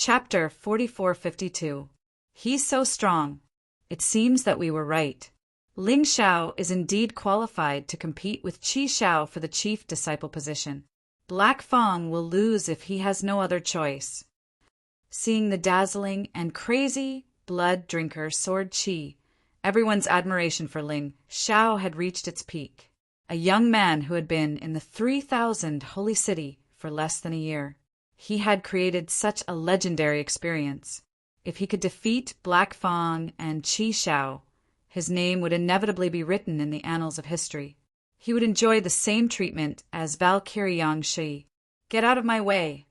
Chapter 4452. He's so strong. It seems that we were right. Ling Xiao is indeed qualified to compete with Qi Xiao for the chief disciple position. Black Fang will lose if he has no other choice. Seeing the dazzling and crazy blood drinker Sword Qi, everyone's admiration for Ling Xiao had reached its peak. A young man who had been in the 3,000 holy city for less than a year. He had created such a legendary experience. If he could defeat Black Fang and Qi Xiao, his name would inevitably be written in the annals of history. He would enjoy the same treatment as Valkyrie Yang Shi. Get out of my way!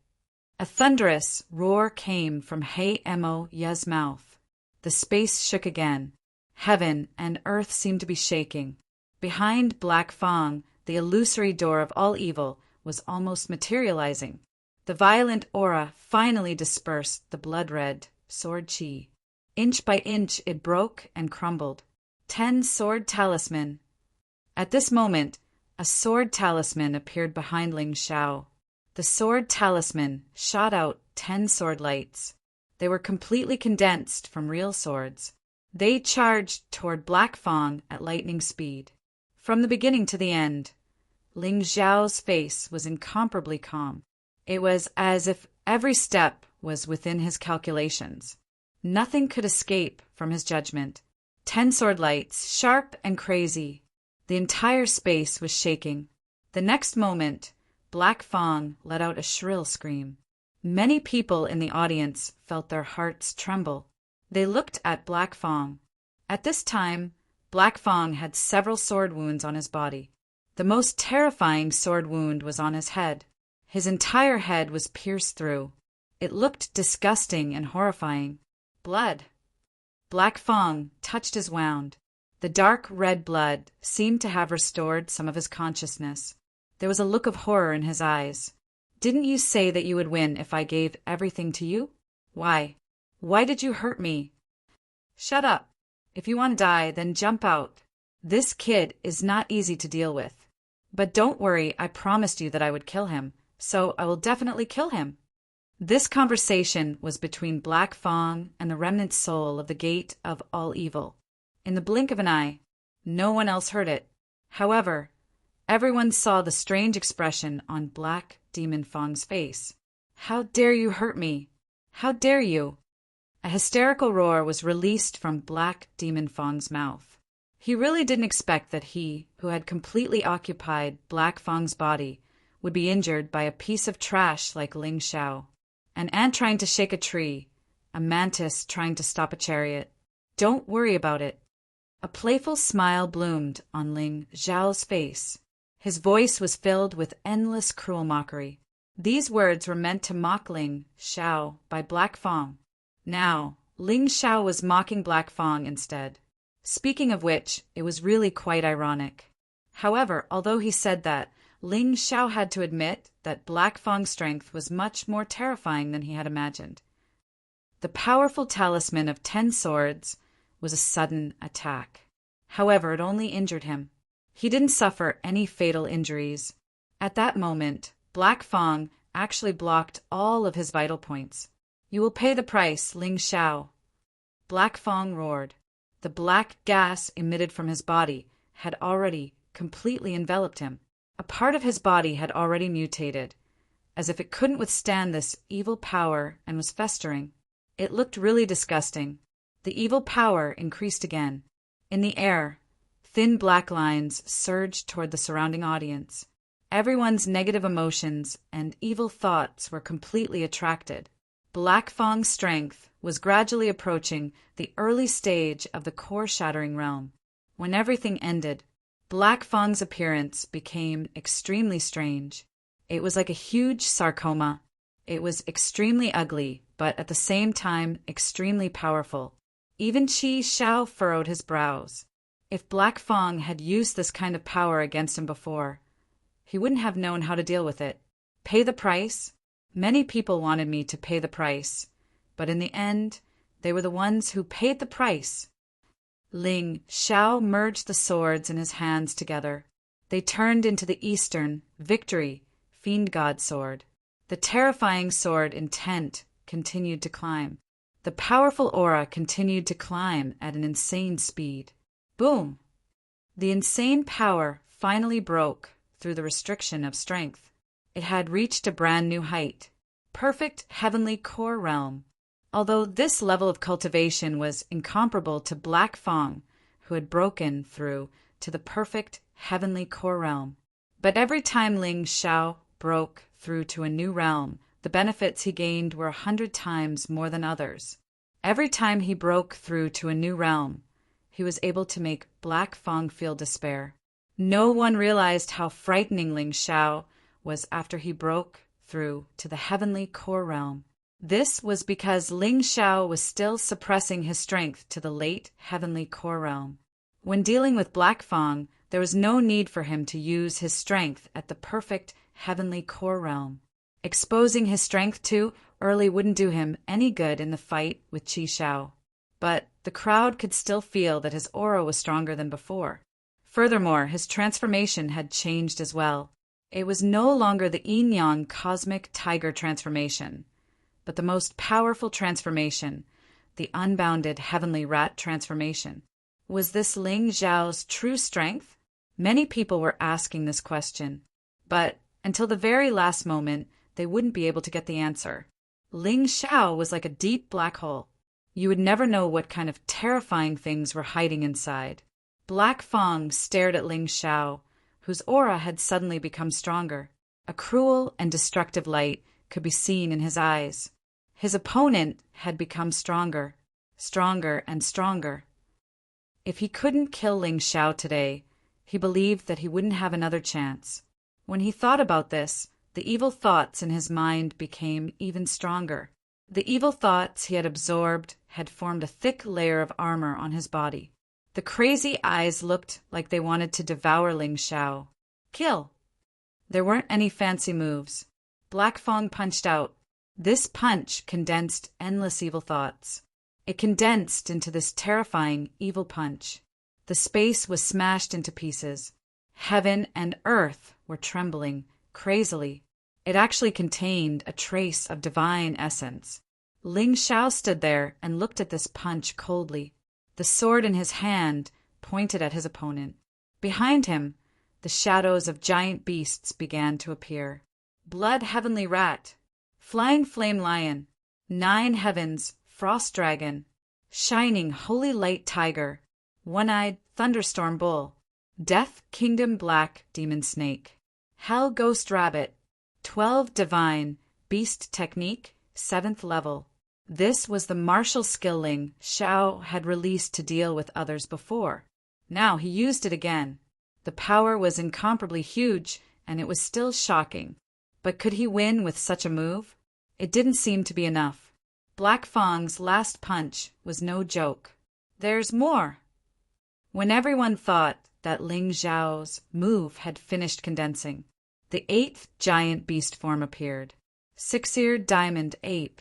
A thunderous roar came from He Mo Ya's mouth. The space shook again. Heaven and earth seemed to be shaking. Behind Black Fang, the illusory door of all evil was almost materializing. The violent aura finally dispersed the blood-red Sword Qi. Inch by inch it broke and crumbled. 10 sword talisman. At this moment, a sword talisman appeared behind Ling Xiao. The sword talisman shot out 10 sword lights. They were completely condensed from real swords. They charged toward Black Fang at lightning speed. From the beginning to the end, Ling Xiao's face was incomparably calm. It was as if every step was within his calculations. Nothing could escape from his judgment. 10 sword lights, sharp and crazy. The entire space was shaking. The next moment, Black Fang let out a shrill scream. Many people in the audience felt their hearts tremble. They looked at Black Fang. At this time, Black Fang had several sword wounds on his body. The most terrifying sword wound was on his head. His entire head was pierced through. It looked disgusting and horrifying. Blood. Black Fang touched his wound. The dark red blood seemed to have restored some of his consciousness. There was a look of horror in his eyes. Didn't you say that you would win if I gave everything to you? Why? Why did you hurt me? Shut up. If you want to die, then jump out. This kid is not easy to deal with. But don't worry, I promised you that I would kill him, so I will definitely kill him. This conversation was between Black Fang and the remnant soul of the gate of all evil. In the blink of an eye, no one else heard it. However, everyone saw the strange expression on Black Demon Fang's face. How dare you hurt me? How dare you? A hysterical roar was released from Black Demon Fang's mouth. He really didn't expect that he, who had completely occupied Black Fang's body, would be injured by a piece of trash like Ling Xiao. An ant trying to shake a tree, a mantis trying to stop a chariot. Don't worry about it. A playful smile bloomed on Ling Xiao's face. His voice was filled with endless cruel mockery. These words were meant to mock Ling Xiao by Black Fang. Now, Ling Xiao was mocking Black Fang instead. Speaking of which, it was really quite ironic. However, although he said that, Ling Xiao had to admit that Black Fang's strength was much more terrifying than he had imagined. The powerful talisman of 10 swords was a sudden attack. However, it only injured him. He didn't suffer any fatal injuries. At that moment, Black Fang actually blocked all of his vital points. You will pay the price, Ling Xiao. Black Fang roared. The black gas emitted from his body had already completely enveloped him. A part of his body had already mutated, as if it couldn't withstand this evil power and was festering. It looked really disgusting. The evil power increased again. In the air, thin black lines surged toward the surrounding audience. Everyone's negative emotions and evil thoughts were completely attracted. Black Fang's strength was gradually approaching the early stage of the core-shattering realm. When everything ended, Black Fang's appearance became extremely strange. It was like a huge sarcoma. It was extremely ugly, but at the same time extremely powerful. Even Qi Xiao furrowed his brows. If Black Fang had used this kind of power against him before, he wouldn't have known how to deal with it. Pay the price? Many people wanted me to pay the price, but in the end, they were the ones who paid the price. Ling Xiao merged the swords in his hands together. They turned into the Eastern Victory Fiend God sword. The terrifying sword intent continued to climb. The powerful aura continued to climb at an insane speed. Boom! The insane power finally broke through the restriction of strength. It had reached a brand new height. Perfect heavenly core realm. Although this level of cultivation was incomparable to Black Fang, who had broken through to the perfect heavenly core realm. But every time Ling Xiao broke through to a new realm, the benefits he gained were 100 times more than others. Every time he broke through to a new realm, he was able to make Black Fang feel despair. No one realized how frightening Ling Xiao was after he broke through to the heavenly core realm. This was because Ling Xiao was still suppressing his strength to the late heavenly core realm. When dealing with Black Fang, there was no need for him to use his strength at the perfect heavenly core realm. Exposing his strength too early wouldn't do him any good in the fight with Qi Xiao. But the crowd could still feel that his aura was stronger than before. Furthermore, his transformation had changed as well. It was no longer the yin-yang cosmic tiger transformation, but the most powerful transformation, the unbounded heavenly rat transformation. Was this Ling Xiao's true strength? Many people were asking this question, but until the very last moment, they wouldn't be able to get the answer. Ling Xiao was like a deep black hole. You would never know what kind of terrifying things were hiding inside. Black Fang stared at Ling Xiao, whose aura had suddenly become stronger. A cruel and destructive light could be seen in his eyes. His opponent had become stronger, stronger and stronger. If he couldn't kill Ling Xiao today, he believed that he wouldn't have another chance. When he thought about this, the evil thoughts in his mind became even stronger. The evil thoughts he had absorbed had formed a thick layer of armor on his body. The crazy eyes looked like they wanted to devour Ling Xiao. Kill! There weren't any fancy moves. Black Fang punched out. This punch condensed endless evil thoughts. It condensed into this terrifying evil punch. The space was smashed into pieces. Heaven and earth were trembling crazily. It actually contained a trace of divine essence. Ling Xiao stood there and looked at this punch coldly. The sword in his hand pointed at his opponent. Behind him, the shadows of giant beasts began to appear. Blood heavenly rat, flying flame lion, 9 heavens frost dragon, shining holy light tiger, one-eyed thunderstorm bull, death kingdom black demon snake, hell ghost rabbit, 12 divine beast technique 7th level. This was the martial skill Ling Xiao had released to deal with others before. Now he used it again. The power was incomparably huge, and it was still shocking. But could he win with such a move? It didn't seem to be enough. Black Fang's last punch was no joke. There's more! When everyone thought that Ling Xiao's move had finished condensing, the 8th giant beast form appeared. 6-eared diamond ape.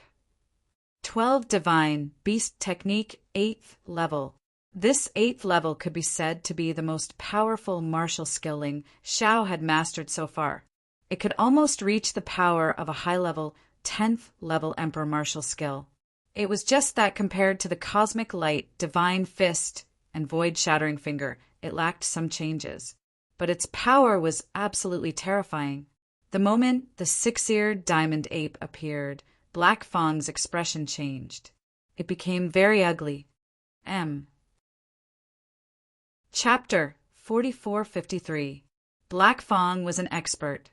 12 divine beast technique 8th level. This 8th level could be said to be the most powerful martial skill Ling Xiao had mastered so far. It could almost reach the power of a high-level 10th level emperor martial skill. It was just that compared to the cosmic light, divine fist, and void-shattering finger, it lacked some changes. But its power was absolutely terrifying. The moment the 6-eared diamond ape appeared, Black Fang's expression changed. It became very ugly. Chapter 4453. Black Fang was an expert,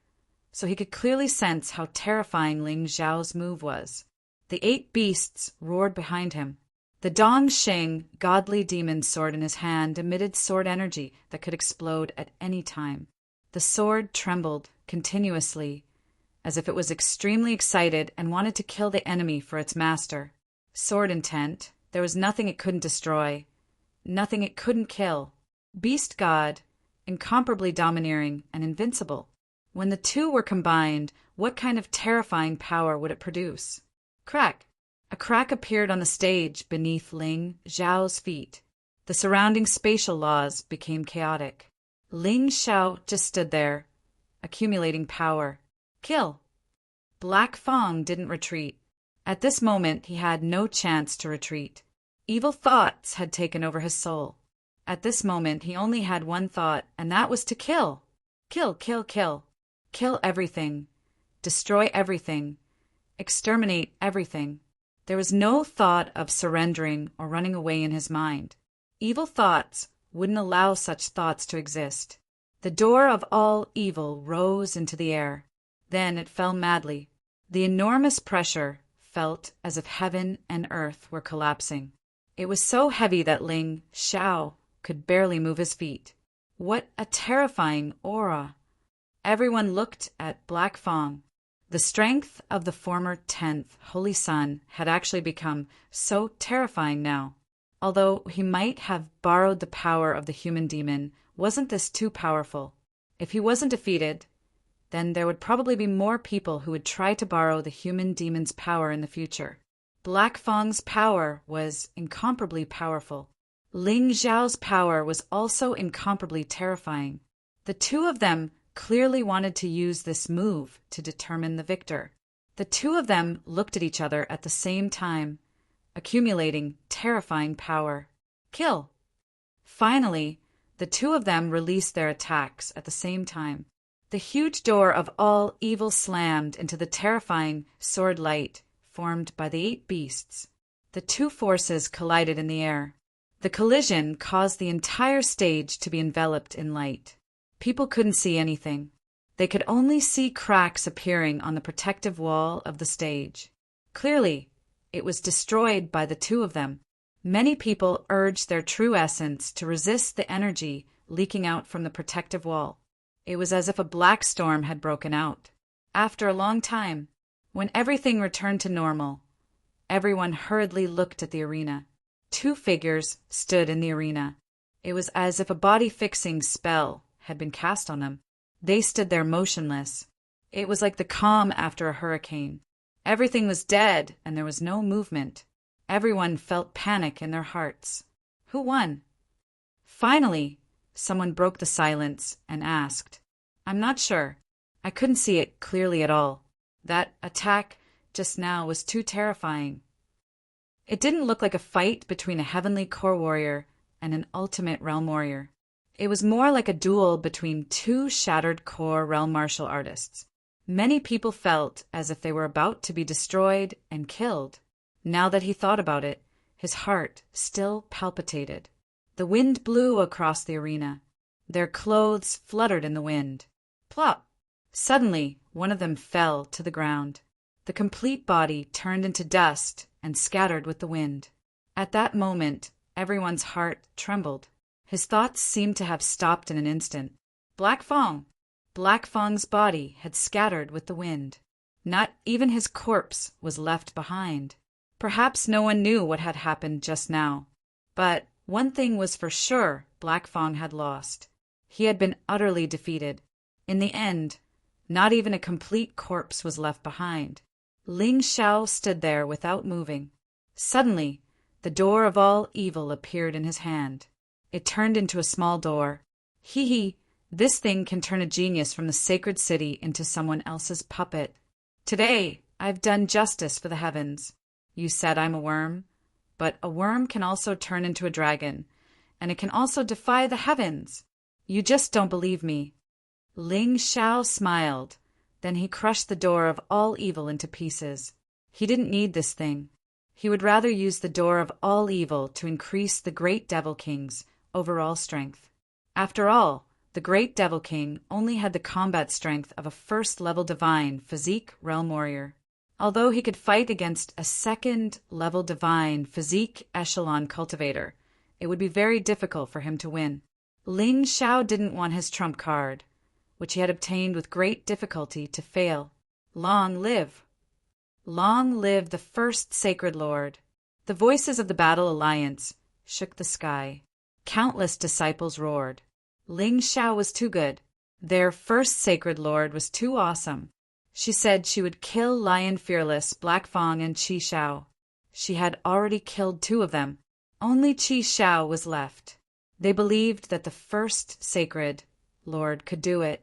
so he could clearly sense how terrifying Ling Xiao's move was. The 8 beasts roared behind him. The Dong Sheng, godly demon sword in his hand, emitted sword energy that could explode at any time. The sword trembled continuously, as if it was extremely excited and wanted to kill the enemy for its master. Sword intent, there was nothing it couldn't destroy, nothing it couldn't kill. Beast God, incomparably domineering and invincible. When the two were combined, what kind of terrifying power would it produce? Crack! A crack appeared on the stage beneath Ling Xiao's feet. The surrounding spatial laws became chaotic. Ling Xiao just stood there, accumulating power. Kill! Black Fang didn't retreat. At this moment, he had no chance to retreat. Evil thoughts had taken over his soul. At this moment, he only had one thought, and that was to kill. Kill, kill, kill. Kill everything. Destroy everything. Exterminate everything. There was no thought of surrendering or running away in his mind. Evil thoughts wouldn't allow such thoughts to exist. The door of all evil rose into the air. Then it fell madly. The enormous pressure felt as if heaven and earth were collapsing. It was so heavy that Ling Xiao could barely move his feet. What a terrifying aura! Everyone looked at Black Fang. The strength of the former 10th Holy Sun had actually become so terrifying now. Although he might have borrowed the power of the human demon, wasn't this too powerful? If he wasn't defeated, then there would probably be more people who would try to borrow the human demon's power in the future. Black Fang's power was incomparably powerful. Ling Xiao's power was also incomparably terrifying. The two of them clearly wanted to use this move to determine the victor. The two of them looked at each other at the same time, accumulating terrifying power. Kill! Finally, the two of them released their attacks at the same time. The huge door of all evil slammed into the terrifying sword light formed by the 8 beasts. The two forces collided in the air. The collision caused the entire stage to be enveloped in light. People couldn't see anything. They could only see cracks appearing on the protective wall of the stage. Clearly, it was destroyed by the two of them. Many people urged their true essence to resist the energy leaking out from the protective wall. It was as if a black storm had broken out. After a long time, when everything returned to normal, everyone hurriedly looked at the arena. 2 figures stood in the arena. It was as if a body-fixing spell had been cast on them. They stood there motionless. It was like the calm after a hurricane. Everything was dead and there was no movement. Everyone felt panic in their hearts. Who won? Finally, someone broke the silence and asked, "I'm not sure. I couldn't see it clearly at all. That attack just now was too terrifying." It didn't look like a fight between a heavenly core warrior and an ultimate realm warrior. It was more like a duel between 2 shattered core realm martial artists. Many people felt as if they were about to be destroyed and killed. Now that he thought about it, his heart still palpitated. The wind blew across the arena. Their clothes fluttered in the wind. Plop! Suddenly, one of them fell to the ground. The complete body turned into dust and scattered with the wind. At that moment, everyone's heart trembled. His thoughts seemed to have stopped in an instant. Black Fang's body had scattered with the wind. Not even his corpse was left behind. Perhaps no one knew what had happened just now. But one thing was for sure, Black Fang had lost. He had been utterly defeated. In the end, not even a complete corpse was left behind. Ling Xiao stood there without moving. Suddenly, the door of all evil appeared in his hand. It turned into a small door. Hee, this thing can turn a genius from the sacred city into someone else's puppet. Today, I've done justice for the heavens. You said I'm a worm, but a worm can also turn into a dragon, and it can also defy the heavens. You just don't believe me. Ling Xiao smiled. Then he crushed the door of all evil into pieces. He didn't need this thing. He would rather use the door of all evil to increase the great Devil King's overall strength. After all, the great Devil King only had the combat strength of a first-level divine physique realm warrior. Although he could fight against a second-level divine physique echelon cultivator, it would be very difficult for him to win. Ling Xiao didn't want his trump card, which he had obtained with great difficulty, to fail. Long live! Long live the first sacred lord! The voices of the Battle Alliance shook the sky. Countless disciples roared. Ling Xiao was too good. Their first sacred lord was too awesome. She said she would kill Lion Fearless, Black Fang, and Qi Xiao. She had already killed 2 of them. Only Qi Xiao was left. They believed that the first sacred lord could do it.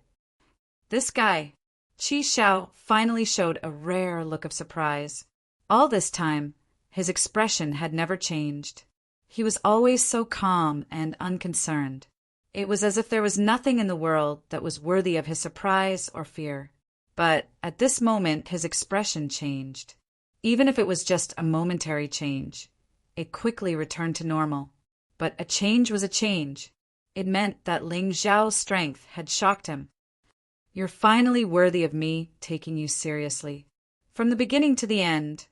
This guy, Qi Xiao, finally showed a rare look of surprise. All this time, his expression had never changed. He was always so calm and unconcerned. It was as if there was nothing in the world that was worthy of his surprise or fear. But at this moment his expression changed. Even if it was just a momentary change, it quickly returned to normal. But a change was a change. It meant that Ling Xiao's strength had shocked him. "You're finally worthy of me taking you seriously." From the beginning to the end,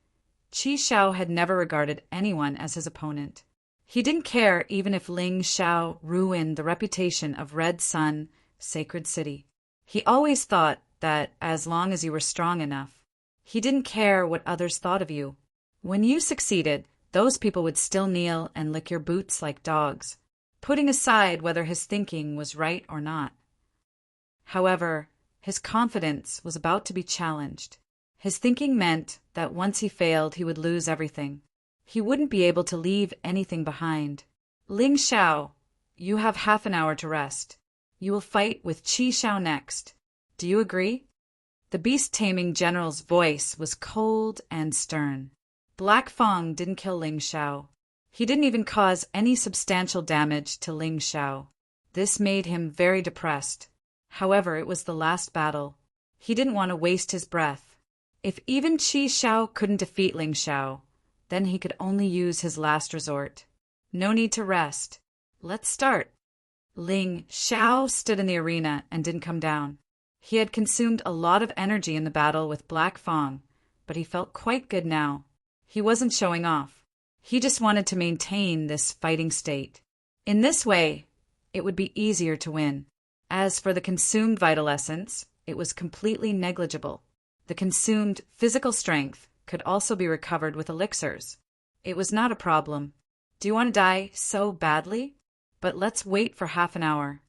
Qi Xiao had never regarded anyone as his opponent. He didn't care even if Ling Xiao ruined the reputation of Red Sun, Sacred City. He always thought that as long as you were strong enough, he didn't care what others thought of you. When you succeeded, those people would still kneel and lick your boots like dogs, putting aside whether his thinking was right or not. However, his confidence was about to be challenged. His thinking meant that once he failed, he would lose everything. He wouldn't be able to leave anything behind. "Ling Xiao, you have half an hour to rest. You will fight with Qi Xiao next. Do you agree?" The beast-taming general's voice was cold and stern. Black Fang didn't kill Ling Xiao. He didn't even cause any substantial damage to Ling Xiao. This made him very depressed. However, it was the last battle. He didn't want to waste his breath. If even Qi Xiao couldn't defeat Ling Xiao, then he could only use his last resort. No need to rest. Let's start. Ling Xiao stood in the arena and didn't come down. He had consumed a lot of energy in the battle with Black Fang, but he felt quite good now. He wasn't showing off. He just wanted to maintain this fighting state. In this way, it would be easier to win. As for the consumed vital essence, it was completely negligible. The consumed physical strength could also be recovered with elixirs. It was not a problem. Do you want to die so badly? But let's wait for half an hour.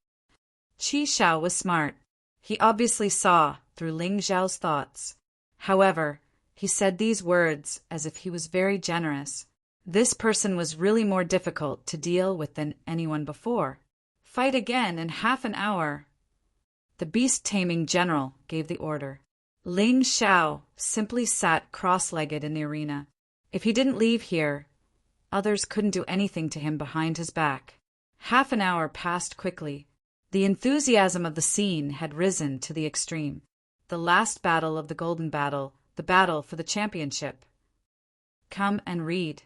Qi Xiao was smart. He obviously saw through Ling Xiao's thoughts. However, he said these words as if he was very generous. This person was really more difficult to deal with than anyone before. "Fight again in half an hour." The beast-taming general gave the order. Ling Xiao simply sat cross-legged in the arena. If he didn't leave here, others couldn't do anything to him behind his back. Half an hour passed quickly. The enthusiasm of the scene had risen to the extreme. The last battle of the Golden Battle, the battle for the championship. Come and read.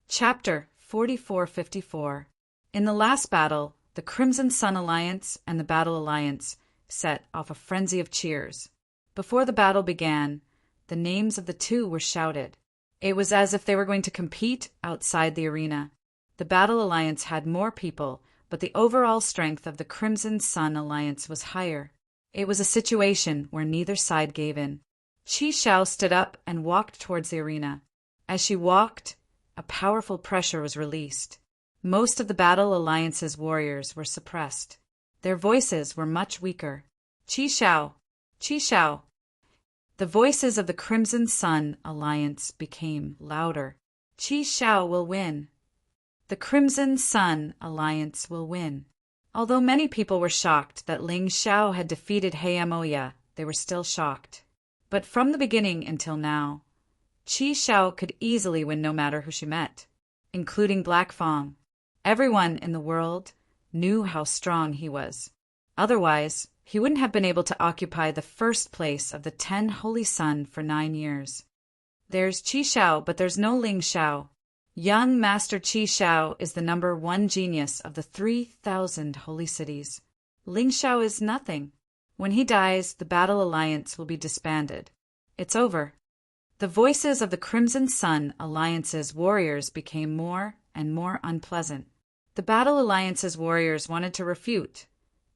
Chapter 4454. In the last battle, the Crimson Sun Alliance and the Battle Alliance set off a frenzy of cheers. Before the battle began, the names of the two were shouted. It was as if they were going to compete outside the arena. The Battle Alliance had more people, but the overall strength of the Crimson Sun Alliance was higher. It was a situation where neither side gave in. Qi Xiao stood up and walked towards the arena. As she walked, a powerful pressure was released. Most of the Battle Alliance's warriors were suppressed. Their voices were much weaker. "Qi Xiao! Qi Xiao!" The voices of the Crimson Sun Alliance became louder. "Qi Xiao will win. The Crimson Sun Alliance will win." Although many people were shocked that Ling Xiao had defeated Heimoya, they were still shocked. But from the beginning until now, Qi Xiao could easily win no matter who she met, including Black Fang. Everyone in the world knew how strong he was. Otherwise, he wouldn't have been able to occupy the first place of the 10 Holy Sun for 9 years. There's Qi Xiao, but there's no Ling Xiao. Young Master Qi Xiao is the #1 genius of the 3,000 holy cities. Ling Xiao is nothing. When he dies, the Battle Alliance will be disbanded. It's over. The voices of the Crimson Sun Alliance's warriors became more and more unpleasant. The Battle Alliance's warriors wanted to refute,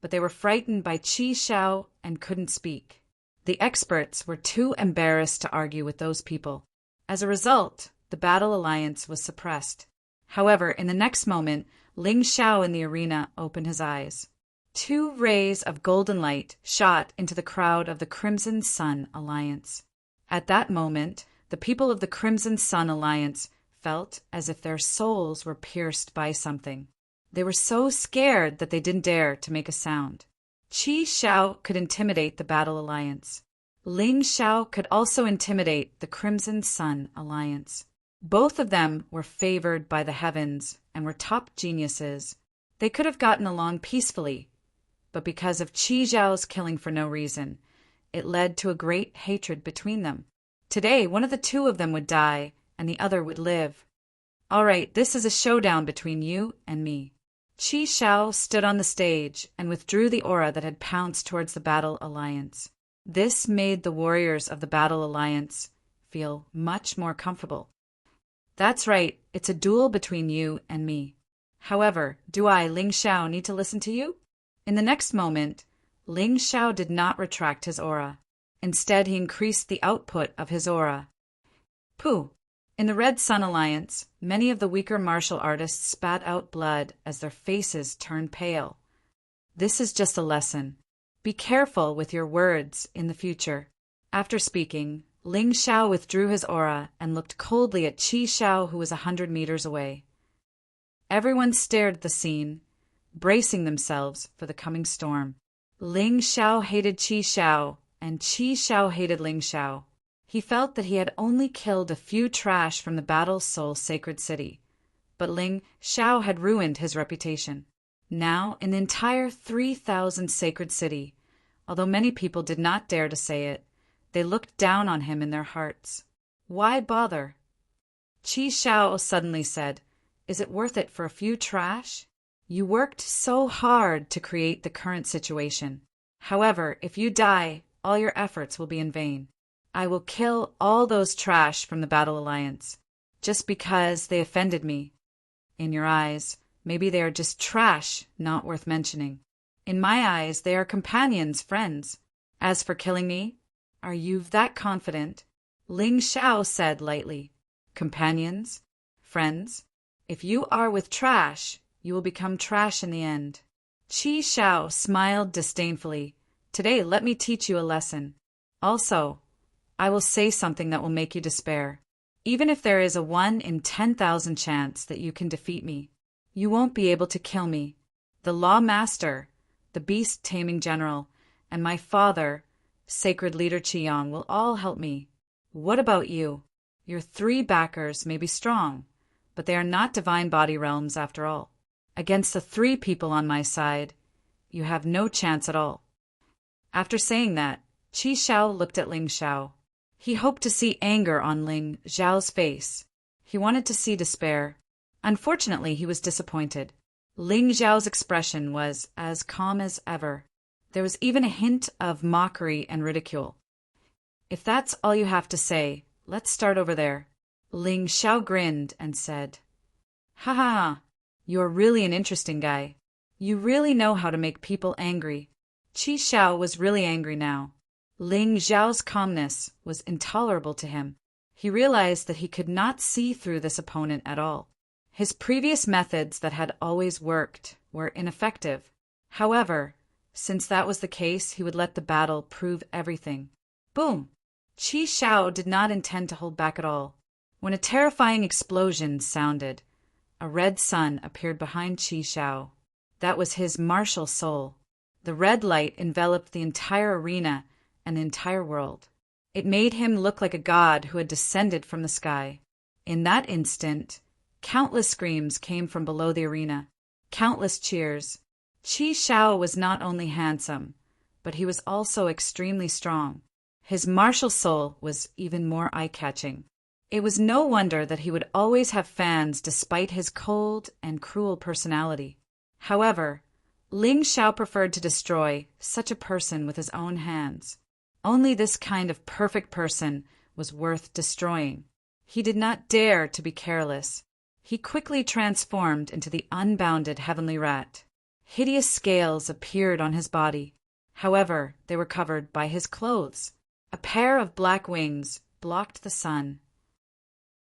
but they were frightened by Qi Xiao and couldn't speak. The experts were too embarrassed to argue with those people. As a result, the Battle Alliance was suppressed. However, in the next moment, Ling Xiao in the arena opened his eyes. 2 rays of golden light shot into the crowd of the Crimson Sun Alliance. At that moment, the people of the Crimson Sun Alliance felt as if their souls were pierced by something. They were so scared that they didn't dare to make a sound. Qi Xiao could intimidate the Battle Alliance. Ling Xiao could also intimidate the Crimson Sun Alliance. Both of them were favored by the heavens and were top geniuses. They could have gotten along peacefully, but because of Qi Zhao's killing for no reason, it led to a great hatred between them. Today, one of the two of them would die, and the other would live. All right, this is a showdown between you and me. Qi Xiao stood on the stage and withdrew the aura that had pounced towards the Battle Alliance. This made the warriors of the Battle Alliance feel much more comfortable. That's right, it's a duel between you and me. However, do I, Ling Xiao, need to listen to you? In the next moment, Ling Xiao did not retract his aura. Instead, he increased the output of his aura. Pooh! In the Red Sun Alliance, many of the weaker martial artists spat out blood as their faces turned pale. This is just a lesson. Be careful with your words in the future. After speaking, Ling Xiao withdrew his aura and looked coldly at Qi Xiao, who was 100 meters away. Everyone stared at the scene, bracing themselves for the coming storm. Ling Xiao hated Qi Xiao, and Qi Xiao hated Ling Xiao. He felt that he had only killed a few trash from the Battle Soul Sacred City, but Ling Xiao had ruined his reputation. Now, in the entire 3,000 Sacred City, although many people did not dare to say it, they looked down on him in their hearts. Why bother? Qi Xiao suddenly said, "Is it worth it for a few trash? You worked so hard to create the current situation. However, if you die, all your efforts will be in vain. I will kill all those trash from the Battle Alliance, just because they offended me. In your eyes, maybe they are just trash, not worth mentioning. In my eyes, they are companions, friends. As for killing me, are you that confident?" Ling Xiao said lightly, "Companions? Friends? If you are with trash, you will become trash in the end." Qi Xiao smiled disdainfully. "Today, let me teach you a lesson. Also, I will say something that will make you despair. Even if there is a 1 in 10,000 chance that you can defeat me, you won't be able to kill me. The Law Master, the Beast-Taming General, and my father, Sacred Leader Qiyang, will all help me. What about you? Your 3 backers may be strong, but they are not divine body realms after all. Against the 3 people on my side, you have no chance at all." After saying that, Qi Xiao looked at Ling Xiao. He hoped to see anger on Ling Xiao's face. He wanted to see despair. Unfortunately, he was disappointed. Ling Xiao's expression was as calm as ever. There was even a hint of mockery and ridicule. "If that's all you have to say, let's start over there." Ling Xiao grinned and said, "Ha ha ha, you're really an interesting guy. You really know how to make people angry." Qi Xiao was really angry now. Ling Xiao's calmness was intolerable to him. He realized that he could not see through this opponent at all. His previous methods that had always worked were ineffective. However, since that was the case, he would let the battle prove everything. Boom! Qi Xiao did not intend to hold back at all. When a terrifying explosion sounded, a red sun appeared behind Qi Xiao. That was his martial soul. The red light enveloped the entire arena and the entire world. It made him look like a god who had descended from the sky. In that instant, countless screams came from below the arena. Countless cheers. Qi Xiao was not only handsome, but he was also extremely strong. His martial soul was even more eye-catching. It was no wonder that he would always have fans despite his cold and cruel personality. However, Ling Xiao preferred to destroy such a person with his own hands. Only this kind of perfect person was worth destroying. He did not dare to be careless. He quickly transformed into the unbounded heavenly rat. Hideous scales appeared on his body. However, they were covered by his clothes. A pair of black wings blocked the sun.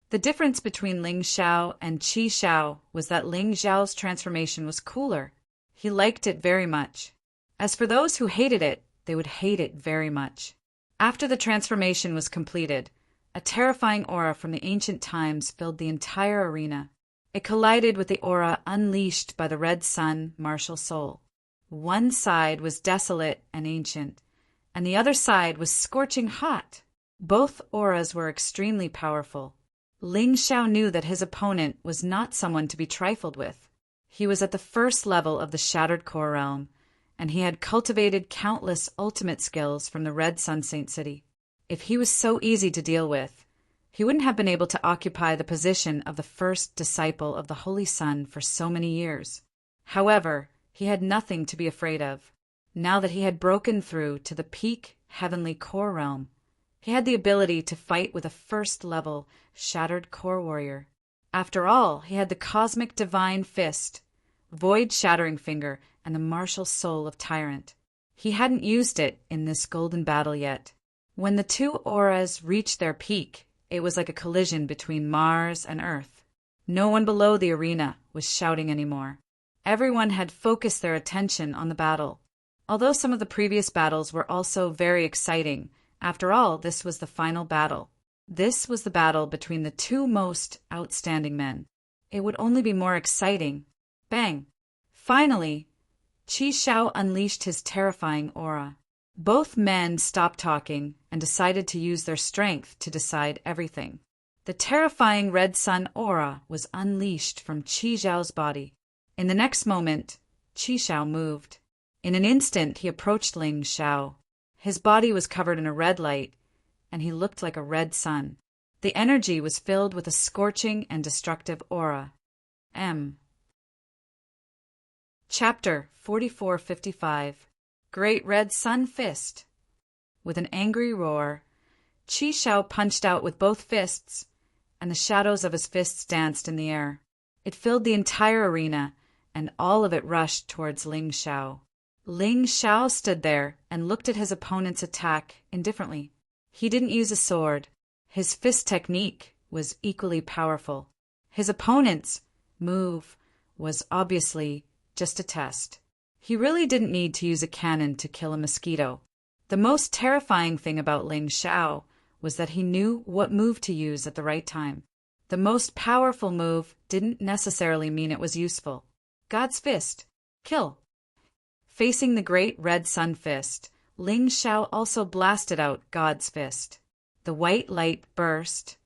The difference between Ling Xiao and Qi Xiao was that Ling Xiao's transformation was cooler. He liked it very much. As for those who hated it, they would hate it very much. After the transformation was completed, a terrifying aura from the ancient times filled the entire arena. It collided with the aura unleashed by the Red Sun martial soul. One side was desolate and ancient, and the other side was scorching hot. Both auras were extremely powerful. Ling Xiao knew that his opponent was not someone to be trifled with. He was at the first level of the Shattered Core realm, and he had cultivated countless ultimate skills from the Red Sun Saint City. If he was so easy to deal with, he wouldn't have been able to occupy the position of the first disciple of the Holy Sun for so many years. However, he had nothing to be afraid of. Now that he had broken through to the peak heavenly core realm, he had the ability to fight with a first-level Shattered Core warrior. After all, he had the Cosmic Divine Fist, Void Shattering Finger, and the martial soul of Tyrant. He hadn't used it in this golden battle yet. When the two auras reached their peak, it was like a collision between Mars and Earth. No one below the arena was shouting anymore. Everyone had focused their attention on the battle. Although some of the previous battles were also very exciting, after all, this was the final battle. This was the battle between the two most outstanding men. It would only be more exciting. Bang! Finally, Qi Xiao unleashed his terrifying aura. Both men stopped talking and decided to use their strength to decide everything. The terrifying Red Sun aura was unleashed from Qi Xiao's body. In the next moment, Qi Xiao moved. In an instant, he approached Ling Xiao. His body was covered in a red light, and he looked like a red sun. The energy was filled with a scorching and destructive aura. Chapter 4455 Great Red Sun Fist. With an angry roar, Qi Xiao punched out with both fists, and the shadows of his fists danced in the air. It filled the entire arena, and all of it rushed towards Ling Xiao. Ling Xiao stood there and looked at his opponent's attack indifferently. He didn't use a sword. His fist technique was equally powerful. His opponent's move was obviously just a test. He really didn't need to use a cannon to kill a mosquito. The most terrifying thing about Ling Xiao was that he knew what move to use at the right time. The most powerful move didn't necessarily mean it was useful. God's Fist. Kill. Facing the great red sun fist, Ling Xiao also blasted out God's Fist. The white light burst,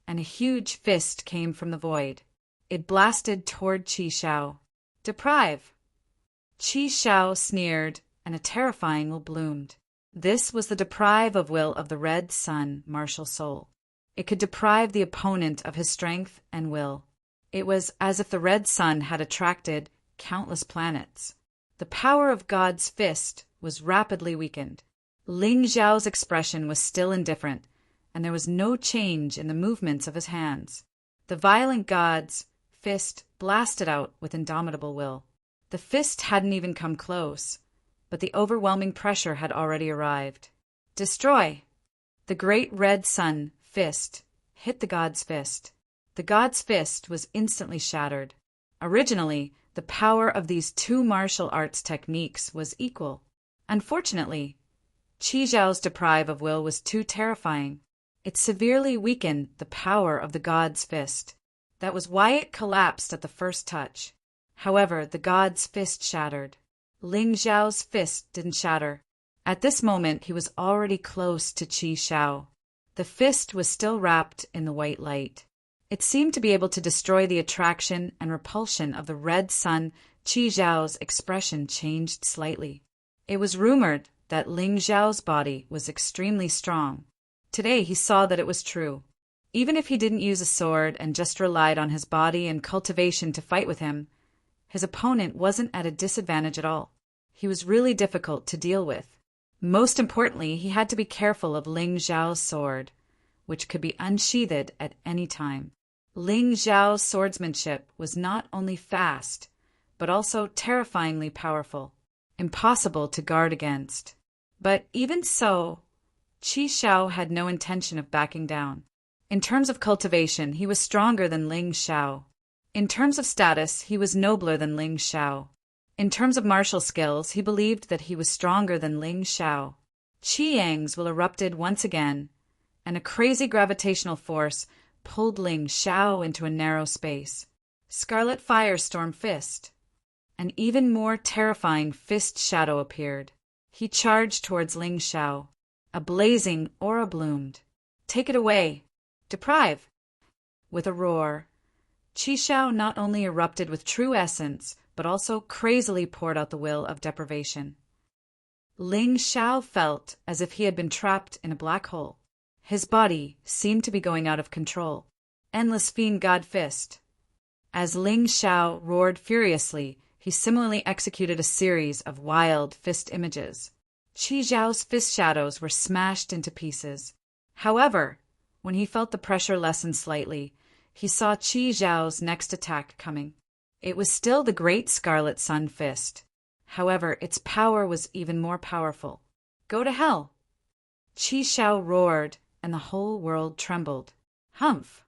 and a huge fist came from the void. It blasted toward Qi Xiao. Deprive! Qi Xiao sneered, and a terrifying will bloomed. This was the deprive of will of the Red Sun martial soul. It could deprive the opponent of his strength and will. It was as if the Red Sun had attracted countless planets. The power of God's Fist was rapidly weakened. Ling Xiao's expression was still indifferent, and there was no change in the movements of his hands. The violent God's Fist blasted out with indomitable will. The fist hadn't even come close, but the overwhelming pressure had already arrived. Destroy! The great red sun fist hit the God's Fist. The God's Fist was instantly shattered. Originally, the power of these two martial arts techniques was equal. Unfortunately, Qi Xiao's deprive of will was too terrifying. It severely weakened the power of the God's Fist. That was why it collapsed at the first touch. However, the God's Fist shattered. Ling Xiao's fist didn't shatter. At this moment, he was already close to Qi Xiao. The fist was still wrapped in the white light. It seemed to be able to destroy the attraction and repulsion of the red sun. Qi Xiao's expression changed slightly. It was rumored that Ling Xiao's body was extremely strong. Today he saw that it was true. Even if he didn't use a sword and just relied on his body and cultivation to fight with him, his opponent wasn't at a disadvantage at all. He was really difficult to deal with. Most importantly, he had to be careful of Ling Xiao's sword, which could be unsheathed at any time. Ling Xiao's swordsmanship was not only fast, but also terrifyingly powerful, impossible to guard against. But even so, Qi Xiao had no intention of backing down. In terms of cultivation, he was stronger than Ling Xiao. In terms of status, he was nobler than Ling Xiao. In terms of martial skills, he believed that he was stronger than Ling Xiao. Qi Yang's will erupted once again, and a crazy gravitational force pulled Ling Xiao into a narrow space. Scarlet Firestorm Fist. An even more terrifying fist shadow appeared. He charged towards Ling Xiao. A blazing aura bloomed. "Take it away! Deprive!" With a roar, Qi Xiao not only erupted with true essence, but also crazily poured out the will of deprivation. Ling Xiao felt as if he had been trapped in a black hole. His body seemed to be going out of control. Endless fiend god fist. As Ling Xiao roared furiously, he similarly executed a series of wild fist images. Qi Xiao's fist shadows were smashed into pieces. However, when he felt the pressure lessen slightly, he saw Qi Xiao's next attack coming. It was still the Great Scarlet Sun Fist. However, its power was even more powerful. "Go to hell!" Qi Xiao roared, and the whole world trembled. "Humph!"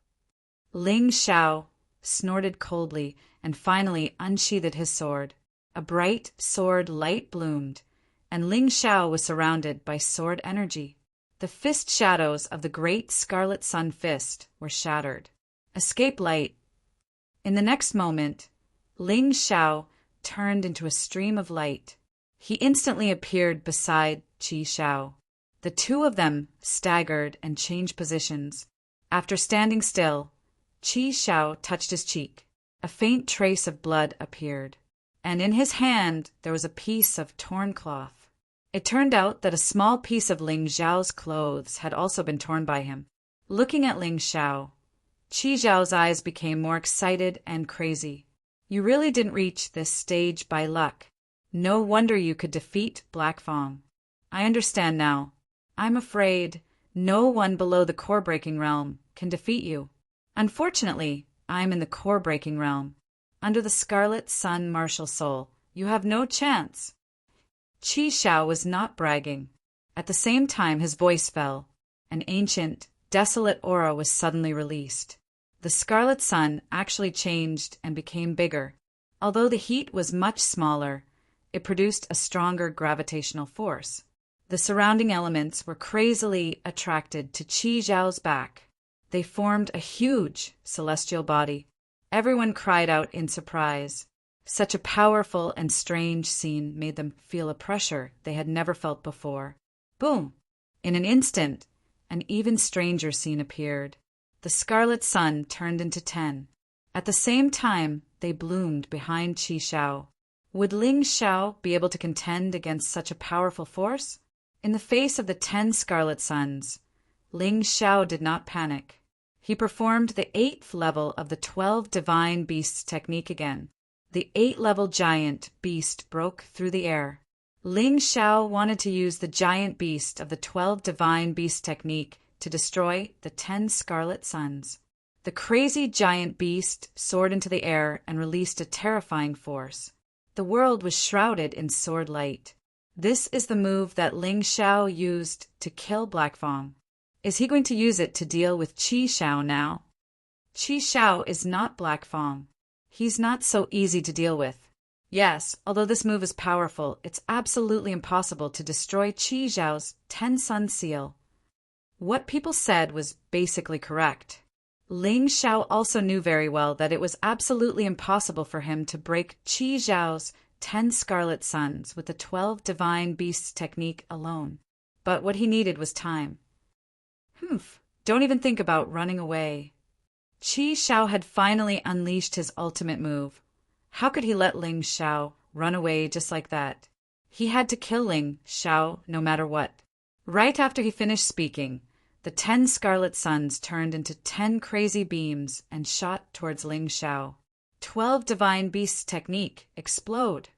Ling Xiao snorted coldly and finally unsheathed his sword. A bright sword light bloomed, and Ling Xiao was surrounded by sword energy. The fist shadows of the Great Scarlet Sun Fist were shattered. "Escape light!" In the next moment, Ling Xiao turned into a stream of light. He instantly appeared beside Qi Xiao. The two of them staggered and changed positions. After standing still, Qi Xiao touched his cheek. A faint trace of blood appeared, and in his hand there was a piece of torn cloth. It turned out that a small piece of Ling Xiao's clothes had also been torn by him. Looking at Ling Xiao, Qi Xiao's eyes became more excited and crazy. "You really didn't reach this stage by luck. No wonder you could defeat Black Fang. I understand now. I'm afraid no one below the core-breaking realm can defeat you. Unfortunately, I'm in the core-breaking realm. Under the Scarlet Sun Martial Soul, you have no chance." Qi Xiao was not bragging. At the same time his voice fell. An ancient, desolate aura was suddenly released. The Scarlet Sun actually changed and became bigger. Although the heat was much smaller, it produced a stronger gravitational force. The surrounding elements were crazily attracted to Qi Xiao's back. They formed a huge celestial body. Everyone cried out in surprise. Such a powerful and strange scene made them feel a pressure they had never felt before. Boom! In an instant, an even stranger scene appeared. The Scarlet Sun turned into 10. At the same time, they bloomed behind Qi Xiao. Would Ling Xiao be able to contend against such a powerful force? In the face of the 10 Scarlet Suns, Ling Xiao did not panic. He performed the 8th level of the 12 Divine Beasts technique again. The 8-level giant beast broke through the air. Ling Xiao wanted to use the giant beast of the 12 Divine Beast technique to destroy the 10 Scarlet Suns. The crazy giant beast soared into the air and released a terrifying force. The world was shrouded in sword light. This is the move that Ling Xiao used to kill Black Fang. Is he going to use it to deal with Qi Xiao now? Qi Xiao is not Black Fang. He's not so easy to deal with. Yes, although this move is powerful, it's absolutely impossible to destroy Qi Xiao's 10 Sun Seal. What people said was basically correct. Ling Xiao also knew very well that it was absolutely impossible for him to break Qi Xiao's 10 Scarlet Suns with the 12 Divine Beasts technique alone. But what he needed was time. Don't even think about running away. Qi Xiao had finally unleashed his ultimate move. How could he let Ling Xiao run away just like that? He had to kill Ling Xiao no matter what. Right after he finished speaking, the 10 Scarlet Suns turned into 10 crazy beams and shot towards Ling Xiao. 12 Divine Beasts technique, explode.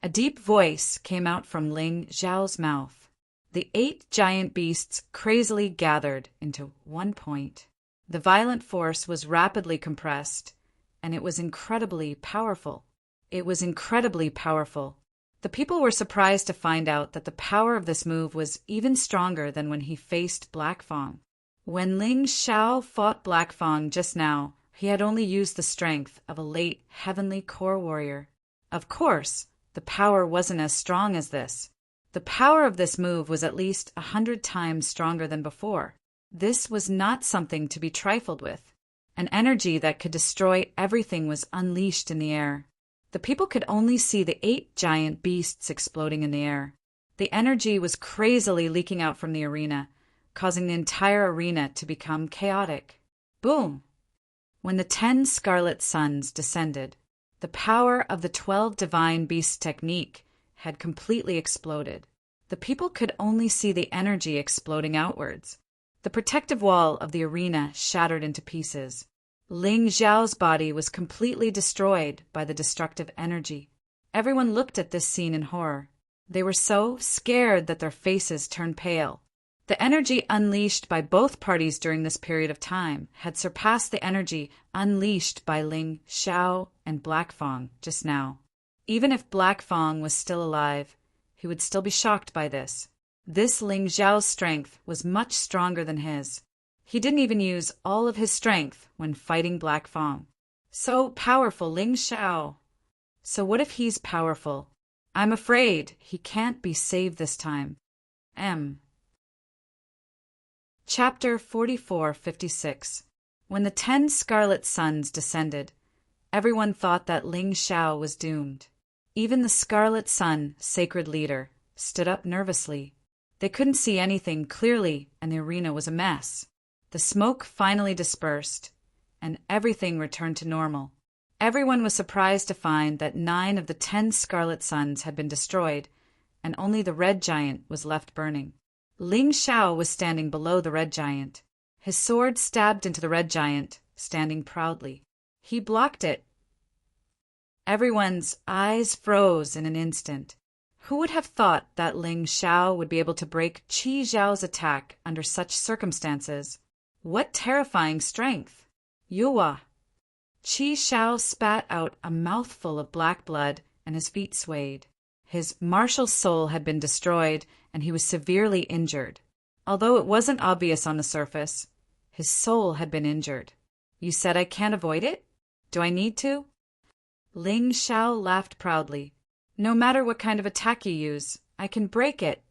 A deep voice came out from Ling Xiao's mouth. The 8 giant beasts crazily gathered into one point. The violent force was rapidly compressed, and it was incredibly powerful. It was incredibly powerful. The people were surprised to find out that the power of this move was even stronger than when he faced Black Fang. When Ling Xiao fought Black Fang just now, he had only used the strength of a late heavenly core warrior. Of course, the power wasn't as strong as this. The power of this move was at least 100 times stronger than before. This was not something to be trifled with. An energy that could destroy everything was unleashed in the air. The people could only see the 8 giant beasts exploding in the air. The energy was crazily leaking out from the arena, causing the entire arena to become chaotic. Boom! When the 10 scarlet suns descended, the power of the 12 divine beasts technique had completely exploded. The people could only see the energy exploding outwards. The protective wall of the arena shattered into pieces. Ling Xiao's body was completely destroyed by the destructive energy. Everyone looked at this scene in horror. They were so scared that their faces turned pale. The energy unleashed by both parties during this period of time had surpassed the energy unleashed by Ling Xiao and Black Fang just now. Even if Black Fang was still alive, he would still be shocked by this. This Ling Xiao's strength was much stronger than his. He didn't even use all of his strength when fighting Black Fang. So powerful, Ling Xiao. So what if he's powerful? I'm afraid he can't be saved this time. Chapter 44-56. When the 10 scarlet suns descended, everyone thought that Ling Xiao was doomed. Even the Scarlet Sun, sacred leader, stood up nervously. They couldn't see anything clearly, and the arena was a mess. The smoke finally dispersed, and everything returned to normal. Everyone was surprised to find that 9 of the 10 scarlet suns had been destroyed, and only the red giant was left burning. Ling Xiao was standing below the red giant. His sword stabbed into the red giant, standing proudly. He blocked it. Everyone's eyes froze in an instant. Who would have thought that Ling Xiao would be able to break Qi Zhao's attack under such circumstances? What terrifying strength! Yuwa! Qi Zhao spat out a mouthful of black blood, and his feet swayed. His martial soul had been destroyed, and he was severely injured. Although it wasn't obvious on the surface, his soul had been injured. You said I can't avoid it? Do I need to? Ling Xiao laughed proudly. No matter what kind of attack you use, I can break it.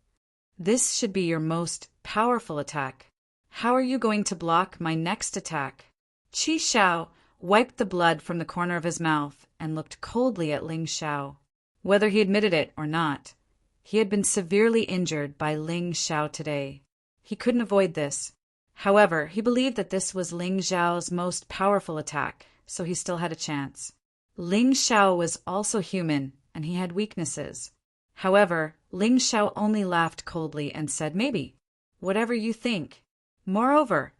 This should be your most powerful attack. How are you going to block my next attack? Qi Xiao wiped the blood from the corner of his mouth and looked coldly at Ling Xiao. Whether he admitted it or not, he had been severely injured by Ling Xiao today. He couldn't avoid this. However, he believed that this was Ling Xiao's most powerful attack, so he still had a chance. Ling Xiao was also human, and he had weaknesses. However, Ling Xiao only laughed coldly and said, maybe, whatever you think. Moreover,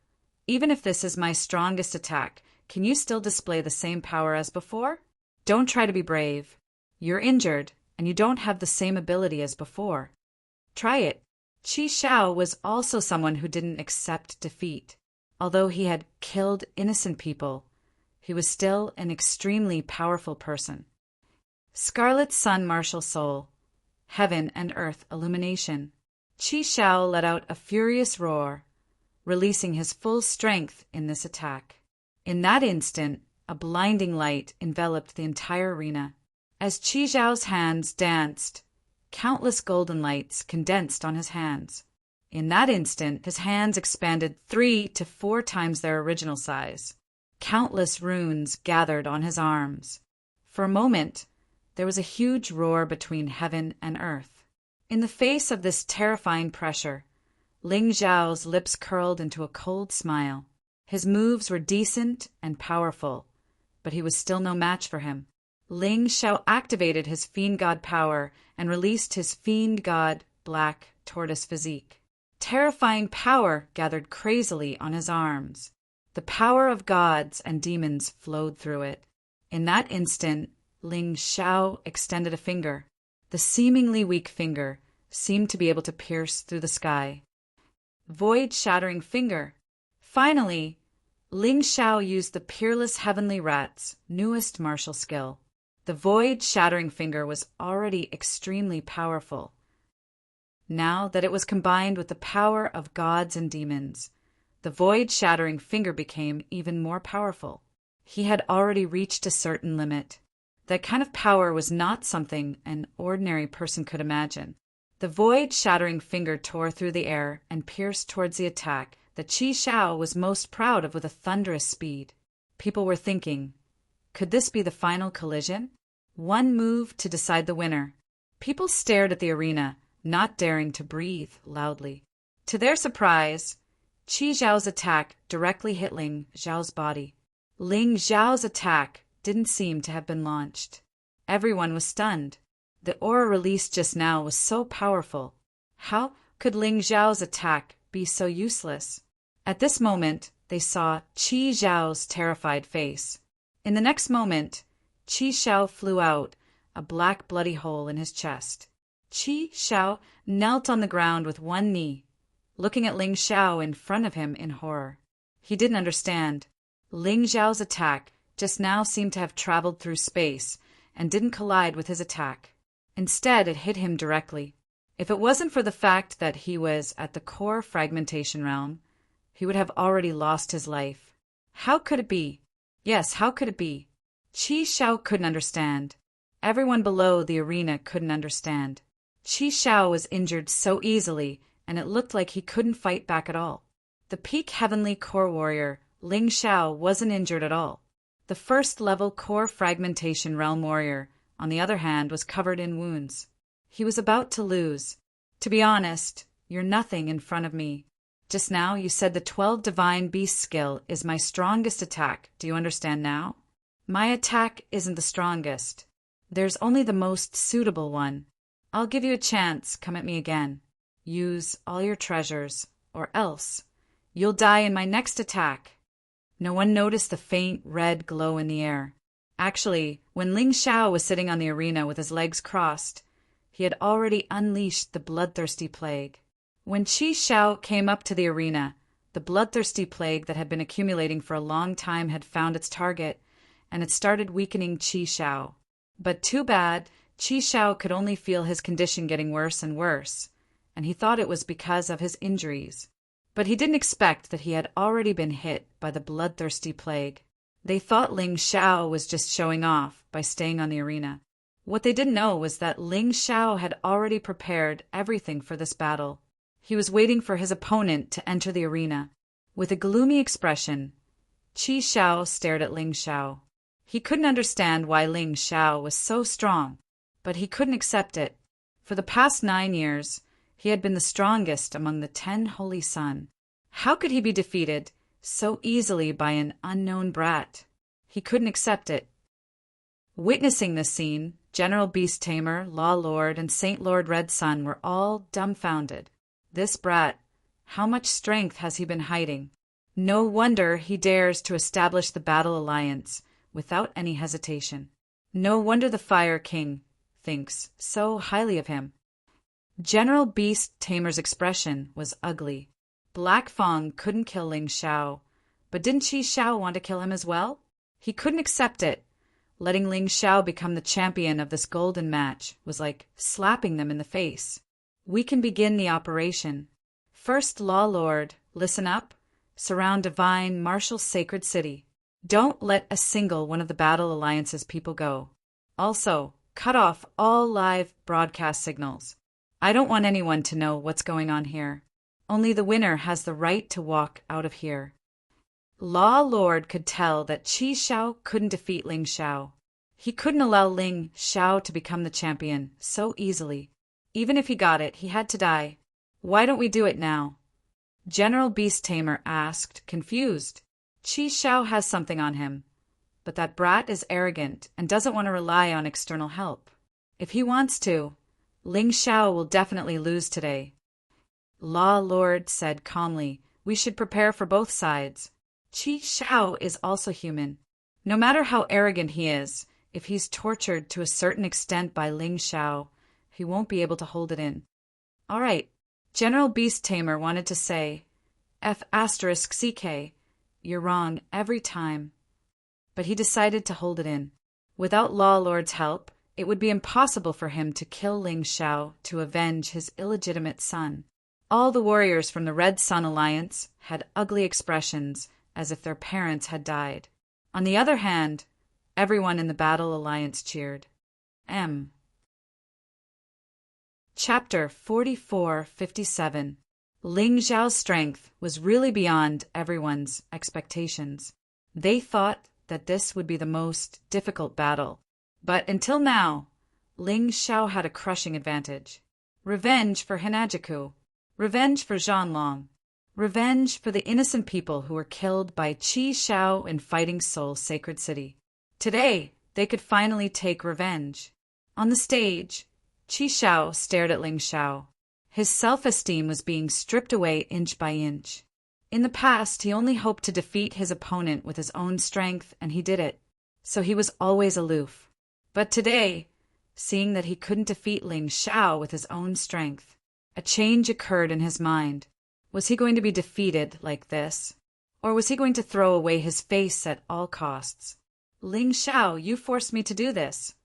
even if this is my strongest attack, can you still display the same power as before? Don't try to be brave. You're injured, and you don't have the same ability as before. Try it. Qi Xiao was also someone who didn't accept defeat. Although he had killed innocent people, he was still an extremely powerful person. Scarlet Sun Martial Soul, Heaven and Earth Illumination. Qi Xiao let out a furious roar, releasing his full strength in this attack. In that instant, a blinding light enveloped the entire arena. As Qi Xiao's hands danced, countless golden lights condensed on his hands. In that instant, his hands expanded 3 to 4 times their original size. Countless runes gathered on his arms. For a moment, there was a huge roar between heaven and earth. In the face of this terrifying pressure, Ling Xiao's lips curled into a cold smile. His moves were decent and powerful, but he was still no match for him. Ling Xiao activated his Fiend God power and released his Fiend God Black Tortoise physique. Terrifying power gathered crazily on his arms. The power of gods and demons flowed through it. In that instant, Ling Xiao extended a finger. The seemingly weak finger seemed to be able to pierce through the sky. Void-shattering finger. Finally, Ling Xiao used the Peerless Heavenly Rat's newest martial skill. The void-shattering finger was already extremely powerful. Now that it was combined with the power of gods and demons, the void-shattering finger became even more powerful. He had already reached a certain limit. That kind of power was not something an ordinary person could imagine. The void-shattering finger tore through the air and pierced towards the attack that Qi Xiao was most proud of with a thunderous speed. People were thinking, could this be the final collision? One move to decide the winner. People stared at the arena, not daring to breathe loudly. To their surprise, Qi Zhao's attack directly hit Ling Zhao's body. Ling Zhao's attack didn't seem to have been launched. Everyone was stunned. The aura released just now was so powerful. How could Ling Zhao's attack be so useless? At this moment, they saw Qi Zhao's terrified face. In the next moment, Qi Zhao flew out, a black bloody hole in his chest. Qi Zhao knelt on the ground with one knee, looking at Ling Zhao in front of him in horror. He didn't understand. Ling Zhao's attack just now seemed to have traveled through space and didn't collide with his attack. Instead, it hit him directly. If it wasn't for the fact that he was at the core fragmentation realm, he would have already lost his life. How could it be? Yes, how could it be? Qi Zhao couldn't understand. Everyone below the arena couldn't understand. Qi Zhao was injured so easily, and it looked like he couldn't fight back at all. The peak heavenly core warrior, Ling Zhao, wasn't injured at all. The first-level core fragmentation realm warrior, on the other hand, was covered in wounds. He was about to lose. To be honest, you're nothing in front of me. Just now you said the 12 Divine Beast skill is my strongest attack. Do you understand now? My attack isn't the strongest. There's only the most suitable one. I'll give you a chance. Come at me again. Use all your treasures, or else you'll die in my next attack. No one noticed the faint red glow in the air. Actually, when Ling Zhao was sitting on the arena with his legs crossed, he had already unleashed the bloodthirsty plague. When Qi Zhao came up to the arena, the bloodthirsty plague that had been accumulating for a long time had found its target, and it started weakening Qi Zhao. But too bad, Qi Zhao could only feel his condition getting worse and worse, and he thought it was because of his injuries. But he didn't expect that he had already been hit by the bloodthirsty plague. They thought Ling Zhao was just showing off by staying on the arena. What they didn't know was that Ling Zhao had already prepared everything for this battle. He was waiting for his opponent to enter the arena. With a gloomy expression, Qi Zhao stared at Ling Zhao. He couldn't understand why Ling Zhao was so strong, but he couldn't accept it. For the past 9 years, he had been the strongest among the 10 Holy Sun. How could he be defeated so easily by an unknown brat? He couldn't accept it. Witnessing this scene, General Beast Tamer, Law Lord, and Saint Lord Red Sun were all dumbfounded. This brat, how much strength has he been hiding? No wonder he dares to establish the Battle Alliance without any hesitation. No wonder the Fire King thinks so highly of him. General Beast Tamer's expression was ugly. Black Fang couldn't kill Ling Zhao, but didn't Qi Zhao want to kill him as well? He couldn't accept it. Letting Ling Zhao become the champion of this golden match was like slapping them in the face. We can begin the operation. First, Law Lord, listen up. Surround divine, martial sacred city. Don't let a single one of the Battle Alliance's people go. Also, cut off all live broadcast signals. I don't want anyone to know what's going on here. Only the winner has the right to walk out of here. Law Lord could tell that Qi Zhao couldn't defeat Ling Zhao. He couldn't allow Ling Zhao to become the champion so easily. Even if he got it, he had to die. Why don't we do it now? General Beast Tamer asked, confused. Qi Zhao has something on him, but that brat is arrogant and doesn't want to rely on external help. If he wants to, Ling Zhao will definitely lose today. Law Lord said calmly, we should prepare for both sides. Qi Zhao is also human. No matter how arrogant he is, if he's tortured to a certain extent by Ling Zhao, he won't be able to hold it in. All right, General Beast Tamer wanted to say, F***CK, you're wrong every time. But he decided to hold it in. Without Law Lord's help, it would be impossible for him to kill Ling Zhao to avenge his illegitimate son. All the warriors from the Red Sun Alliance had ugly expressions, as if their parents had died. On the other hand, everyone in the Battle Alliance cheered. Chapter 4457. Ling Zhao's strength was really beyond everyone's expectations. They thought that this would be the most difficult battle. But until now, Ling Zhao had a crushing advantage. Revenge for Hinajiku. Revenge for Zhanlong. Revenge for the innocent people who were killed by Qi Shao in Fighting Soul's sacred city. Today, they could finally take revenge. On the stage, Qi Shao stared at Ling Shao. His self-esteem was being stripped away inch by inch. In the past, he only hoped to defeat his opponent with his own strength, and he did it. So he was always aloof. But today, seeing that he couldn't defeat Ling Shao with his own strength, a change occurred in his mind. Was he going to be defeated like this? Or was he going to throw away his face at all costs? Ling Shao, you forced me to do this.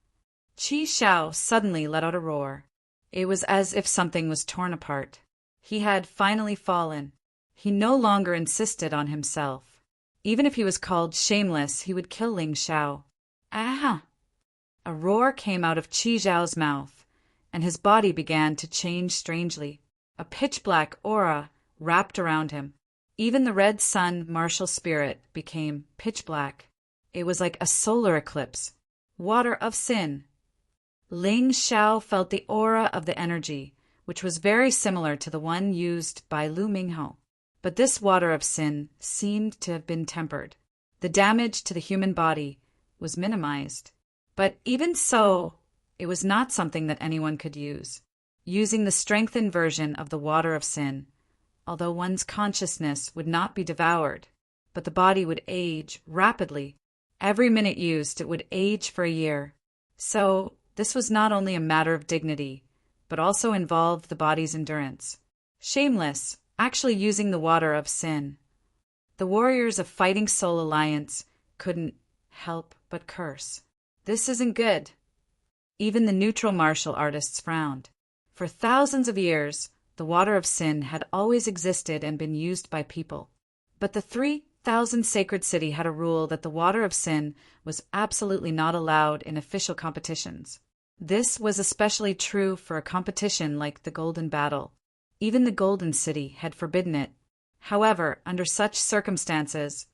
Qi Shao suddenly let out a roar. It was as if something was torn apart. He had finally fallen. He no longer insisted on himself. Even if he was called shameless, he would kill Ling Shao. Ah! A roar came out of Qi Xiao's mouth, and his body began to change strangely. A pitch-black aura wrapped around him. Even the red sun martial spirit became pitch-black. It was like a solar eclipse. Water of sin. Ling Shao felt the aura of the energy, which was very similar to the one used by Lu Mingho. But this water of sin seemed to have been tempered. The damage to the human body was minimized. But even so, it was not something that anyone could use. Using the strengthened version of the water of sin, although one's consciousness would not be devoured, but the body would age rapidly. Every minute used, it would age for a year. So, this was not only a matter of dignity, but also involved the body's endurance. Shameless, actually using the water of sin. The warriors of Fighting Soul Alliance couldn't help but curse. This isn't good. Even the neutral martial artists frowned. For thousands of years, the water of sin had always existed and been used by people. But the 3,000 sacred city had a rule that the water of sin was absolutely not allowed in official competitions. This was especially true for a competition like the Golden Battle. Even the Golden City had forbidden it. However, under such circumstances,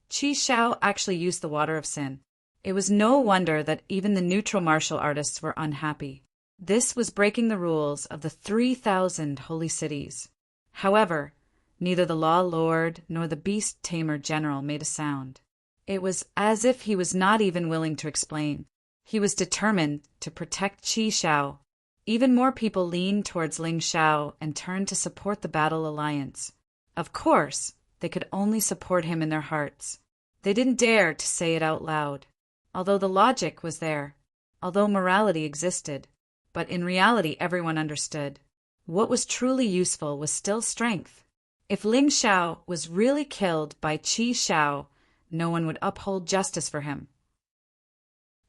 Qi Shao actually used the water of sin. It was no wonder that even the neutral martial artists were unhappy. This was breaking the rules of the 3,000 holy cities. However, neither the Law Lord nor the Beast Tamer General made a sound. It was as if he was not even willing to explain. He was determined to protect Qi Shao. Even more people leaned towards Ling Shao and turned to support the Battle Alliance. Of course, they could only support him in their hearts. They didn't dare to say it out loud. Although the logic was there, although morality existed, but in reality everyone understood. What was truly useful was still strength. If Ling Shao was really killed by Qi Shao, no one would uphold justice for him.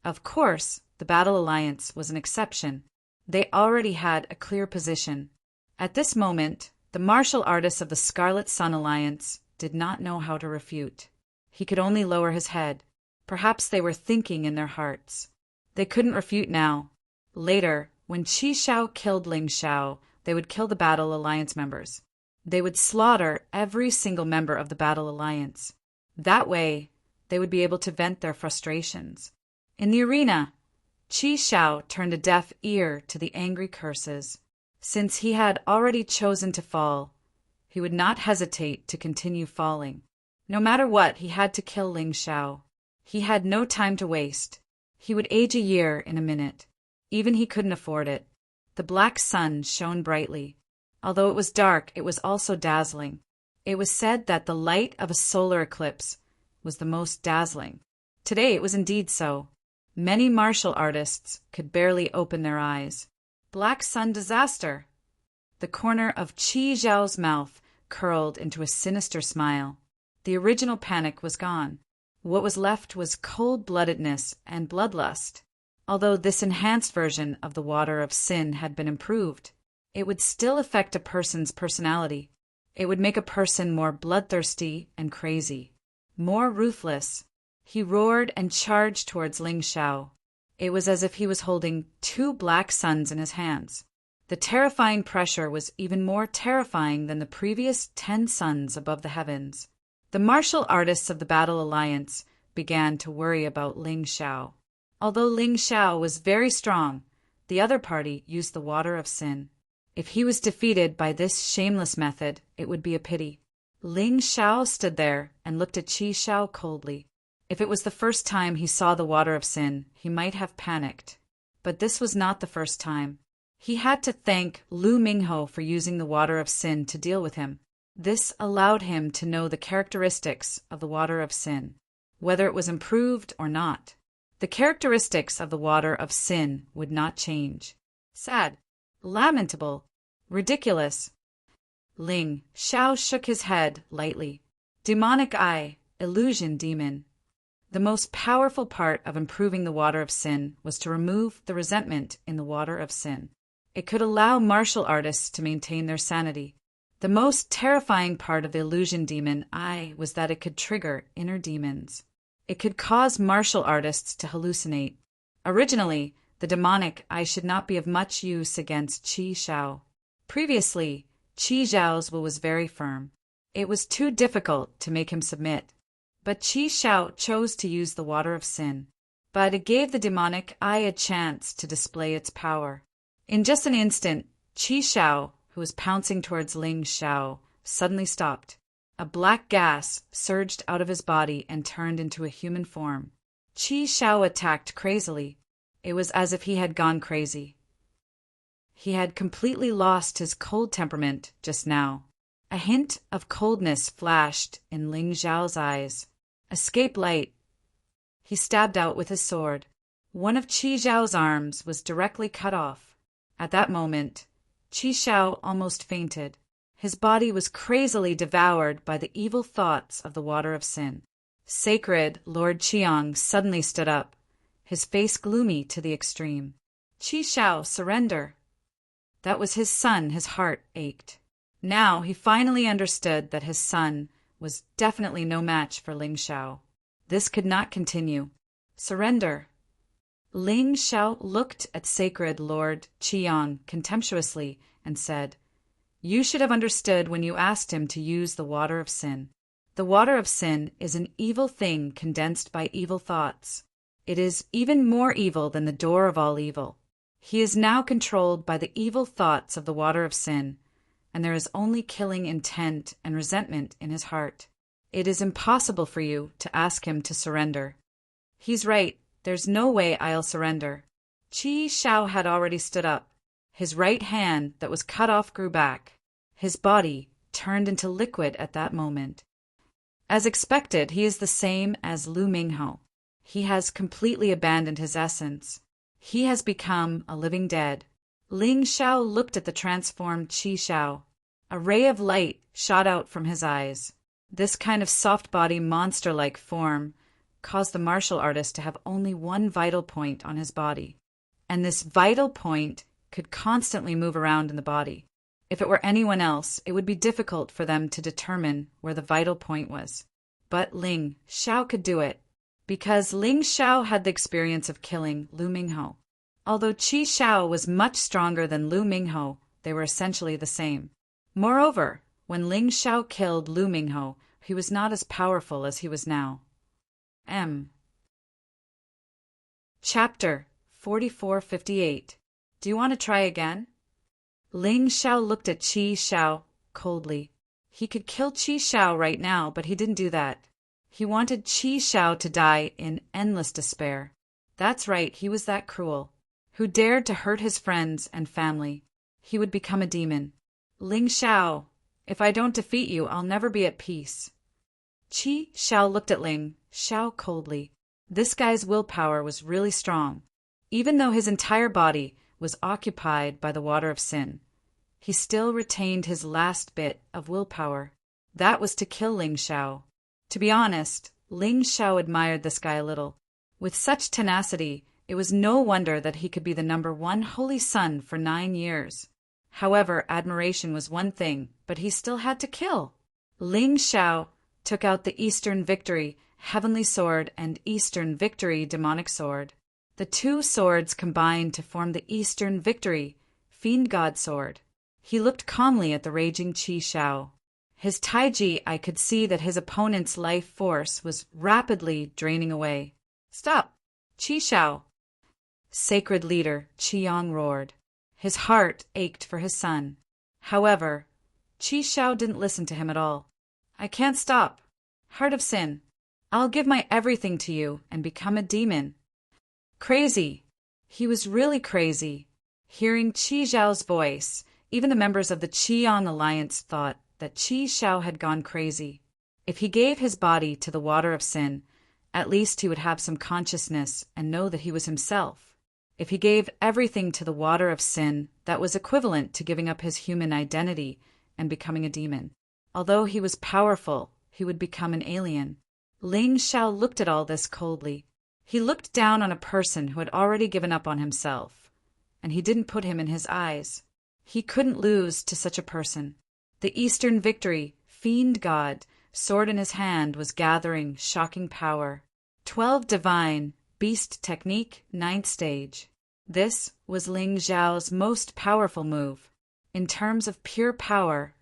Of course, the Battle Alliance was an exception. They already had a clear position. At this moment, the martial artists of the Scarlet Sun Alliance did not know how to refute. He could only lower his head. Perhaps they were thinking in their hearts. They couldn't refute now. Later, when Qi Shao killed Ling Shao, they would kill the Battle Alliance members. They would slaughter every single member of the Battle Alliance. That way, they would be able to vent their frustrations. In the arena, Qi Shao turned a deaf ear to the angry curses. Since he had already chosen to fall, he would not hesitate to continue falling. No matter what, he had to kill Ling Shao. He had no time to waste. He would age a year in a minute. Even he couldn't afford it. The black sun shone brightly. Although it was dark, it was also dazzling. It was said that the light of a solar eclipse was the most dazzling. Today it was indeed so. Many martial artists could barely open their eyes. Black sun disaster! The corner of Qi Zhao's mouth curled into a sinister smile. The original panic was gone. What was left was cold-bloodedness and bloodlust. Although this enhanced version of the water of sin had been improved, it would still affect a person's personality. It would make a person more bloodthirsty and crazy, more ruthless. He roared and charged towards Ling Shao. It was as if he was holding 2 black suns in his hands. The terrifying pressure was even more terrifying than the previous 10 suns above the heavens. The martial artists of the Battle Alliance began to worry about Ling Shao. Although Ling Shao was very strong, the other party used the water of sin. If he was defeated by this shameless method, it would be a pity. Ling Xiao stood there and looked at Qi Xiao coldly. If it was the first time he saw the water of sin, he might have panicked. But this was not the first time. He had to thank Lu Mingho for using the water of sin to deal with him. This allowed him to know the characteristics of the water of sin, whether it was improved or not. The characteristics of the water of sin would not change. Sad, lamentable, ridiculous. Ling Xiao shook his head lightly. Demonic eye, illusion demon. The most powerful part of improving the water of sin was to remove the resentment in the water of sin. It could allow martial artists to maintain their sanity. The most terrifying part of the illusion demon eye was that it could trigger inner demons. It could cause martial artists to hallucinate. Originally, the demonic eye should not be of much use against Qi Xiao. Previously, Qi Xiao's will was very firm. It was too difficult to make him submit. But Qi Xiao chose to use the water of sin. But it gave the demonic eye a chance to display its power. In just an instant, Qi Xiao, who was pouncing towards Ling Xiao, suddenly stopped. A black gas surged out of his body and turned into a human form. Qi Xiao attacked crazily. It was as if he had gone crazy. He had completely lost his cold temperament just now. A hint of coldness flashed in Ling Xiao's eyes. Escape light. He stabbed out with his sword. One of Qi Xiao's arms was directly cut off. At that moment, Qi Xiao almost fainted. His body was crazily devoured by the evil thoughts of the water of sin. Sacred Lord Qiang suddenly stood up, his face gloomy to the extreme. Qi Xiao, surrender. That was his son. His heart ached. Now he finally understood that his son was definitely no match for Ling Xiao. This could not continue. Surrender. Ling Xiao looked at Sacred Lord Qiang contemptuously and said, "You should have understood when you asked him to use the water of sin. The water of sin is an evil thing condensed by evil thoughts. It is even more evil than the door of all evil. He is now controlled by the evil thoughts of the water of sin, and there is only killing intent and resentment in his heart. It is impossible for you to ask him to surrender." "He's right. There's no way I'll surrender." Qi Xiao had already stood up. His right hand that was cut off grew back. His body turned into liquid at that moment. As expected, he is the same as Lu Mingho. He has completely abandoned his essence. He has become a living dead. Ling Xiao looked at the transformed Qi Xiao. A ray of light shot out from his eyes. This kind of soft-body monster-like form caused the martial artist to have only one vital point on his body. And this vital point could constantly move around in the body. If it were anyone else, it would be difficult for them to determine where the vital point was. But Ling Xiao could do it, because Ling Xiao had the experience of killing Lu Mingho. Although Qi Xiao was much stronger than Lu Mingho, they were essentially the same. Moreover, when Ling Xiao killed Lu Mingho, he was not as powerful as he was now. Chapter 4458. Do you want to try again? Ling Xiao looked at Qi Xiao coldly. He could kill Qi Xiao right now, but he didn't do that. He wanted Qi Xiao to die in endless despair. That's right, he was that cruel. Who dared to hurt his friends and family? He would become a demon. Ling Xiao, if I don't defeat you, I'll never be at peace. Qi Xiao looked at Ling Xiao coldly. This guy's willpower was really strong. Even though his entire body was occupied by the water of sin, he still retained his last bit of willpower. That was to kill Ling Xiao. To be honest, Ling Xiao admired this guy a little. With such tenacity, it was no wonder that he could be the #1 holy son for 9 years. However, admiration was one thing, but he still had to kill. Ling Xiao took out the Eastern Victory Heavenly Sword and Eastern Victory Demonic Sword. The two swords combined to form the Eastern Victory Fiend God Sword. He looked calmly at the raging Qi Xiao. His Taiji, I could see that his opponent's life force was rapidly draining away. "Stop! Qi Xiao!" Sacred leader Qiang roared. His heart ached for his son. However, Qi Shao didn't listen to him at all. I can't stop. Heart of sin. I'll give my everything to you and become a demon. Crazy. He was really crazy. Hearing Qi Zhao's voice, even the members of the Qiang Alliance thought that Qi Shao had gone crazy. If he gave his body to the water of sin, at least he would have some consciousness and know that he was himself. If he gave everything to the water of sin, that was equivalent to giving up his human identity and becoming a demon. Although he was powerful, he would become an alien. Ling Shao looked at all this coldly. He looked down on a person who had already given up on himself, and he didn't put him in his eyes. He couldn't lose to such a person. The Eastern Victory, fiend god, sword in his hand, was gathering shocking power. 12 divine, beast technique, 9th stage. This was Ling Zhao's most powerful move. In terms of pure power,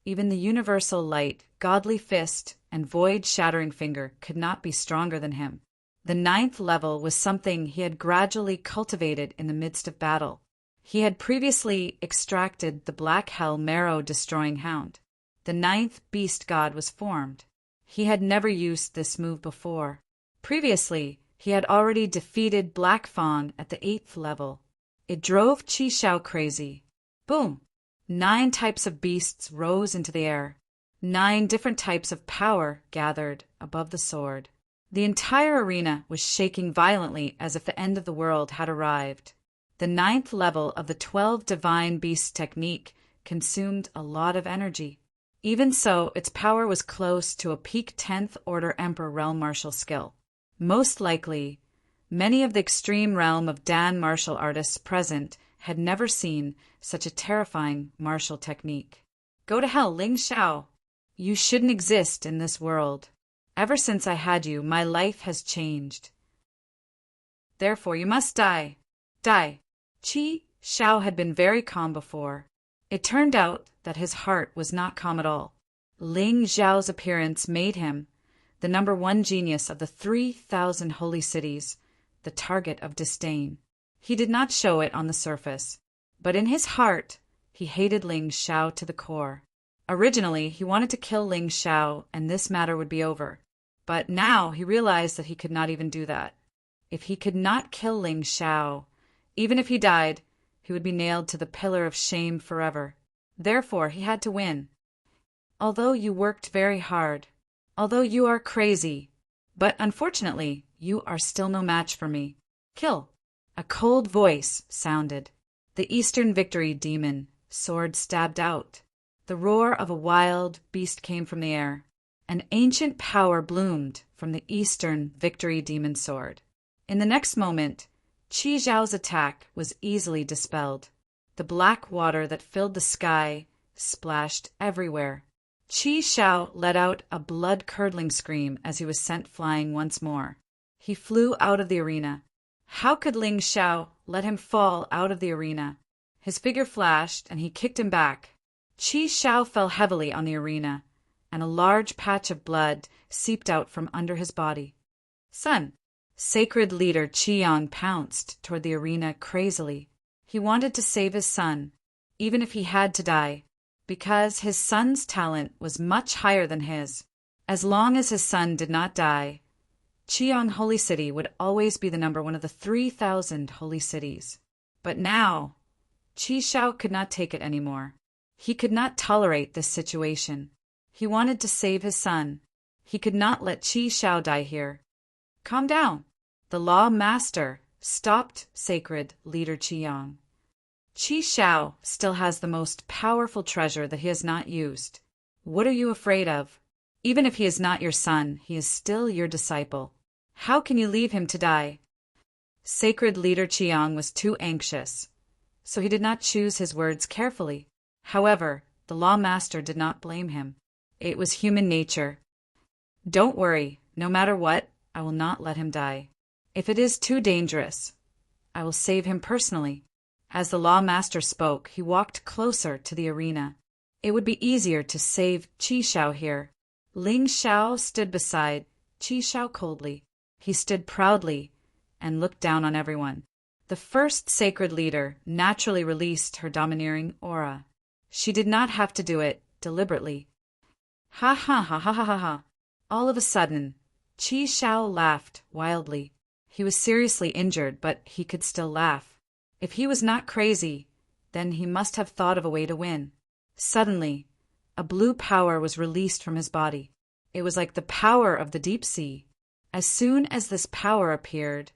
even the universal light, godly fist, and void-shattering finger could not be stronger than him. The 9th level was something he had gradually cultivated in the midst of battle. He had previously extracted the Black Hell marrow-destroying hound. The 9th beast god was formed. He had never used this move before. Previously, he had already defeated Black Fawn at the 8th level. It drove Qi Shao crazy. Boom! 9 types of beasts rose into the air. 9 different types of power gathered above the sword. The entire arena was shaking violently as if the end of the world had arrived. The 9th level of the 12 divine beasts technique consumed a lot of energy. Even so, its power was close to a peak 10th Order Emperor realm martial skill. Most likely, many of the extreme realm of Dan martial artists present had never seen such a terrifying martial technique. Go to hell, Ling Shao. You shouldn't exist in this world. Ever since I had you, my life has changed. Therefore, you must die. Die. Qi Shao had been very calm before. It turned out that his heart was not calm at all. Ling Zhao's appearance made him the #1 genius of the 3,000 holy cities, the target of disdain. He did not show it on the surface, but in his heart he hated Ling Shao to the core. Originally, he wanted to kill Ling Shao and this matter would be over. But now he realized that he could not even do that. If he could not kill Ling Shao, even if he died, he would be nailed to the pillar of shame forever. Therefore, he had to win. Although you worked very hard, although you are crazy, but unfortunately, you are still no match for me. Kill. A cold voice sounded. The Eastern Victory demon, sword stabbed out. The roar of a wild beast came from the air. An ancient power bloomed from the Eastern Victory demon sword. In the next moment, Qi Zhao's attack was easily dispelled. The black water that filled the sky splashed everywhere. Qi Shao let out a blood-curdling scream as he was sent flying once more. He flew out of the arena. How could Ling Shao let him fall out of the arena? His figure flashed, and he kicked him back. Qi Shao fell heavily on the arena, and a large patch of blood seeped out from under his body. Son! Sacred leader Qiang pounced toward the arena crazily. He wanted to save his son, even if he had to die, because his son's talent was much higher than his. As long as his son did not die, Qiang Holy City would always be the #1 of the 3,000 holy cities. But now, Qi Shao could not take it anymore. He could not tolerate this situation. He wanted to save his son. He could not let Qi Shao die here. Calm down. The Law Master stopped Sacred Leader Qiang. Qi Shao still has the most powerful treasure that he has not used. What are you afraid of? Even if he is not your son, he is still your disciple. How can you leave him to die? Sacred Leader Qiang was too anxious, so he did not choose his words carefully. However, the Law Master did not blame him. It was human nature. Don't worry, no matter what, I will not let him die. If it is too dangerous, I will save him personally. As the Law Master spoke, he walked closer to the arena. It would be easier to save Qi Shao here. Ling Shao stood beside Qi Shao coldly. He stood proudly and looked down on everyone. The first sacred leader naturally released her domineering aura. She did not have to do it deliberately. Ha ha ha ha ha ha ha. All of a sudden, Qi Shao laughed wildly. He was seriously injured, but he could still laugh. If he was not crazy, then he must have thought of a way to win. Suddenly, a blue power was released from his body. It was like the power of the deep sea. As soon as this power appeared,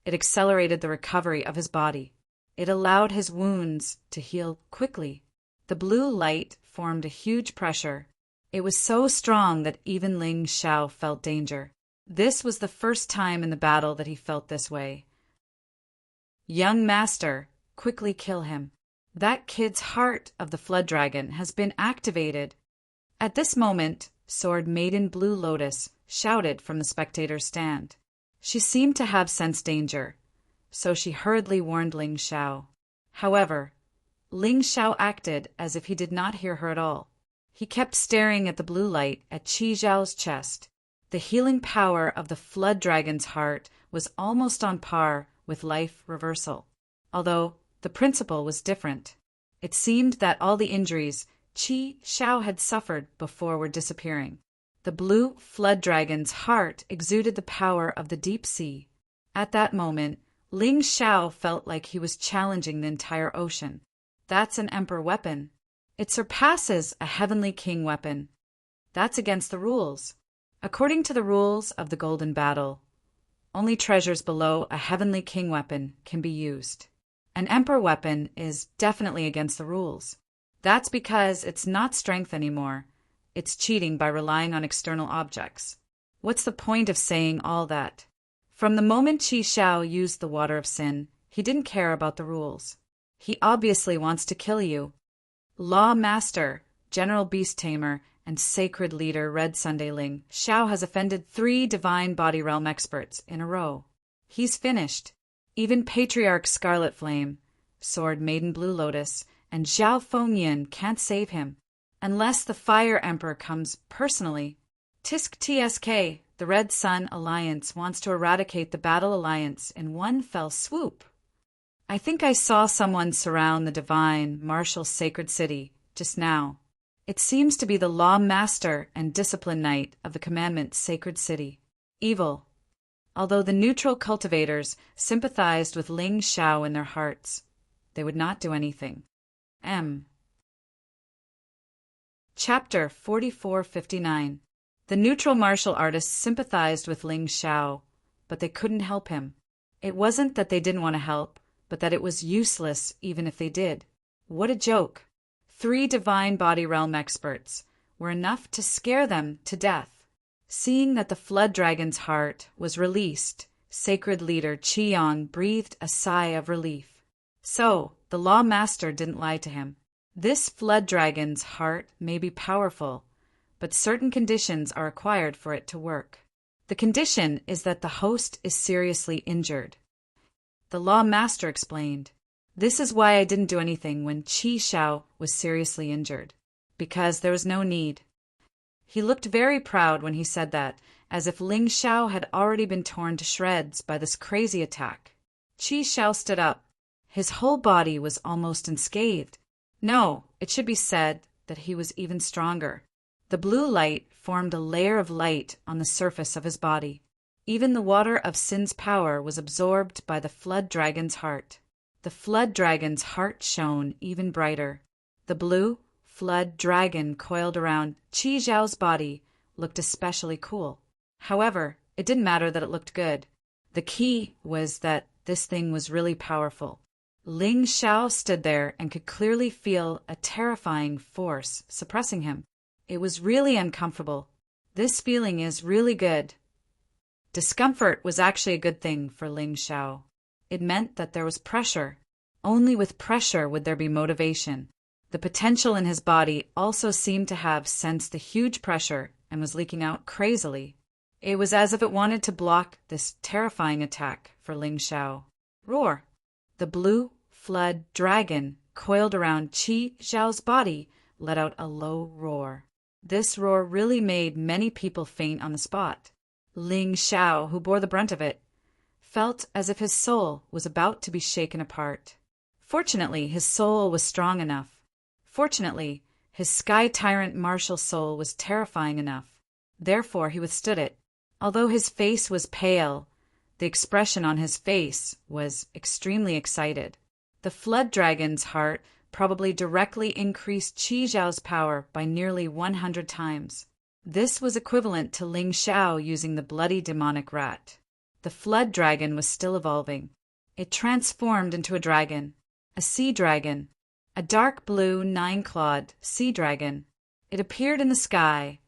it accelerated the recovery of his body. It allowed his wounds to heal quickly. The blue light formed a huge pressure. It was so strong that even Ling Shao felt danger. This was the first time in the battle that he felt this way. Young master, quickly kill him. That kid's heart of the flood dragon has been activated. At this moment, Sword Maiden Blue Lotus shouted from the spectator's stand. She seemed to have sensed danger, so she hurriedly warned Ling Shao. However, Ling Shao acted as if he did not hear her at all. He kept staring at the blue light at Qi Zhao's chest. The healing power of the flood dragon's heart was almost on par with life reversal, although the principle was different. It seemed that all the injuries Qi Shao had suffered before were disappearing. The blue flood dragon's heart exuded the power of the deep sea. At that moment, Ling Shao felt like he was challenging the entire ocean. That's an emperor weapon. It surpasses a heavenly king weapon. That's against the rules. According to the rules of the Golden Battle, only treasures below a heavenly king weapon can be used. An emperor weapon is definitely against the rules. That's because it's not strength anymore. It's cheating by relying on external objects. What's the point of saying all that? From the moment Qi Shao used the water of sin, he didn't care about the rules. He obviously wants to kill you. Law Master, General Beast Tamer, and Sacred Leader Red Sunday Ling Shao has offended 3 Divine Body Realm experts in a row. He's finished. Even Patriarch Scarlet Flame, Sword Maiden Blue Lotus, and Zhao Fengyan can't save him, unless the Fire Emperor comes personally. Tisk TSK, the Red Sun Alliance, wants to eradicate the Battle Alliance in one fell swoop. I think I saw someone surround the divine, martial sacred city just now. It seems to be the Law Master and Discipline Knight of the Commandment Sacred City. Evil. Although the neutral cultivators sympathized with Ling Shao in their hearts, they would not do anything. Chapter 4459. The neutral martial artists sympathized with Ling Shao, but they couldn't help him. It wasn't that they didn't want to help, but that it was useless even if they did. What a joke. 3 Divine Body Realm experts were enough to scare them to death. Seeing that the flood dragon's heart was released, Sacred Leader Qiyong breathed a sigh of relief. So, the Law Master didn't lie to him. This flood dragon's heart may be powerful, but certain conditions are required for it to work. The condition is that the host is seriously injured. The Law Master explained, "This is why I didn't do anything when Qi Shao was seriously injured, because there was no need." He looked very proud when he said that, as if Ling Shao had already been torn to shreds by this crazy attack. Qi Shao stood up. His whole body was almost unscathed. No, it should be said that he was even stronger. The blue light formed a layer of light on the surface of his body. Even the water of sin's power was absorbed by the flood dragon's heart. The flood dragon's heart shone even brighter. The blue flood dragon coiled around Qi Zhao's body looked especially cool. However, it didn't matter that it looked good. The key was that this thing was really powerful. Ling Shao stood there and could clearly feel a terrifying force suppressing him. It was really uncomfortable. This feeling is really good. Discomfort was actually a good thing for Ling Shao. It meant that there was pressure. Only with pressure would there be motivation. The potential in his body also seemed to have sensed the huge pressure and was leaking out crazily. It was as if it wanted to block this terrifying attack for Ling Shao. Roar! The blue flood dragon coiled around Qi Zhao's body let out a low roar. This roar really made many people faint on the spot. Ling Shao, who bore the brunt of it, felt as if his soul was about to be shaken apart. Fortunately, his soul was strong enough. Fortunately, his Sky Tyrant martial soul was terrifying enough. Therefore, he withstood it. Although his face was pale, the expression on his face was extremely excited. The Flood Dragon's heart probably directly increased Qi Zhao's power by nearly 100 times. This was equivalent to Ling Xiao using the bloody demonic rat. The Flood Dragon was still evolving. It transformed into a dragon, a sea dragon, a dark blue 9-clawed sea dragon. It appeared in the sky,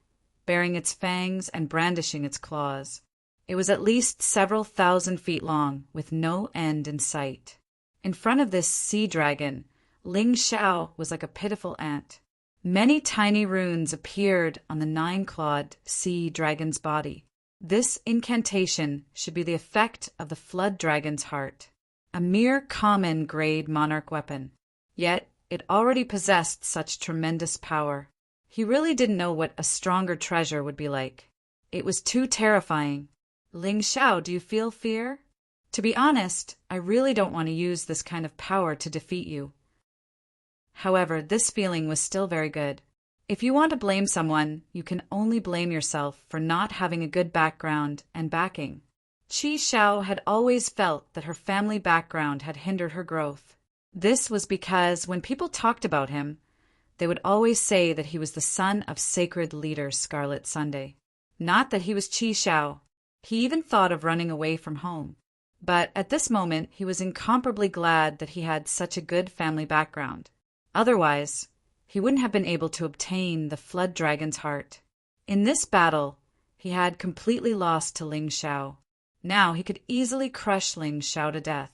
baring its fangs and brandishing its claws. It was at least several thousand feet long, with no end in sight. In front of this sea dragon, Ling Xiao was like a pitiful ant. Many tiny runes appeared on the 9-clawed sea dragon's body. This incantation should be the effect of the Flood Dragon's heart, a mere common grade monarch weapon. Yet it already possessed such tremendous power. He really didn't know what a stronger treasure would be like. It was too terrifying. Ling Xiao, do you feel fear? To be honest, I really don't want to use this kind of power to defeat you. However, this feeling was still very good. If you want to blame someone, you can only blame yourself for not having a good background and backing. Qi Xiao had always felt that her family background had hindered her growth. This was because when people talked about him, they would always say that he was the son of sacred leader Scarlet Sunday. Not that he was Qi Xiao. He even thought of running away from home. But at this moment, he was incomparably glad that he had such a good family background. Otherwise, he wouldn't have been able to obtain the Flood Dragon's heart. In this battle, he had completely lost to Ling Xiao. Now he could easily crush Ling Xiao to death.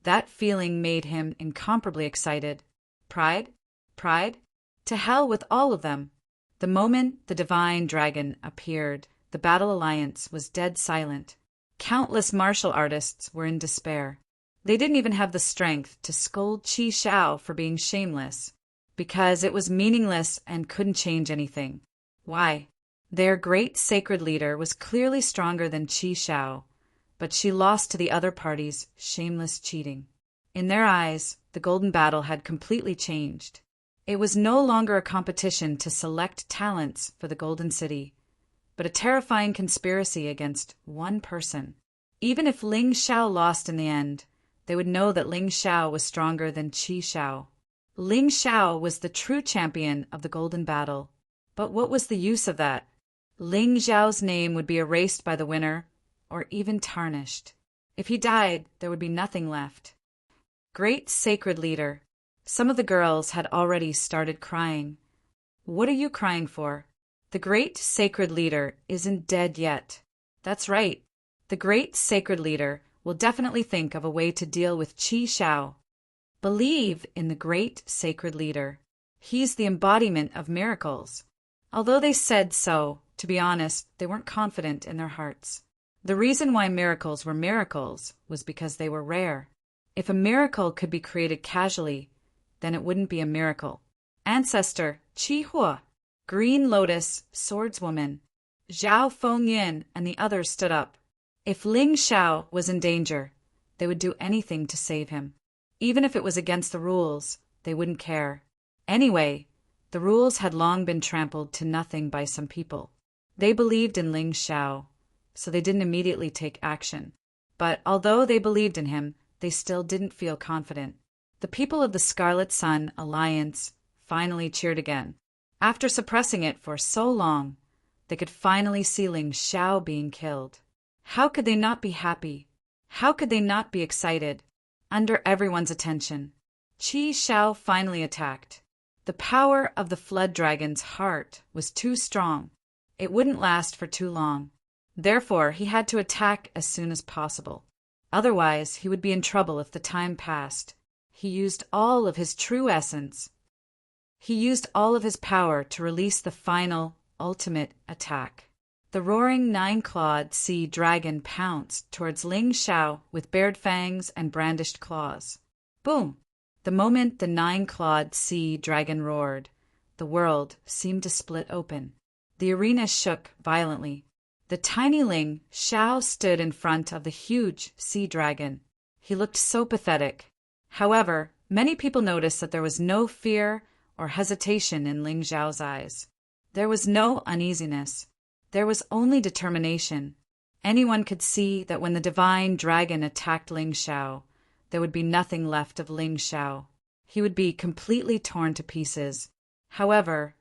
That feeling made him incomparably excited. Pride? Pride? To hell with all of them! The moment the divine dragon appeared, the battle alliance was dead silent. Countless martial artists were in despair. They didn't even have the strength to scold Qi Xiao for being shameless, because it was meaningless and couldn't change anything. Why? Their great sacred leader was clearly stronger than Qi Xiao, but she lost to the other party's shameless cheating. In their eyes, the golden battle had completely changed. It was no longer a competition to select talents for the Golden City, but a terrifying conspiracy against one person. Even if Ling Xiao lost in the end, they would know that Ling Xiao was stronger than Qi Xiao. Ling Xiao was the true champion of the Golden Battle. But what was the use of that? Ling Xiao's name would be erased by the winner, or even tarnished. If he died, there would be nothing left. Great sacred leader. Some of the girls had already started crying. What are you crying for? The great sacred leader isn't dead yet. That's right. The great sacred leader will definitely think of a way to deal with Qi Xiao. Believe in the great sacred leader. He's the embodiment of miracles. Although they said so, to be honest, they weren't confident in their hearts. The reason why miracles were miracles was because they were rare. If a miracle could be created casually, then it wouldn't be a miracle. Ancestor Qi Hua, Green Lotus, Swordswoman, Zhao Fengyin, and the others stood up. If Ling Xiao was in danger, they would do anything to save him. Even if it was against the rules, they wouldn't care. Anyway, the rules had long been trampled to nothing by some people. They believed in Ling Xiao, so they didn't immediately take action. But although they believed in him, they still didn't feel confident. The people of the Scarlet Sun Alliance finally cheered again. After suppressing it for so long, they could finally see Ling Xiao being killed. How could they not be happy? How could they not be excited? Under everyone's attention, Qi Xiao finally attacked. The power of the Flood Dragon's heart was too strong. It wouldn't last for too long. Therefore, he had to attack as soon as possible. Otherwise, he would be in trouble if the time passed. He used all of his true essence. He used all of his power to release the final, ultimate attack. The roaring 9-clawed sea dragon pounced towards Ling Xiao with bared fangs and brandished claws. Boom! The moment the 9-clawed sea dragon roared, the world seemed to split open. The arena shook violently. The tiny Ling Xiao stood in front of the huge sea dragon. He looked so pathetic. However, many people noticed that there was no fear or hesitation in Ling Xiao's eyes. There was no uneasiness. There was only determination. Anyone could see that when the divine dragon attacked Ling Xiao, there would be nothing left of Ling Xiao. He would be completely torn to pieces. However,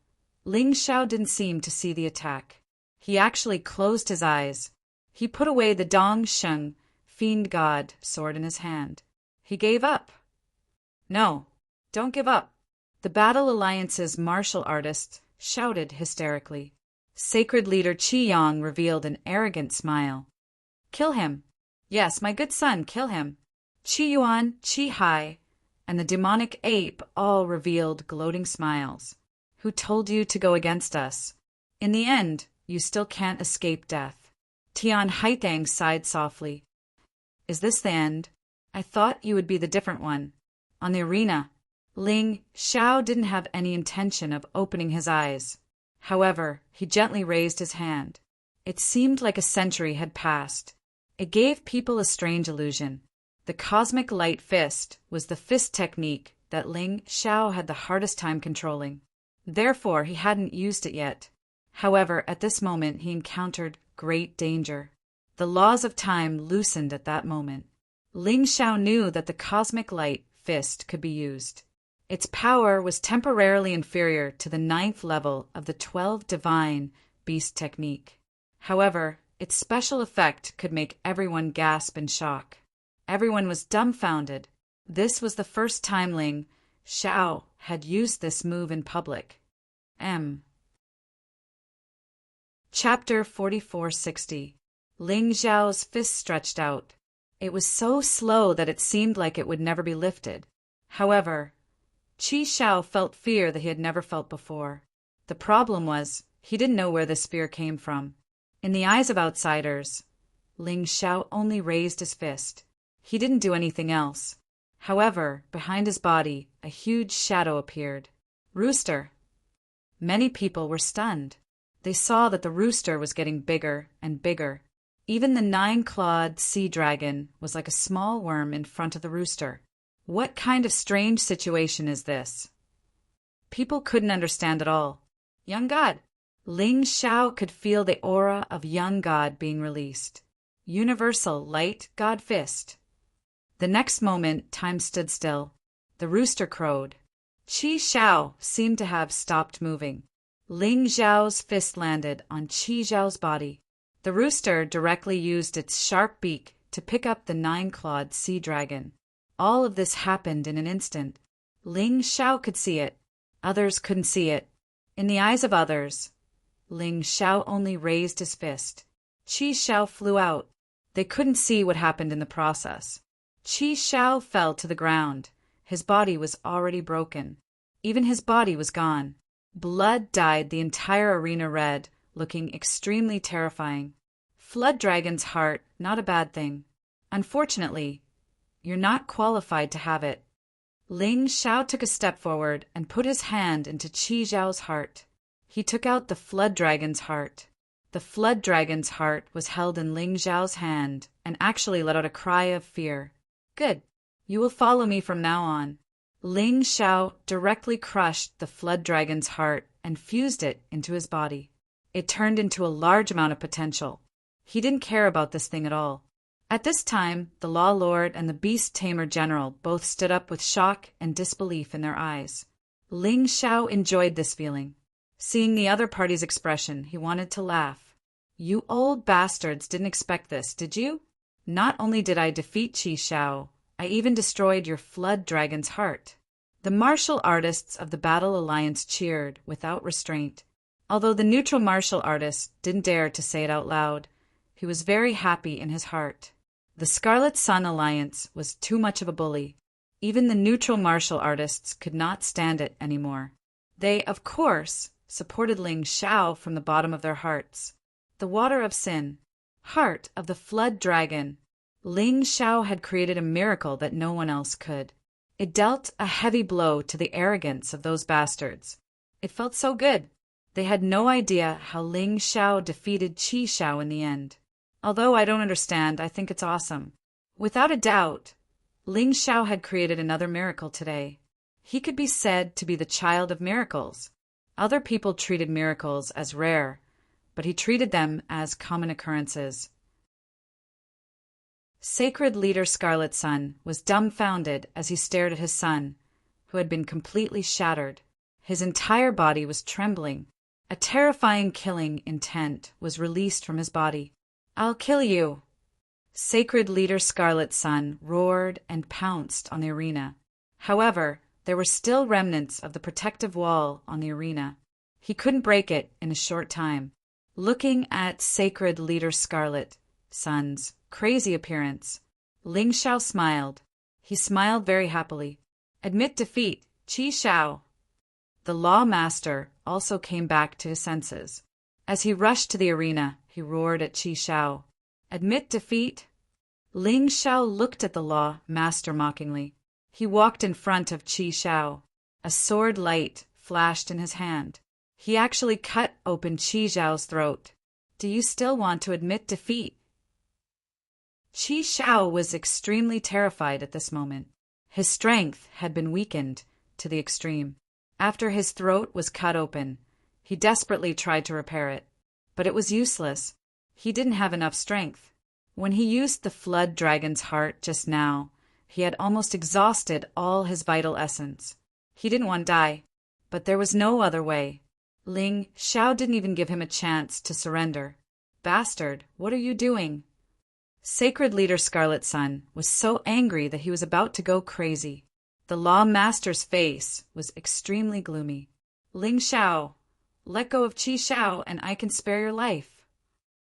Ling Xiao didn't seem to see the attack. He actually closed his eyes. He put away the Dong Sheng, fiend god, sword in his hand. He gave up. No, don't give up. The Battle Alliance's martial artists shouted hysterically. Sacred leader Qi Yang revealed an arrogant smile. Kill him. Yes, my good son, kill him. Qi Yuan, Qi Hai, and the demonic ape all revealed gloating smiles. Who told you to go against us? In the end, you still can't escape death. Tian Haitang sighed softly. Is this the end? I thought you would be the different one. On the arena, Ling Xiao didn't have any intention of opening his eyes. However, he gently raised his hand. It seemed like a century had passed. It gave people a strange illusion. The cosmic light fist was the fist technique that Ling Xiao had the hardest time controlling. Therefore, he hadn't used it yet. However, at this moment he encountered great danger. The laws of time loosened at that moment. Ling Xiao knew that the cosmic light fist could be used. Its power was temporarily inferior to the 9th level of the 12 divine beast technique. However, its special effect could make everyone gasp in shock. Everyone was dumbfounded. This was the first time Ling Xiao had used this move in public. Chapter 4460. Ling Xiao's fist stretched out. It was so slow that it seemed like it would never be lifted. However, Qi Xiao felt fear that he had never felt before. The problem was, he didn't know where this fear came from. In the eyes of outsiders, Ling Xiao only raised his fist. He didn't do anything else. However, behind his body, a huge shadow appeared. Rooster. Many people were stunned. They saw that the rooster was getting bigger and bigger. Even the 9-clawed sea dragon was like a small worm in front of the rooster. What kind of strange situation is this? People couldn't understand at all. Young God. Ling Xiao could feel the aura of young God being released. Universal light God fist. The next moment, time stood still. The rooster crowed. Qi Xiao seemed to have stopped moving. Ling Xiao's fist landed on Qi Xiao's body. The rooster directly used its sharp beak to pick up the 9-clawed sea dragon. All of this happened in an instant. Ling Xiao could see it. Others couldn't see it. In the eyes of others, Ling Xiao only raised his fist. Qi Xiao flew out. They couldn't see what happened in the process. Qi Xiao fell to the ground. His body was already broken. Even his body was gone. Blood dyed the entire arena red, looking extremely terrifying. Flood Dragon's heart, not a bad thing. Unfortunately, you're not qualified to have it. Ling Xiao took a step forward and put his hand into Qi Xiao's heart. He took out the Flood Dragon's heart. The Flood Dragon's heart was held in Ling Xiao's hand and actually let out a cry of fear. Good. You will follow me from now on. Ling Xiao directly crushed the Flood Dragon's heart and fused it into his body. It turned into a large amount of potential. He didn't care about this thing at all. At this time, the Law Lord and the Beast Tamer General both stood up with shock and disbelief in their eyes. Ling Xiao enjoyed this feeling. Seeing the other party's expression, he wanted to laugh. You old bastards didn't expect this, did you? Not only did I defeat Qi Xiao, I even destroyed your Flood Dragon's heart. The martial artists of the Battle Alliance cheered without restraint. Although the neutral martial artist didn't dare to say it out loud, he was very happy in his heart. The Scarlet Sun Alliance was too much of a bully. Even the neutral martial artists could not stand it anymore. They, of course, supported Ling Xiao from the bottom of their hearts. The water of sin, heart of the Flood Dragon. Ling Xiao had created a miracle that no one else could. It dealt a heavy blow to the arrogance of those bastards. It felt so good. They had no idea how Ling Xiao defeated Qi Xiao in the end. Although I don't understand, I think it's awesome. Without a doubt, Ling Xiao had created another miracle today. He could be said to be the child of miracles. Other people treated miracles as rare, but he treated them as common occurrences. Sacred Leader Scarlet Sun was dumbfounded as he stared at his son, who had been completely shattered. His entire body was trembling. A terrifying killing intent was released from his body. "I'll kill you!" Sacred Leader Scarlet Sun roared and pounced on the arena. However, there were still remnants of the protective wall on the arena. He couldn't break it in a short time. Looking at Sacred Leader Scarlet Sun's crazy appearance, Ling Xiao smiled. He smiled very happily. "Admit defeat, Qi Xiao." The Law Master also came back to his senses. As he rushed to the arena, he roared at Qi Xiao. "Admit defeat?" Ling Xiao looked at the Law Master mockingly. He walked in front of Qi Xiao. A sword light flashed in his hand. He actually cut open Qi Xiao's throat. "Do you still want to admit defeat?" Qi Xiao was extremely terrified at this moment. His strength had been weakened to the extreme. After his throat was cut open, he desperately tried to repair it, but it was useless. He didn't have enough strength. When he used the Flood Dragon's heart just now, he had almost exhausted all his vital essence. He didn't want to die, but there was no other way. Ling Xiao didn't even give him a chance to surrender. "Bastard, what are you doing?" Sacred Leader Scarlet Sun was so angry that he was about to go crazy. The Law Master's face was extremely gloomy. "Ling Xiao, let go of Qi Xiao and I can spare your life."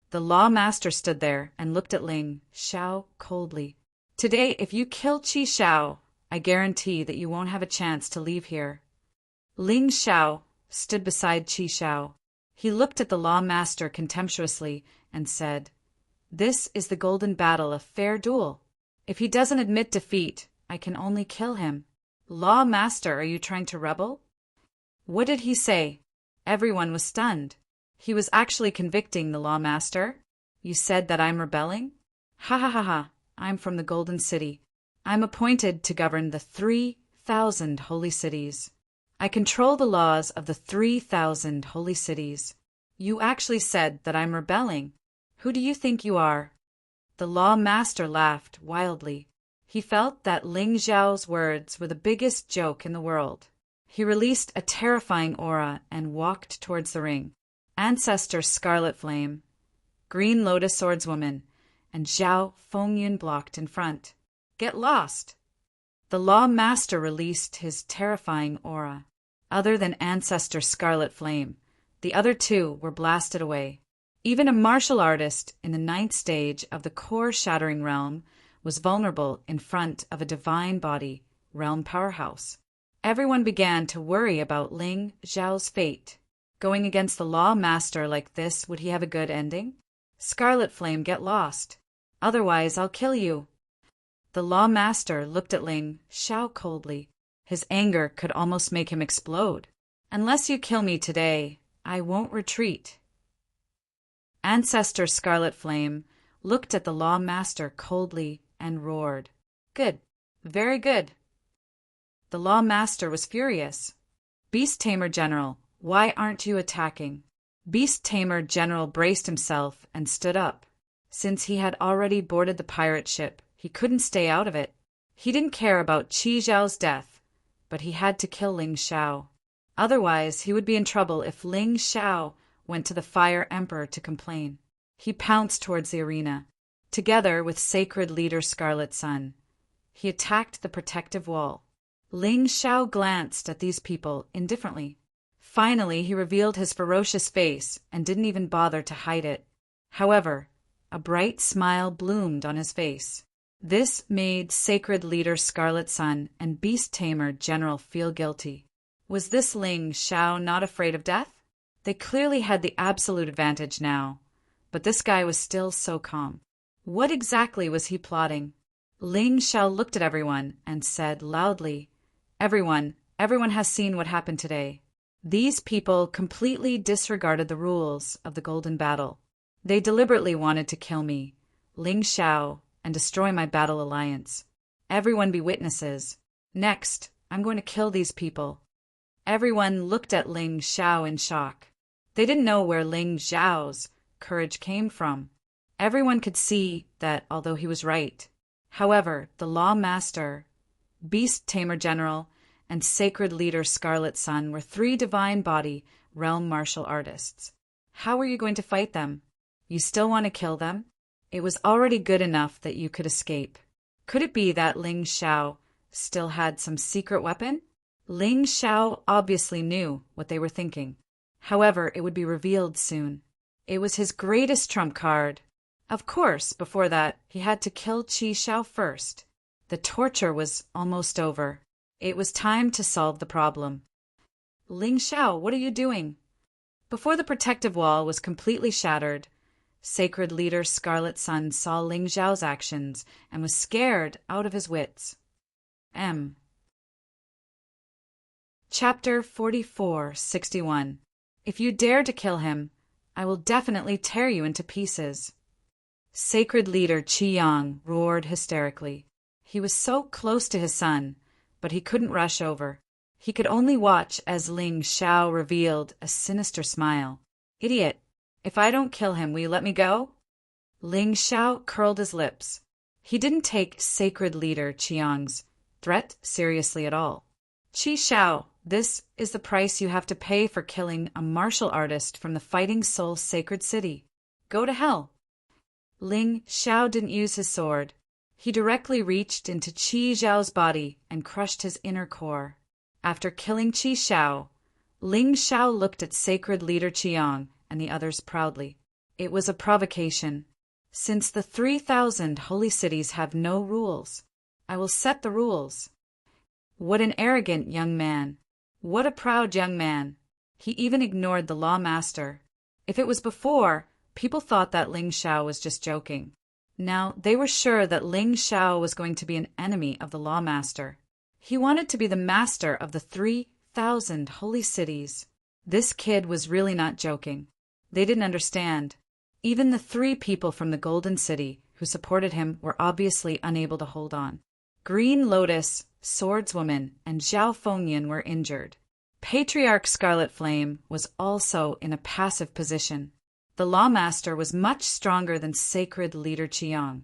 The Law Master stood there and looked at Ling Xiao coldly. "Today, if you kill Qi Xiao, I guarantee that you won't have a chance to leave here." Ling Xiao stood beside Qi Xiao. He looked at the Law Master contemptuously and said, "This is the golden battle of fair duel. If he doesn't admit defeat, I can only kill him." "Law Master, are you trying to rebel?" What did he say? Everyone was stunned. He was actually convicting the Law Master. "You said that I'm rebelling? Ha ha ha ha, I'm from the Golden City. I'm appointed to govern the 3,000 holy cities. I control the laws of the 3,000 holy cities. You actually said that I'm rebelling. Who do you think you are?" The Law Master laughed wildly. He felt that Ling Xiao's words were the biggest joke in the world. He released a terrifying aura and walked towards the ring. Ancestor Scarlet Flame, Green Lotus Swordswoman, and Zhao Fengyun blocked in front. "Get lost!" The Law Master released his terrifying aura. Other than Ancestor Scarlet Flame, the other two were blasted away. Even a martial artist in the 9th stage of the core-shattering realm was vulnerable in front of a divine body realm powerhouse. Everyone began to worry about Ling Xiao's fate. Going against the Law Master like this, would he have a good ending? "Scarlet Flame, get lost. Otherwise, I'll kill you." The Law Master looked at Ling Xiao coldly. His anger could almost make him explode. "Unless you kill me today, I won't retreat." Ancestor Scarlet Flame looked at the Law Master coldly and roared. "Good. Very good." The Law Master was furious. "Beast Tamer General, why aren't you attacking?" Beast Tamer General braced himself and stood up. Since he had already boarded the pirate ship, he couldn't stay out of it. He didn't care about Qi Xiao's death, but he had to kill Ling Xiao. Otherwise, he would be in trouble if Ling Xiao went to the Fire Emperor to complain. He pounced towards the arena. Together with Sacred Leader Scarlet Sun, he attacked the protective wall. Ling Xiao glanced at these people indifferently. Finally, he revealed his ferocious face and didn't even bother to hide it. However, a bright smile bloomed on his face. This made Sacred Leader Scarlet Sun and Beast Tamer General feel guilty. Was this Ling Xiao not afraid of death? They clearly had the absolute advantage now, but this guy was still so calm. What exactly was he plotting? Ling Xiao looked at everyone and said loudly, Everyone has seen what happened today. These people completely disregarded the rules of the Golden Battle. They deliberately wanted to kill me, Ling Xiao, and destroy my battle alliance. Everyone be witnesses. Next, I'm going to kill these people. Everyone looked at Ling Xiao in shock. They didn't know where Ling Xiao's courage came from. Everyone could see that, although he was right. However, the Law Master, Beast Tamer General, and Sacred Leader Scarlet Sun were three divine body realm martial artists. How were you going to fight them? You still want to kill them? It was already good enough that you could escape. Could it be that Ling Xiao still had some secret weapon? Ling Xiao obviously knew what they were thinking. However, it would be revealed soon. It was his greatest trump card. Of course, before that, he had to kill Qi Xiao first. The torture was almost over. It was time to solve the problem. Ling Xiao, what are you doing? Before the protective wall was completely shattered, Sacred Leader Scarlet Sun saw Ling Xiao's actions and was scared out of his wits. Chapter 44:61. If you dare to kill him, I will definitely tear you into pieces. Sacred Leader Qi Yang roared hysterically. He was so close to his son, but he couldn't rush over. He could only watch as Ling Xiao revealed a sinister smile. Idiot! If I don't kill him, will you let me go? Ling Xiao curled his lips. He didn't take Sacred Leader Qiang's threat seriously at all. Qi Xiao, this is the price you have to pay for killing a martial artist from the Fighting Soul Sacred City. Go to hell. Ling Xiao didn't use his sword. He directly reached into Qi Xiao's body and crushed his inner core. After killing Qi Xiao, Ling Xiao looked at Sacred Leader Qiang and the others proudly. It was a provocation. Since the 3,000 holy cities have no rules, I will set the rules. What an arrogant young man. What a proud young man. He even ignored the Law Master. If it was before, people thought that Ling Xiao was just joking. Now, they were sure that Ling Xiao was going to be an enemy of the Law Master. He wanted to be the master of the 3,000 holy cities. This kid was really not joking. They didn't understand. Even the 3 people from the Golden City who supported him were obviously unable to hold on. Green Lotus, Swordswoman, and Zhao Fengyan were injured. Patriarch Scarlet Flame was also in a passive position. The Law Master was much stronger than Sacred Leader Qiang.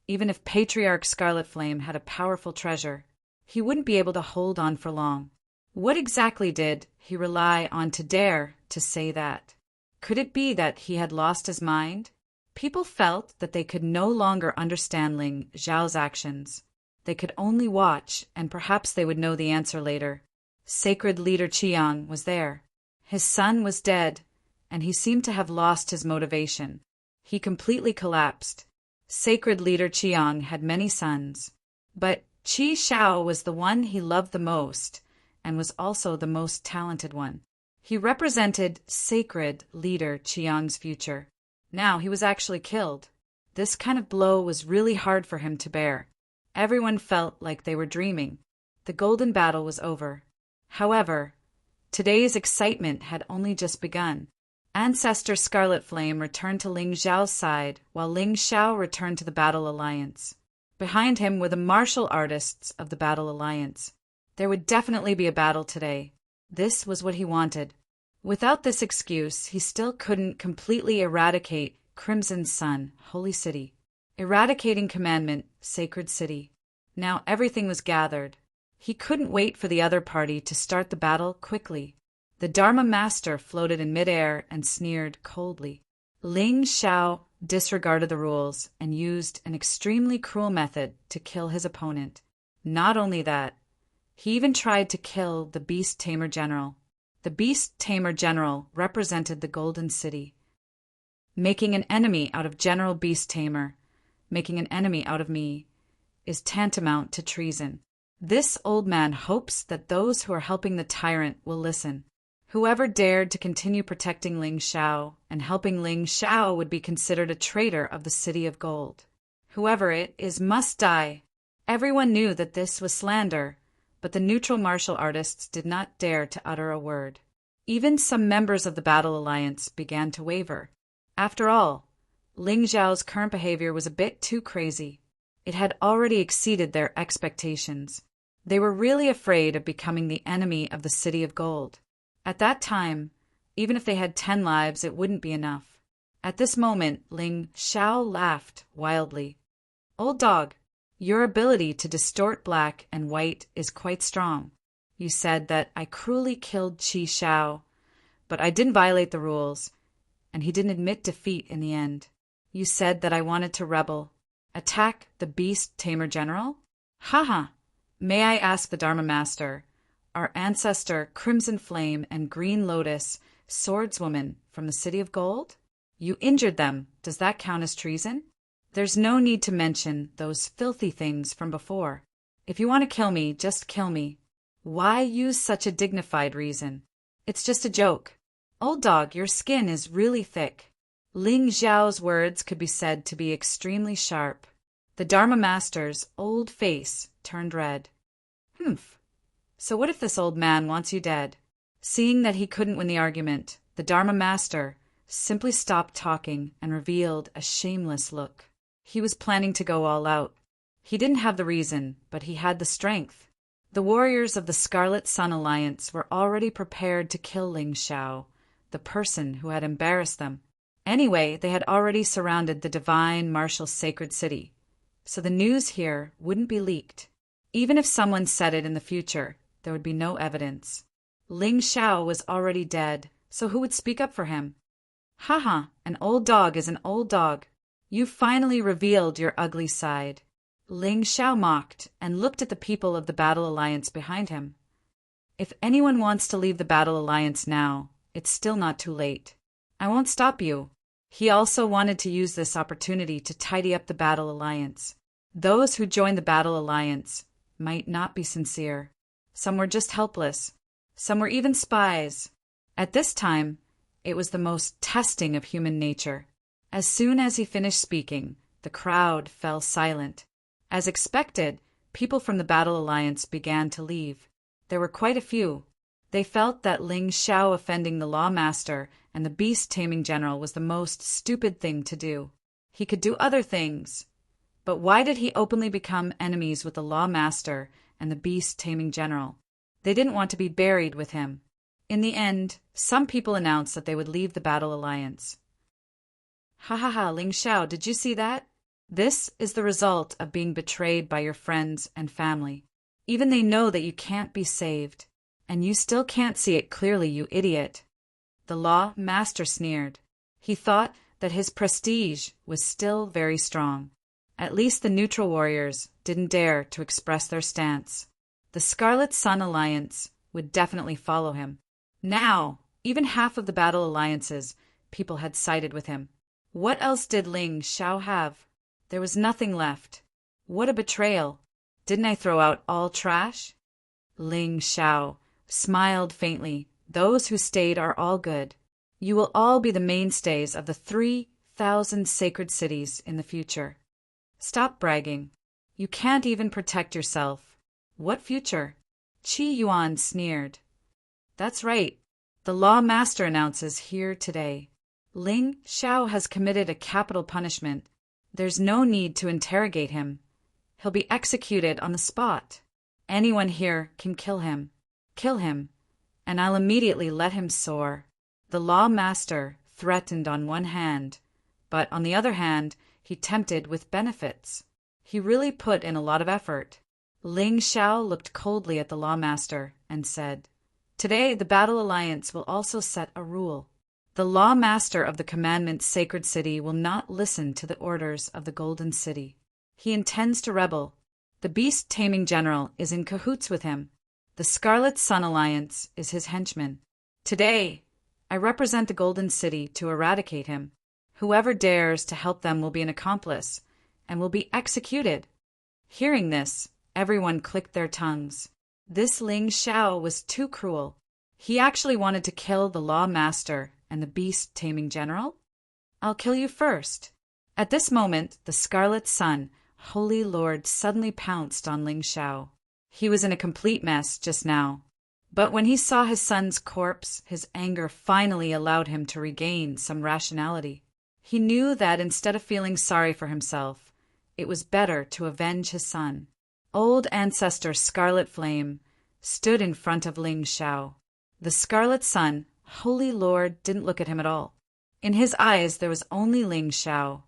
Even if Patriarch Scarlet Flame had a powerful treasure, he wouldn't be able to hold on for long. What exactly did he rely on to dare to say that? Could it be that he had lost his mind? People felt that they could no longer understand Ling Xiao's actions. They could only watch, and perhaps they would know the answer later. Sacred Leader Qiang was there. His son was dead, and he seemed to have lost his motivation. He completely collapsed. Sacred Leader Qiang had many sons, but Qi Xiao was the one he loved the most, and was also the most talented one. He represented Sacred Leader Qiang's future. Now he was actually killed. This kind of blow was really hard for him to bear. Everyone felt like they were dreaming. The Golden Battle was over. However, today's excitement had only just begun. Ancestor Scarlet Flame returned to Ling Xiao's side, while Ling Xiao returned to the Battle Alliance. Behind him were the martial artists of the Battle Alliance. There would definitely be a battle today. This was what he wanted. Without this excuse, he still couldn't completely eradicate Crimson Sun, Holy City. Eradicating Commandment, Sacred City. Now everything was gathered. He couldn't wait for the other party to start the battle quickly. The Dharma Master floated in midair and sneered coldly. Ling Xiao disregarded the rules and used an extremely cruel method to kill his opponent. Not only that, he even tried to kill the Beast Tamer General. The Beast Tamer General represented the Golden City. Making an enemy out of General Beast Tamer, making an enemy out of me, is tantamount to treason. This old man hopes that those who are helping the tyrant will listen. Whoever dared to continue protecting Ling Xiao and helping Ling Xiao would be considered a traitor of the City of Gold. Whoever it is must die. Everyone knew that this was slander, but the neutral martial artists did not dare to utter a word. Even some members of the Battle Alliance began to waver. After all, Ling Xiao's current behavior was a bit too crazy. It had already exceeded their expectations. They were really afraid of becoming the enemy of the City of Gold. At that time, even if they had 10 lives, it wouldn't be enough. At this moment, Ling Xiao laughed wildly. "Old dog, your ability to distort black and white is quite strong. You said that I cruelly killed Qi Xiao, but I didn't violate the rules, and he didn't admit defeat in the end. You said that I wanted to rebel, attack the Beast Tamer General? Haha. May I ask the Dharma Master, our ancestor Crimson Flame and Green Lotus, swordswoman from the City of Gold? You injured them. Does that count as treason? There's no need to mention those filthy things from before. If you want to kill me, just kill me. Why use such a dignified reason? It's just a joke. Old dog, your skin is really thick." Ling Xiao's words could be said to be extremely sharp. The Dharma Master's old face turned red. "Humph. So what if this old man wants you dead?" Seeing that he couldn't win the argument, the Dharma Master simply stopped talking and revealed a shameless look. He was planning to go all out. He didn't have the reason, but he had the strength. The warriors of the Scarlet Sun Alliance were already prepared to kill Ling Xiao, the person who had embarrassed them. Anyway, they had already surrounded the divine martial sacred city, so the news here wouldn't be leaked. Even if someone said it in the future, there would be no evidence. Ling Xiao was already dead, so who would speak up for him? Haha, an old dog is an old dog. You finally revealed your ugly side. Ling Xiao mocked and looked at the people of the Battle Alliance behind him. If anyone wants to leave the Battle Alliance now, it's still not too late. I won't stop you. He also wanted to use this opportunity to tidy up the Battle Alliance. Those who joined the Battle Alliance might not be sincere. Some were just helpless. Some were even spies. At this time, it was the most testing of human nature. As soon as he finished speaking, the crowd fell silent. As expected, people from the Battle Alliance began to leave. There were quite a few. They felt that Ling Xiao offending the Law Master and the Beast Taming General was the most stupid thing to do. He could do other things. But why did he openly become enemies with the Law Master and the Beast Taming General? They didn't want to be buried with him. In the end, some people announced that they would leave the Battle Alliance. Ha ha ha, Ling Xiao, did you see that? This is the result of being betrayed by your friends and family. Even they know that you can't be saved. And you still can't see it clearly, you idiot. The Law Master sneered. He thought that his prestige was still very strong. At least the neutral warriors didn't dare to express their stance. The Scarlet Sun Alliance would definitely follow him. Now, even half of the Battle Alliance's people had sided with him. What else did Ling Xiao have? There was nothing left. What a betrayal. Didn't I throw out all trash? Ling Xiao smiled faintly. Those who stayed are all good. You will all be the mainstays of the 3,000 sacred cities in the future. Stop bragging. You can't even protect yourself. What future? Qi Yuan sneered. That's right. The Law Master announces here today. Ling Xiao has committed a capital punishment. There's no need to interrogate him. He'll be executed on the spot. Anyone here can kill him. Kill him, and I'll immediately let him soar. The Law Master threatened on one hand, but on the other hand, he tempted with benefits. He really put in a lot of effort. Ling Xiao looked coldly at the Law Master and said, "Today the Battle Alliance will also set a rule. The Law Master of the Commandment Sacred City will not listen to the orders of the Golden City. He intends to rebel. The Beast Taming General is in cahoots with him. The Scarlet Sun Alliance is his henchman. Today, I represent the Golden City to eradicate him. Whoever dares to help them will be an accomplice and will be executed." Hearing this, everyone clicked their tongues. This Ling Xiao was too cruel. He actually wanted to kill the Law Master and the Beast Taming General? I'll kill you first. At this moment, the Scarlet Sun, Holy Lord, suddenly pounced on Ling Xiao. He was in a complete mess just now. But when he saw his son's corpse, his anger finally allowed him to regain some rationality. He knew that instead of feeling sorry for himself, it was better to avenge his son. Old ancestor Scarlet Flame stood in front of Ling Xiao. The Scarlet Sun, Holy Lord, didn't look at him at all. In his eyes there was only Ling Xiao.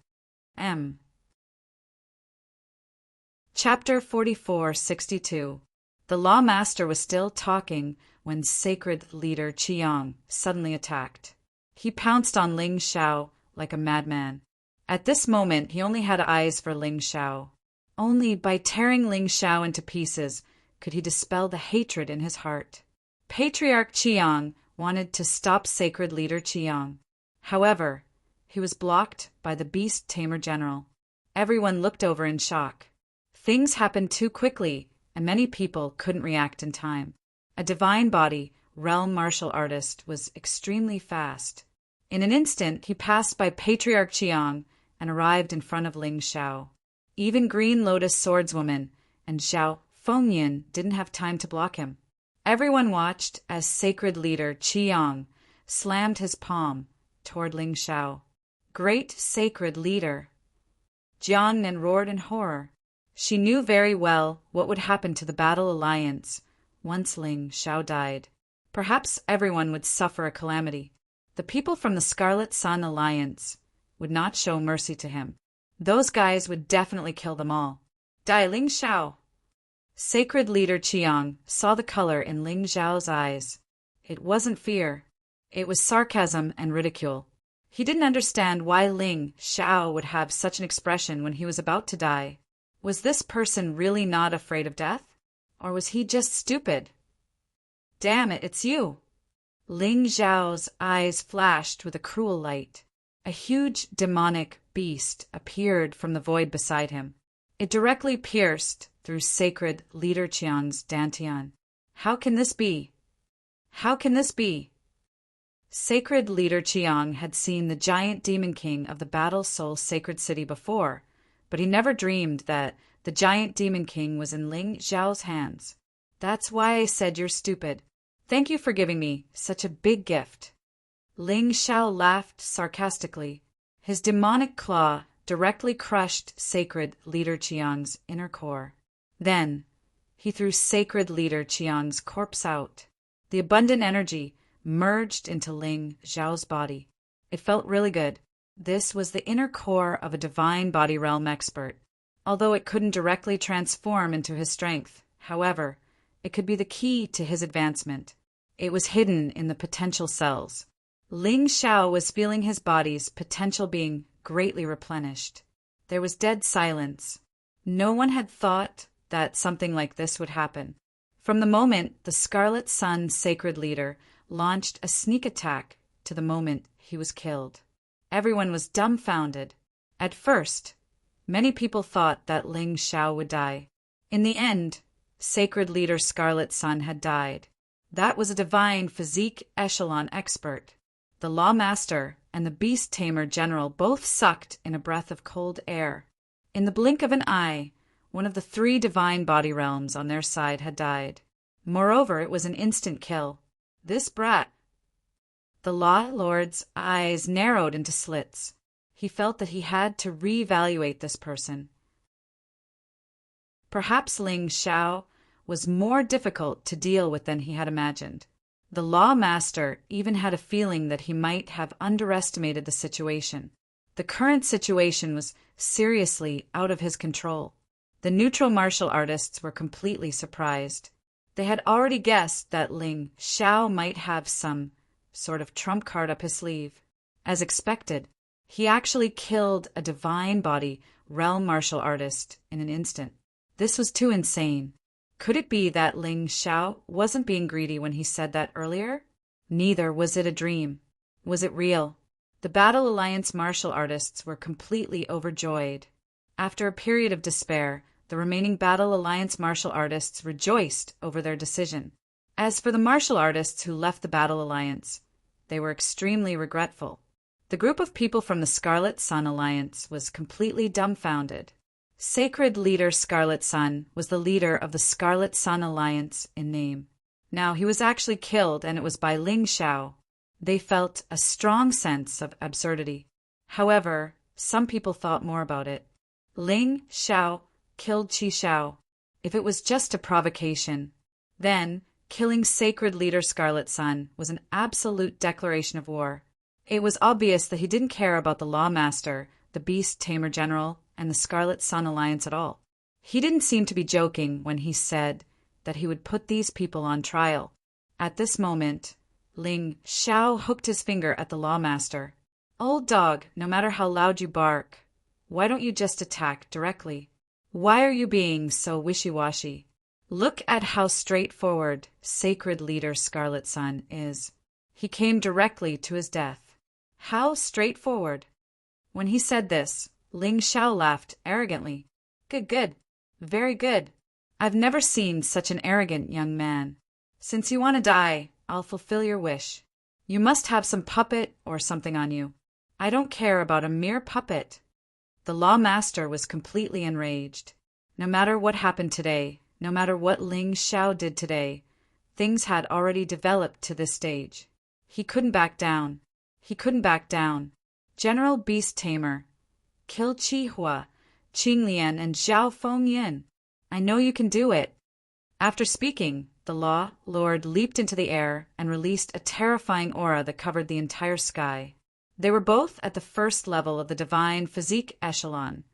Chapter 44:62. The Law Master was still talking when Sacred Leader Qiang suddenly attacked. He pounced on Ling Xiao like a madman. At this moment he only had eyes for Ling Xiao. Only by tearing Ling Xiao into pieces could he dispel the hatred in his heart. Patriarch Qiang wanted to stop Sacred Leader Qiang. However, he was blocked by the Beast Tamer General. Everyone looked over in shock. Things happened too quickly, and many people couldn't react in time. A divine body, realm martial artist, was extremely fast. In an instant, he passed by Patriarch Qiang and arrived in front of Ling Xiao. Even Green Lotus Swordswoman and Zhao Fengyin didn't have time to block him. Everyone watched as Sacred Leader Qiang slammed his palm toward Ling Xiao. Great Sacred Leader! Jiang Nen roared in horror. She knew very well what would happen to the Battle Alliance once Ling Xiao died. Perhaps everyone would suffer a calamity. The people from the Scarlet Sun Alliance would not show mercy to him. Those guys would definitely kill them all. Die Ling Xiao! Sacred Leader Qiang saw the color in Ling Xiao's eyes. It wasn't fear. It was sarcasm and ridicule. He didn't understand why Ling Xiao would have such an expression when he was about to die. Was this person really not afraid of death? Or was he just stupid? Damn it, it's you! Ling Xiao's eyes flashed with a cruel light. A huge demonic beast appeared from the void beside him. It directly pierced through Sacred Leader Qiang's dantian. How can this be? How can this be? Sacred Leader Qiang had seen the giant demon king of the Battle Soul Sacred City before, but he never dreamed that the giant demon king was in Ling Xiao's hands. That's why I said you're stupid. Thank you for giving me such a big gift. Ling Xiao laughed sarcastically. His demonic claw directly crushed Sacred Leader Qiang's inner core. Then, he threw Sacred Leader Qiang's corpse out. The abundant energy merged into Ling Xiao's body. It felt really good. This was the inner core of a divine body realm expert. Although it couldn't directly transform into his strength, however, it could be the key to his advancement. It was hidden in the potential cells. Ling Xiao was feeling his body's potential being greatly replenished. There was dead silence. No one had thought that something like this would happen. From the moment the Scarlet Sun Sacred Leader launched a sneak attack to the moment he was killed, everyone was dumbfounded. At first, many people thought that Ling Xiao would die. In the end, Sacred Leader Scarlet Sun had died. That was a divine physique echelon expert. The Law Master and the Beast Tamer General both sucked in a breath of cold air. In the blink of an eye, one of the 3 divine body realms on their side had died. Moreover, it was an instant kill. This brat. The Law Lord's eyes narrowed into slits. He felt that he had to reevaluate this person. Perhaps Ling Xiao was more difficult to deal with than he had imagined. The Law Master even had a feeling that he might have underestimated the situation. The current situation was seriously out of his control. The neutral martial artists were completely surprised. They had already guessed that Ling Xiao might have some sort of trump card up his sleeve. As expected, he actually killed a divine body realm martial artist in an instant. This was too insane. Could it be that Ling Xiao wasn't being greedy when he said that earlier? Neither was it a dream. Was it real? The Battle Alliance martial artists were completely overjoyed. After a period of despair, the remaining Battle Alliance martial artists rejoiced over their decision. As for the martial artists who left the Battle Alliance, they were extremely regretful. The group of people from the Scarlet Sun Alliance was completely dumbfounded. Sacred Leader Scarlet Sun was the leader of the Scarlet Sun Alliance in name. Now he was actually killed, and it was by Ling Shao. They felt a strong sense of absurdity. However, some people thought more about it. Ling Shao killed Qi Shao. If it was just a provocation, then killing sacred leader Scarlet Sun was an absolute declaration of war. It was obvious that he didn't care about the Lawmaster, the Beast Tamer General, and the Scarlet Sun Alliance at all. He didn't seem to be joking when he said that he would put these people on trial. At this moment, Ling Shao hooked his finger at the Lawmaster. "Old dog, no matter how loud you bark, why don't you just attack directly? Why are you being so wishy-washy? Look at how straightforward sacred leader Scarlet Sun is. He came directly to his death. How straightforward." When he said this, Ling Shao laughed arrogantly. Good. Very good. I've never seen such an arrogant young man. Since you want to die, I'll fulfill your wish. You must have some puppet or something on you. I don't care about a mere puppet." The Lawmaster was completely enraged. No matter what happened today, no matter what Ling Shao did today, things had already developed to this stage. He couldn't back down. General Beast Tamer, kill Qi Hua, Qing Lian, and Zhao Fengyin. I know you can do it. After speaking, the Law Lord leaped into the air and released a terrifying aura that covered the entire sky. They were both at the first level of the divine physique echelon,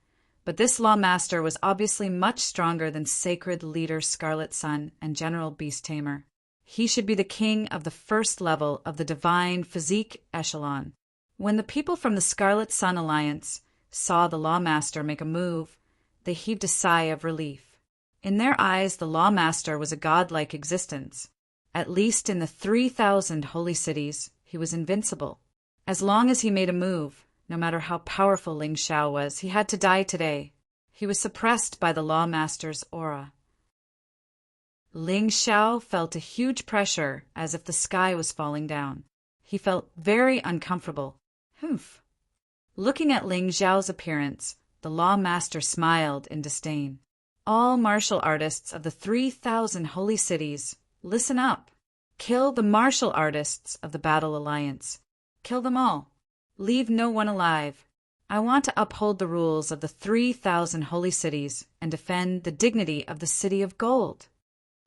but this Lawmaster was obviously much stronger than sacred leader Scarlet Sun and General Beast Tamer. He should be the king of the first level of the divine physique echelon. When the people from the Scarlet Sun Alliance saw the Lawmaster make a move, they heaved a sigh of relief. In their eyes, the Lawmaster was a godlike existence. At least in the 3,000 holy cities, he was invincible. As long as he made a move, no matter how powerful Ling Shao was, he had to die today. He was suppressed by the Lawmaster's aura. Ling Shao felt a huge pressure, as if the sky was falling down. He felt very uncomfortable. Humph. Looking at Ling Xiao's appearance, the Lawmaster smiled in disdain. "All martial artists of the 3,000 holy cities, listen up. Kill the martial artists of the Battle Alliance. Kill them all. Leave no one alive. I want to uphold the rules of the 3,000 holy cities and defend the dignity of the City of Gold."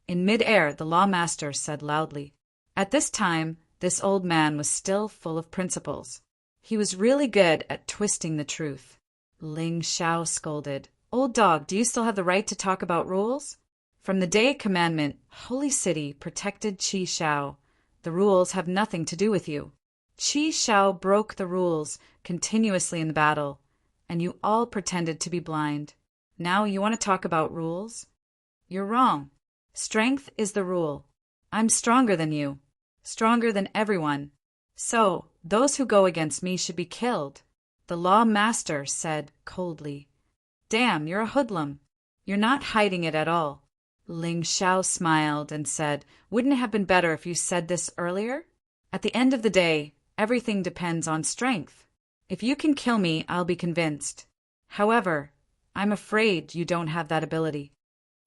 In mid-air, the Lawmaster said loudly. At this time, this old man was still full of principles. He was really good at twisting the truth. Ling Shao scolded. "Old dog, do you still have the right to talk about rules? From the day commandment, Holy City protected Qi Shao. The rules have nothing to do with you. Qi Shao broke the rules continuously in the battle, and you all pretended to be blind. Now you want to talk about rules? You're wrong. Strength is the rule. I'm stronger than you, stronger than everyone. So, those who go against me should be killed," the Lawmaster said coldly. "Damn, you're a hoodlum. You're not hiding it at all." Ling Shao smiled and said, "Wouldn't it have been better if you said this earlier? At the end of the day, everything depends on strength. If you can kill me, I'll be convinced. However, I'm afraid you don't have that ability."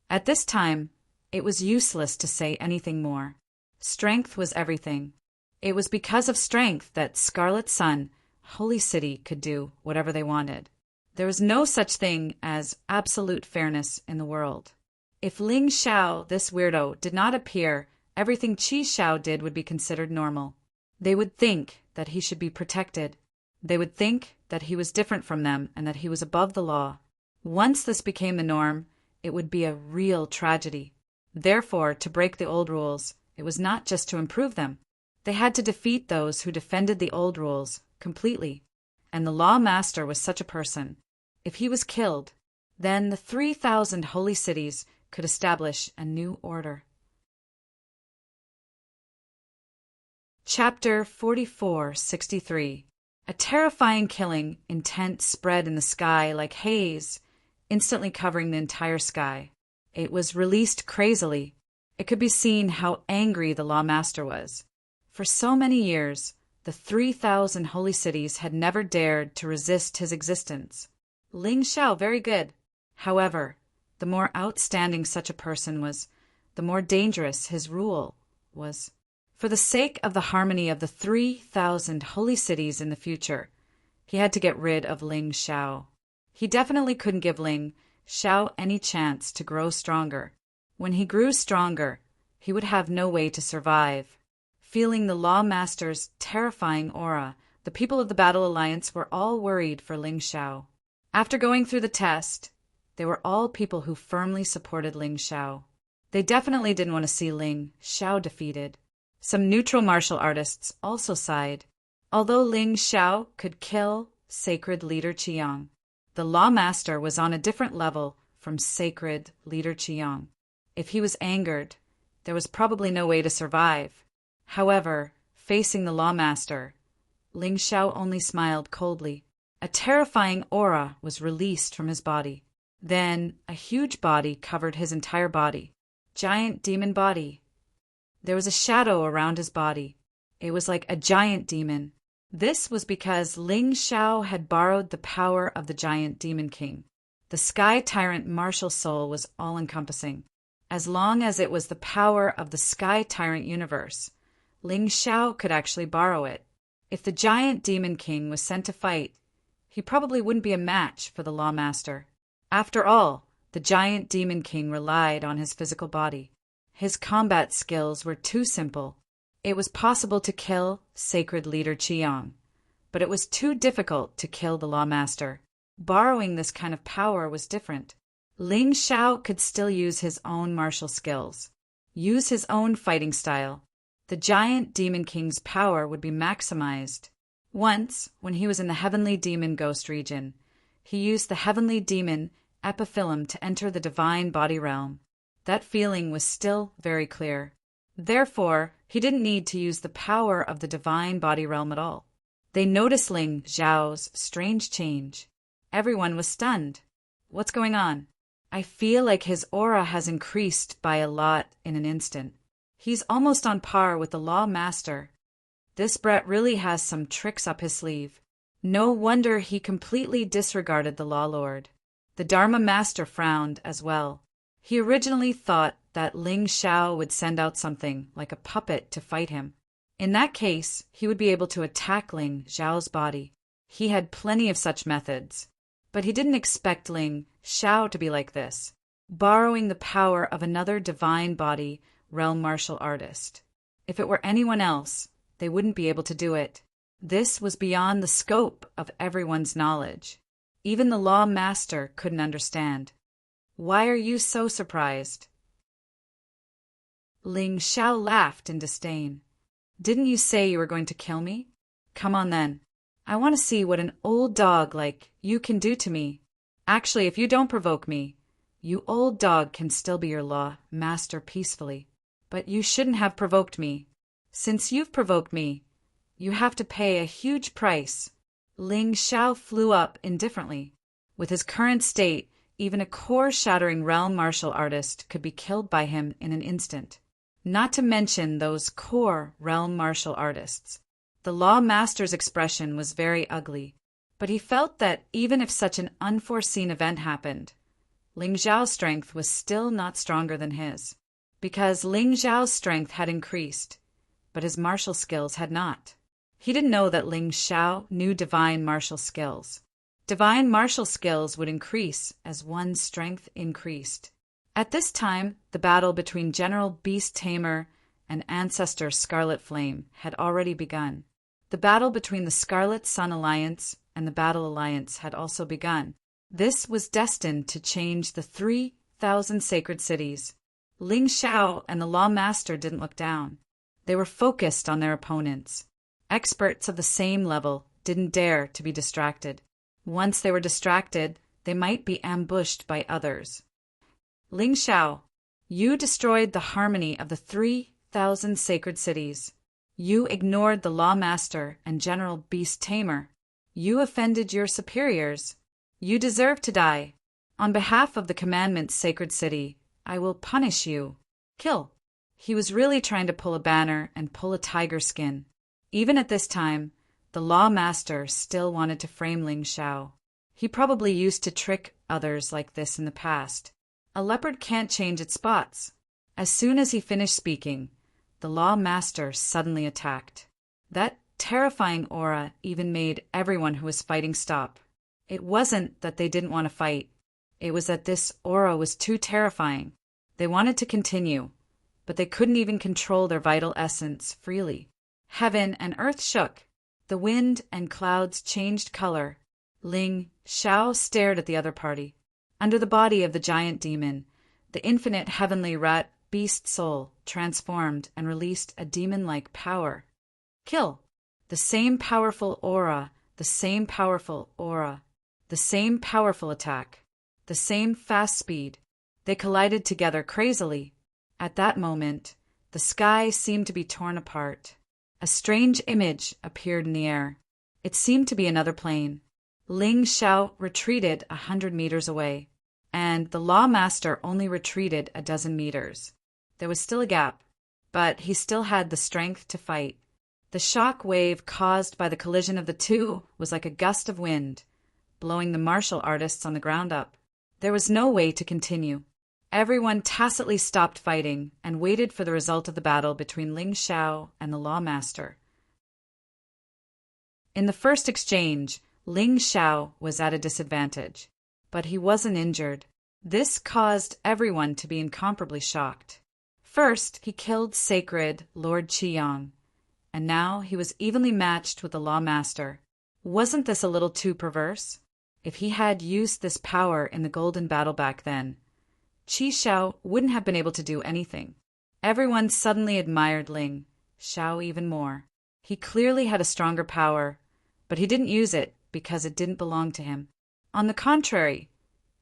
At this time, it was useless to say anything more. Strength was everything. It was because of strength that Scarlet Sun, Holy City, could do whatever they wanted. There was no such thing as absolute fairness in the world. If Ling Shao, this weirdo, did not appear, everything Qi Shao did would be considered normal. They would think that he should be protected. They would think that he was different from them and that he was above the law. Once this became the norm, it would be a real tragedy. Therefore, to break the old rules, it was not just to improve them. They had to defeat those who defended the old rules completely. And the Lawmaster was such a person. If he was killed, then the 3,000 holy cities could establish a new order. Chapter 4463. A terrifying killing intent spread in the sky like haze, instantly covering the entire sky. It was released crazily. It could be seen how angry the Lawmaster was. For so many years, the 3,000 holy cities had never dared to resist his existence. Ling Shao, very good. However, the more outstanding such a person was, the more dangerous his rule was for the sake of the harmony of the 3,000 holy cities in the future. He had to get rid of Ling Xiao. He definitely couldn't give Ling Xiao any chance to grow stronger. When he grew stronger, he would have no way to survive. Feeling the Law Master's terrifying aura, the people of the Battle Alliance were all worried for Ling Xiao. After going through the test, they were all people who firmly supported Ling Xiao. They definitely didn't want to see Ling Xiao defeated. Some neutral martial artists also sighed. Although Ling Xiao could kill Sacred Leader Qiyang, the Law Master was on a different level from Sacred Leader Qiyang. If he was angered, there was probably no way to survive. However, facing the Law Master, Ling Xiao only smiled coldly. A terrifying aura was released from his body. Then, a huge body covered his entire body. Giant demon body. There was a shadow around his body. It was like a giant demon. This was because Ling Xiao had borrowed the power of the giant demon king. The Sky Tyrant martial soul was all-encompassing. As long as it was the power of the Sky Tyrant universe, Ling Xiao could actually borrow it. If the giant demon king was sent to fight, he probably wouldn't be a match for the Law Master. After all, the giant demon king relied on his physical body. His combat skills were too simple. It was possible to kill Sacred Leader Qiyang, but it was too difficult to kill the Law Master. Borrowing this kind of power was different. Ling Xiao could still use his own martial skills, use his own fighting style. The giant demon king's power would be maximized. Once, when he was in the Heavenly Demon Ghost region, he used the Heavenly Demon Epiphyllum to enter the Divine Body realm. That feeling was still very clear. Therefore, he didn't need to use the power of the Divine Body realm at all. They noticed Ling Xiao's strange change. Everyone was stunned. What's going on? I feel like his aura has increased by a lot in an instant. He's almost on par with the Law Master. This Brett really has some tricks up his sleeve. No wonder he completely disregarded the Law Lord. The Dharma Master frowned as well. He originally thought that Ling Xiao would send out something like a puppet to fight him. In that case, he would be able to attack Ling Xiao's body. He had plenty of such methods. But he didn't expect Ling Xiao to be like this, borrowing the power of another divine body realm martial artist. If it were anyone else, they wouldn't be able to do it. This was beyond the scope of everyone's knowledge. Even the Law Master couldn't understand. Why are you so surprised? Ling Xiao laughed in disdain. Didn't you say you were going to kill me? Come on then. I want to see what an old dog like you can do to me. Actually, if you don't provoke me, you old dog can still be your Law Master peacefully. But you shouldn't have provoked me. Since you've provoked me, you have to pay a huge price. Ling Xiao flew up indifferently. With his current state, even a core-shattering realm martial artist could be killed by him in an instant. Not to mention those core realm martial artists. The Law Master's expression was very ugly, but he felt that even if such an unforeseen event happened, Ling Xiao's strength was still not stronger than his. Because Ling Xiao's strength had increased, but his martial skills had not. He didn't know that Ling Xiao knew divine martial skills. Divine martial skills would increase as one's strength increased. At this time, the battle between General Beast Tamer and Ancestor Scarlet Flame had already begun. The battle between the Scarlet Sun Alliance and the Battle Alliance had also begun. This was destined to change the 3,000 sacred cities. Ling Xiao and the Law Master didn't look down. They were focused on their opponents. Experts of the same level didn't dare to be distracted. Once they were distracted, they might be ambushed by others. Ling Xiao, you destroyed the harmony of the 3,000 sacred cities. You ignored the Law Master and General Beast Tamer. You offended your superiors. You deserve to die. On behalf of the Commandment's sacred city, I will punish you. Kill. He was really trying to pull a banner and pull a tiger skin. Even at this time, the Law Master still wanted to frame Ling Xiao. He probably used to trick others like this in the past. A leopard can't change its spots. As soon as he finished speaking, the Law Master suddenly attacked. That terrifying aura even made everyone who was fighting stop. It wasn't that they didn't want to fight. It was that this aura was too terrifying. They wanted to continue, but they couldn't even control their vital essence freely. Heaven and earth shook. The wind and clouds changed color. Ling Xiao stared at the other party. Under the body of the giant demon, the infinite heavenly rat beast soul transformed and released a demon-like power. Kill. The same powerful aura, the same powerful aura, the same powerful attack, the same fast speed. They collided together crazily. At that moment, the sky seemed to be torn apart. A strange image appeared in the air. It seemed to be another plane. Ling Xiao retreated 100 meters away, and the Law Master only retreated a dozen meters. There was still a gap, but he still had the strength to fight. The shock wave caused by the collision of the two was like a gust of wind, blowing the martial artists on the ground up. There was no way to continue. Everyone tacitly stopped fighting and waited for the result of the battle between Ling Xiao and the Law Master. In the first exchange, Ling Xiao was at a disadvantage, but he wasn't injured. This caused everyone to be incomparably shocked. First, he killed Sacred Lord Qiyang, and now he was evenly matched with the Law Master. Wasn't this a little too perverse? If he had used this power in the Golden Battle back then, Qi Xiao wouldn't have been able to do anything. Everyone suddenly admired Ling Xiao even more. He clearly had a stronger power, but he didn't use it because it didn't belong to him. On the contrary,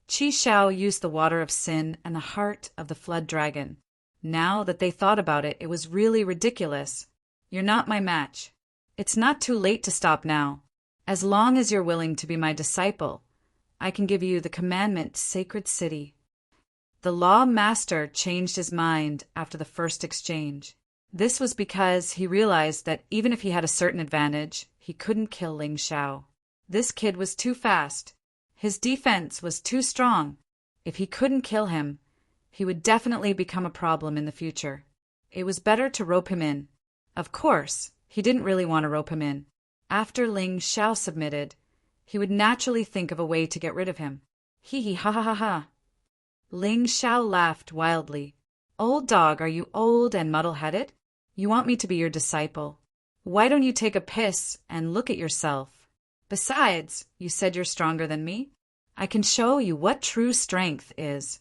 Qi Xiao used the water of sin and the heart of the flood dragon. Now that they thought about it, it was really ridiculous. You're not my match. It's not too late to stop now. As long as you're willing to be my disciple, I can give you the commandment Sacred City. The Law Master changed his mind after the first exchange. This was because he realized that even if he had a certain advantage, he couldn't kill Ling Xiao. This kid was too fast. His defense was too strong. If he couldn't kill him, he would definitely become a problem in the future. It was better to rope him in. Of course, he didn't really want to rope him in. After Ling Xiao submitted, he would naturally think of a way to get rid of him. Hee ha ha ha ha. Ling Xiao laughed wildly. Old dog, are you old and muddle-headed? You want me to be your disciple. Why don't you take a piss and look at yourself? Besides, you said you're stronger than me. I can show you what true strength is.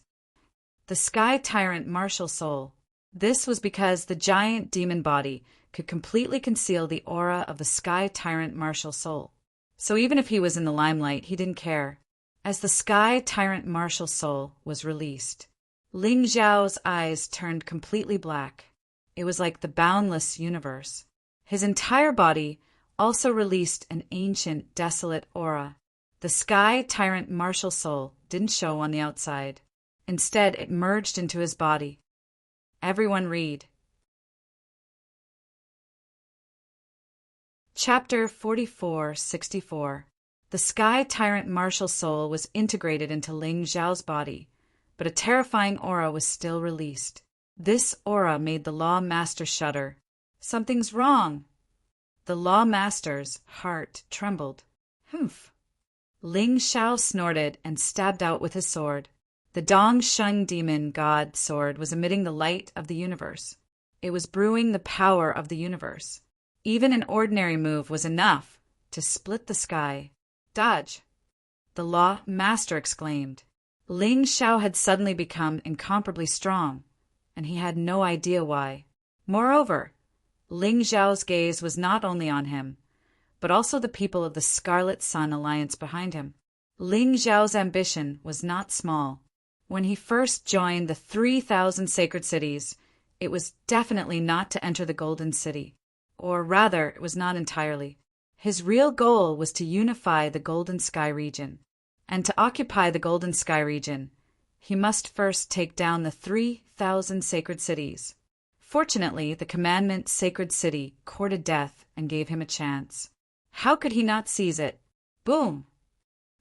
The Sky Tyrant Martial Soul. This was because the giant demon body could completely conceal the aura of the Sky Tyrant Martial Soul. So even if he was in the limelight, he didn't care. As the Sky Tyrant Martial Soul was released, Ling Xiao's eyes turned completely black. It was like the boundless universe. His entire body also released an ancient, desolate aura. The Sky Tyrant Martial Soul didn't show on the outside. Instead, it merged into his body. Everyone read. Chapter 4464. The Sky Tyrant Martial Soul was integrated into Ling Xiao's body, but a terrifying aura was still released. This aura made the Law Master shudder. Something's wrong. The Law Master's heart trembled. Humph. Ling Xiao snorted and stabbed out with his sword. The Dong Sheng Demon God sword was emitting the light of the universe. It was brewing the power of the universe. Even an ordinary move was enough to split the sky. Dodge! The Law Master exclaimed. Ling Xiao had suddenly become incomparably strong, and he had no idea why. Moreover, Ling Xiao's gaze was not only on him, but also the people of the Scarlet Sun Alliance behind him. Ling Xiao's ambition was not small. When he first joined the 3,000 sacred cities, it was definitely not to enter the Golden City. Or rather, it was not entirely. His real goal was to unify the Golden Sky region. And to occupy the Golden Sky region, he must first take down the 3,000 sacred cities. Fortunately, the commandment Sacred City courted death and gave him a chance. How could he not seize it? Boom!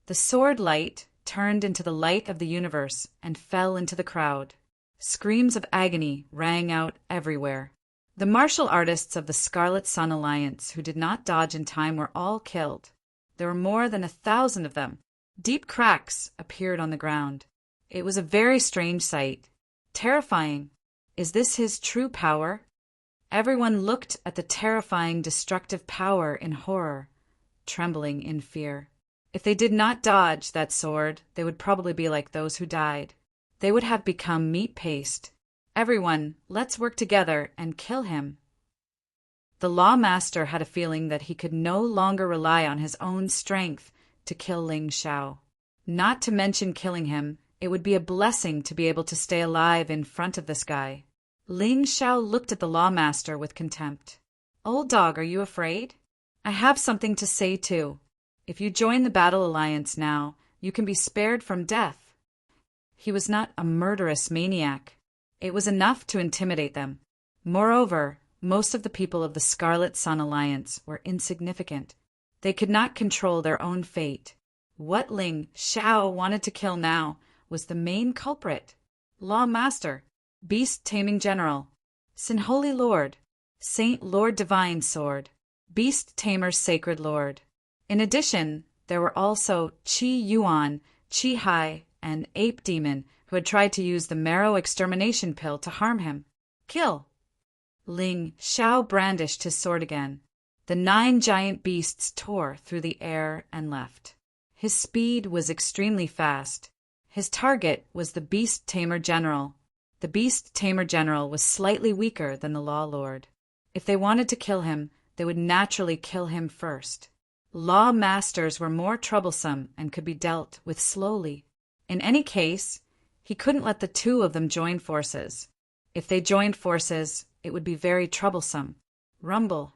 The sword light turned into the light of the universe and fell into the crowd. Screams of agony rang out everywhere. The martial artists of the Scarlet Sun Alliance who did not dodge in time were all killed. There were more than 1,000 of them. Deep cracks appeared on the ground. It was a very strange sight. Terrifying. Is this his true power? Everyone looked at the terrifying, destructive power in horror, trembling in fear. If they did not dodge that sword, they would probably be like those who died. They would have become meat paste. Everyone, let's work together and kill him. The Law Master had a feeling that he could no longer rely on his own strength to kill Ling Xiao. Not to mention killing him, it would be a blessing to be able to stay alive in front of this guy. Ling Xiao looked at the Law Master with contempt. Old dog, are you afraid? I have something to say too. If you join the Battle Alliance now, you can be spared from death. He was not a murderous maniac. It was enough to intimidate them. Moreover, most of the people of the Scarlet Sun Alliance were insignificant. They could not control their own fate. What Ling Xiao wanted to kill now was the main culprit. Law Master, Beast Taming General, Sin Holy Lord, Saint Lord Divine Sword, Beast Tamer Sacred Lord. In addition, there were also Qi Yuan, Qi Hai, and Ape Demon who had tried to use the marrow extermination pill to harm him. Kill! Ling Xiao brandished his sword again. The 9 giant beasts tore through the air and left. His speed was extremely fast. His target was the Beast Tamer General. The Beast Tamer General was slightly weaker than the Law Lord. If they wanted to kill him, they would naturally kill him first. Law Masters were more troublesome and could be dealt with slowly. In any case, he couldn't let the 2 of them join forces. If they joined forces, it would be very troublesome. Rumble.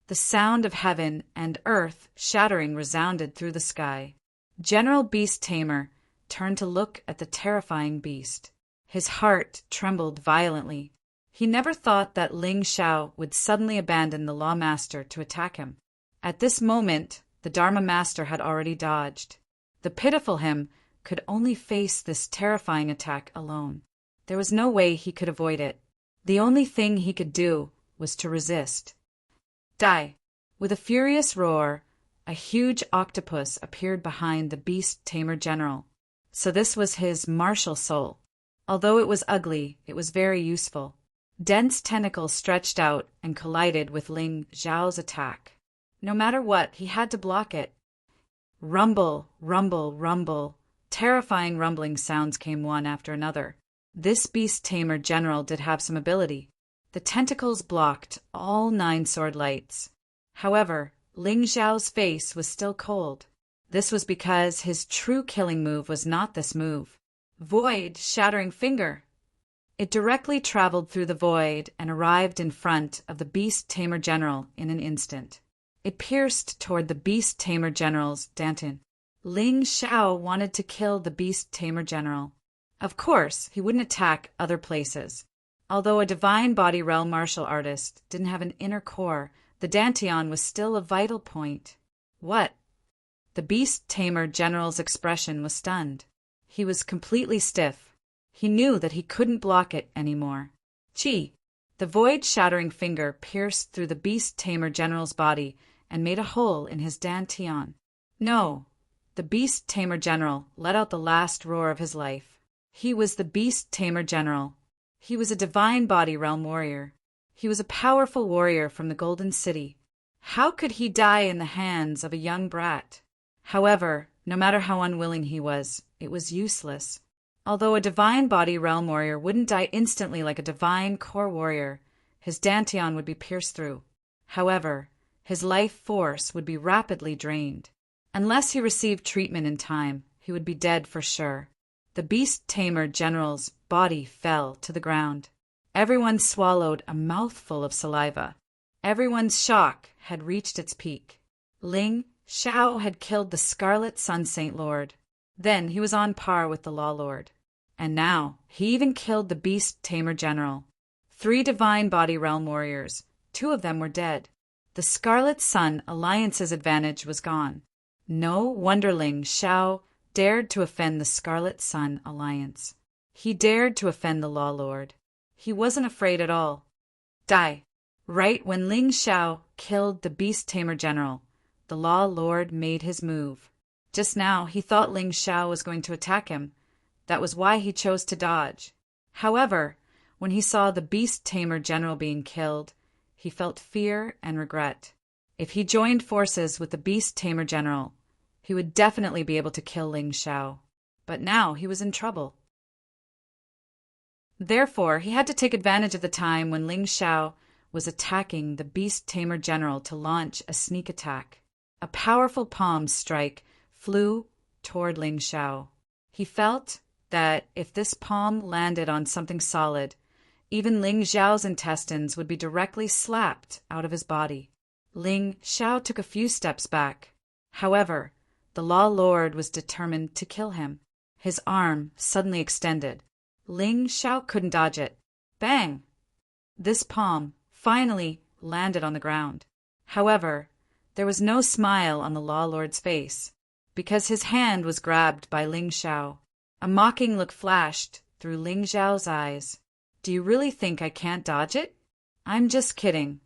The sound of heaven and earth shattering resounded through the sky. General Beast Tamer turned to look at the terrifying beast. His heart trembled violently. He never thought that Ling Xiao would suddenly abandon the Law Master to attack him. At this moment, the Dharma Master had already dodged. The pitiful him could only face this terrifying attack alone. There was no way he could avoid it. The only thing he could do was to resist. Die! With a furious roar, a huge octopus appeared behind the Beast Tamer General. So this was his martial soul. Although it was ugly, it was very useful. Dense tentacles stretched out and collided with Ling Xiao's attack. No matter what, he had to block it. Rumble, rumble, rumble. Terrifying rumbling sounds came one after another. This Beast Tamer General did have some ability. The tentacles blocked all 9 sword lights. However, Ling Xiao's face was still cold. This was because his true killing move was not this move. Void Shattering Finger. It directly traveled through the void and arrived in front of the Beast Tamer General in an instant. It pierced toward the Beast Tamer General's dantian. Ling Xiao wanted to kill the Beast Tamer General. Of course, he wouldn't attack other places. Although a divine body realm martial artist didn't have an inner core, the dantian was still a vital point. What? The Beast Tamer General's expression was stunned. He was completely stiff. He knew that he couldn't block it anymore. Chi! The void shattering finger pierced through the Beast Tamer General's body and made a hole in his dantian. No! The Beast Tamer General let out the last roar of his life. He was the Beast Tamer General. He was a divine body realm warrior. He was a powerful warrior from the Golden City. How could he die in the hands of a young brat? However, no matter how unwilling he was, it was useless. Although a divine body realm warrior wouldn't die instantly like a divine core warrior, his dantian would be pierced through. However, his life force would be rapidly drained. Unless he received treatment in time, he would be dead for sure. The Beast Tamer General's body fell to the ground. Everyone swallowed a mouthful of saliva. Everyone's shock had reached its peak. Ling Xiao had killed the Scarlet Sun Saint Lord. Then he was on par with the Law Lord. And now, he even killed the Beast Tamer General. 3 divine body realm warriors. 2 of them were dead. The Scarlet Sun Alliance's advantage was gone. No wonder Ling Xiao dared to offend the Scarlet Sun Alliance. He dared to offend the Law Lord. He wasn't afraid at all. Die. Right when Ling Xiao killed the beast tamer general, the Law Lord made his move. Just now, he thought Ling Xiao was going to attack him. That was why he chose to dodge. However, when he saw the beast tamer general being killed, he felt fear and regret. If he joined forces with the beast tamer general, he would definitely be able to kill Ling Xiao. But now he was in trouble. Therefore, he had to take advantage of the time when Ling Xiao was attacking the beast tamer general to launch a sneak attack. A powerful palm strike flew toward Ling Xiao. He felt that if this palm landed on something solid, even Ling Xiao's intestines would be directly slapped out of his body. Ling Xiao took a few steps back. However, the Law Lord was determined to kill him. His arm suddenly extended. Ling Xiao couldn't dodge it. Bang! This palm finally landed on the ground. However, there was no smile on the Law Lord's face, because his hand was grabbed by Ling Xiao. A mocking look flashed through Ling Xiao's eyes. Do you really think I can't dodge it? I'm just kidding.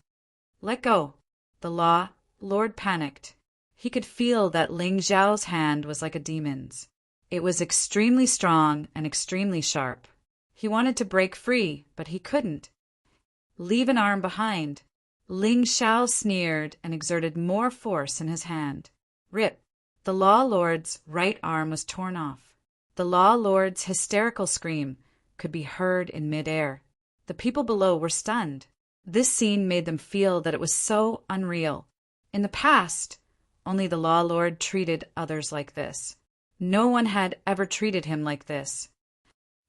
Let go. The Law Lord panicked. He could feel that Ling Xiao's hand was like a demon's. It was extremely strong and extremely sharp. He wanted to break free, but he couldn't. Leave an arm behind. Ling Xiao sneered and exerted more force in his hand. Rip! The Law Lord's right arm was torn off. The Law Lord's hysterical scream could be heard in midair. The people below were stunned. This scene made them feel that it was so unreal. In the past, only the Law Lord treated others like this. No one had ever treated him like this.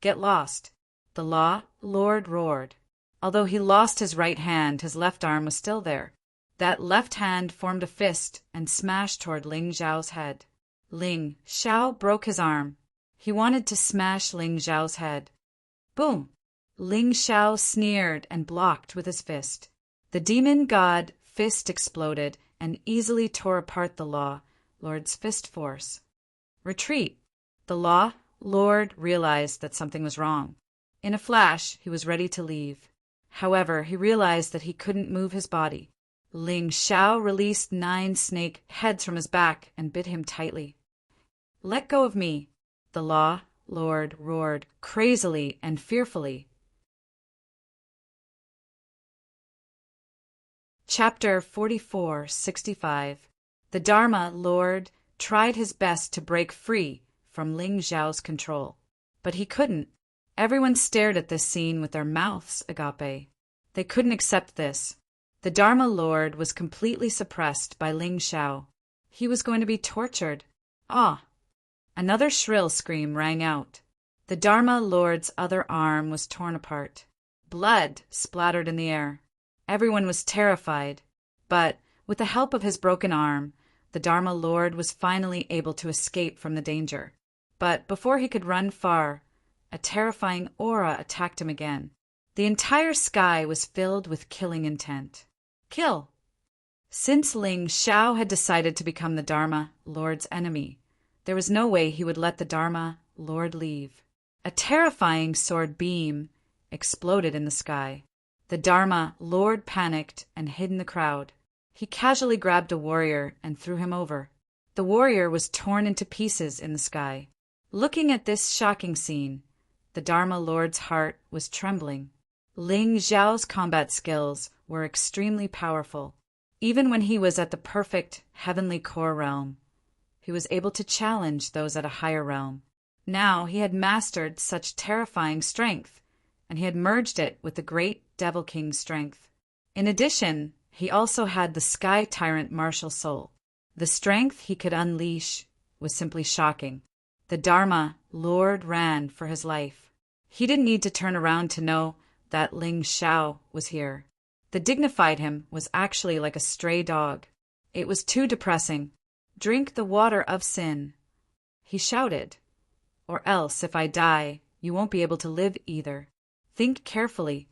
Get lost! The Law Lord roared. Although he lost his right hand, his left arm was still there. That left hand formed a fist and smashed toward Ling Xiao's head. Ling Xiao broke his arm. He wanted to smash Ling Xiao's head. Boom! Ling Xiao sneered and blocked with his fist. The demon god fist exploded and easily tore apart the Law Lord's fist force. Retreat! The Law Lord realized that something was wrong. In a flash, he was ready to leave. However, he realized that he couldn't move his body. Ling Xiao released 9 snake heads from his back and bit him tightly. Let go of me! The Law Lord roared crazily and fearfully. Chapter 44:65. The Dharma Lord tried his best to break free from Ling Xiao's control. But he couldn't. Everyone stared at this scene with their mouths agape. They couldn't accept this. The Dharma Lord was completely suppressed by Ling Xiao. He was going to be tortured. Ah! Another shrill scream rang out. The Dharma Lord's other arm was torn apart. Blood splattered in the air. Everyone was terrified. But, with the help of his broken arm, the Dharma Lord was finally able to escape from the danger. But before he could run far, a terrifying aura attacked him again. The entire sky was filled with killing intent. Kill! Since Ling Xiao had decided to become the Dharma Lord's enemy, there was no way he would let the Dharma Lord leave. A terrifying sword beam exploded in the sky. The Dharma Lord panicked and hid in the crowd. He casually grabbed a warrior and threw him over. The warrior was torn into pieces in the sky. Looking at this shocking scene, the Dharma Lord's heart was trembling. Ling Xiao's combat skills were extremely powerful. Even when he was at the perfect heavenly core realm, he was able to challenge those at a higher realm. Now he had mastered such terrifying strength, and he had merged it with the great Devil King's strength. In addition, he also had the Sky Tyrant martial soul. The strength he could unleash was simply shocking. The Dharma Lord ran for his life. He didn't need to turn around to know that Ling Xiao was here. The dignified him was actually like a stray dog. It was too depressing. Drink the water of sin, he shouted. Or else, if I die, you won't be able to live either. Think carefully.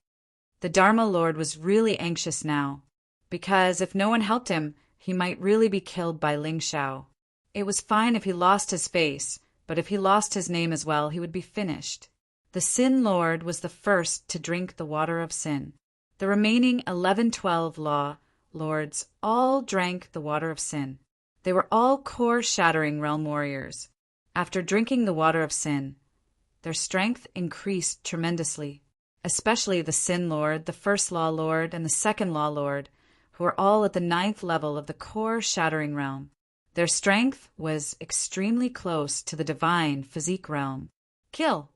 The Dharma Lord was really anxious now, because if no one helped him, he might really be killed by Ling Xiao. It was fine if he lost his face, but if he lost his name as well, he would be finished. The Sin Lord was the first to drink the water of sin. The remaining 11-12 Law Lords all drank the water of sin. They were all core-shattering realm warriors. After drinking the water of sin, their strength increased tremendously, especially the Sin Lord, the First Law Lord, and the Second Law Lord, who were all at the 9th level of the core-shattering realm. Their strength was extremely close to the divine physique realm. Kill!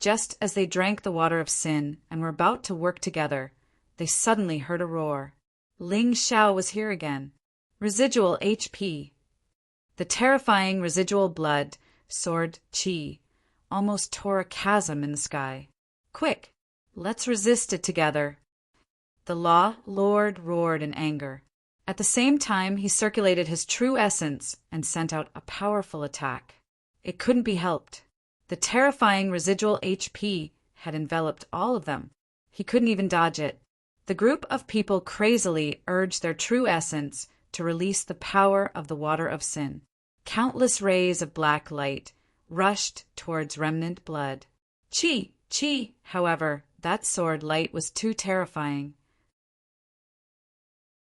Just as they drank the water of sin and were about to work together, they suddenly heard a roar. Ling Xiao was here again. Residual HP. The terrifying residual blood, sword Qi, almost tore a chasm in the sky. Quick! Let's resist it together. The Law Lord roared in anger. At the same time, he circulated his true essence and sent out a powerful attack. It couldn't be helped. The terrifying residual HP had enveloped all of them. He couldn't even dodge it. The group of people crazily urged their true essence to release the power of the water of sin. Countless rays of black light rushed towards remnant blood. Chi, however, that sword light was too terrifying.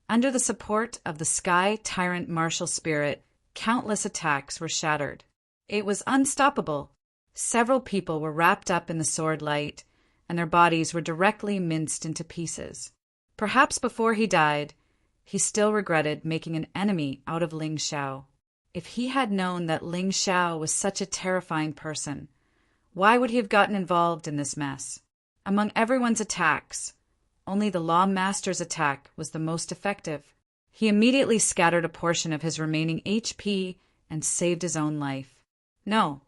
Under the support of the Sky Tyrant martial spirit, countless attacks were shattered. It was unstoppable. Several people were wrapped up in the sword light, and their bodies were directly minced into pieces. Perhaps before he died, he still regretted making an enemy out of Ling Xiao. If he had known that Ling Xiao was such a terrifying person, why would he have gotten involved in this mess? Among everyone's attacks, only the Law Master's attack was the most effective. He immediately scattered a portion of his remaining HP and saved his own life. No.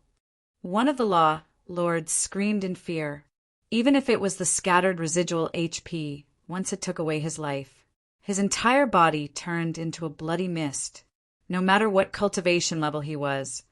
One of the Law Lords screamed in fear. Even if it was the scattered residual HP, once it took away his life, his entire body turned into a bloody mist. No matter what cultivation level he was,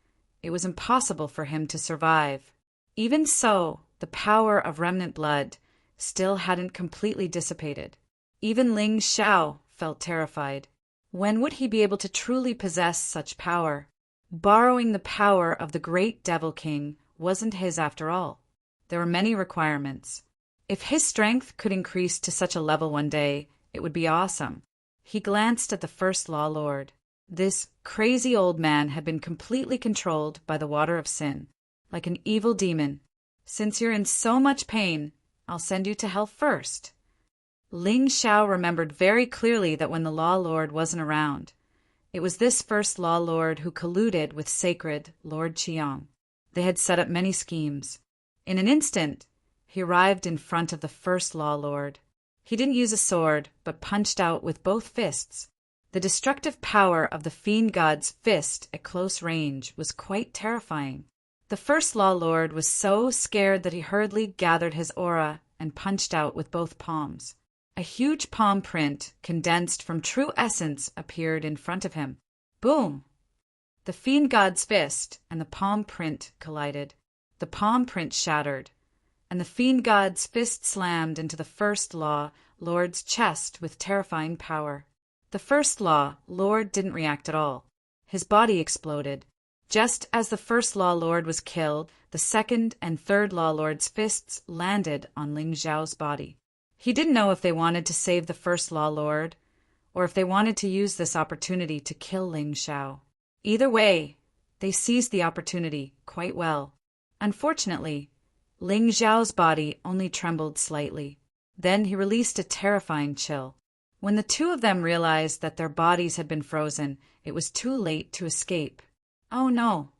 it was impossible for him to survive. Even so, the power of remnant blood still hadn't completely dissipated. Even Ling Xiao felt terrified. When would he be able to truly possess such power? Borrowing the power of the great Devil King wasn't his after all. There were many requirements. If his strength could increase to such a level one day, it would be awesome. He glanced at the First Law Lord. This crazy old man had been completely controlled by the water of sin, like an evil demon. Since you're in so much pain, I'll send you to hell first. Ling Xiao remembered very clearly that when the Law Lord wasn't around, it was this First Law Lord who colluded with sacred Lord Qiang. They had set up many schemes. In an instant, he arrived in front of the First Law Lord. He didn't use a sword, but punched out with both fists. The destructive power of the Fiend God's fist at close range was quite terrifying. The First Law Lord was so scared that he hurriedly gathered his aura and punched out with both palms. A huge palm print, condensed from true essence, appeared in front of him. Boom! The Fiend God's fist and the palm print collided. The palm print shattered, and the Fiend God's fist slammed into the First Law Lord's chest with terrifying power. The First Law Lord didn't react at all. His body exploded. Just as the First Law Lord was killed, the Second and Third Law Lord's fists landed on Ling Xiao's body. He didn't know if they wanted to save the First Law Lord, or if they wanted to use this opportunity to kill Ling Xiao. Either way, they seized the opportunity quite well. Unfortunately, Ling Xiao's body only trembled slightly. Then he released a terrifying chill. When the two of them realized that their bodies had been frozen, it was too late to escape. Oh no!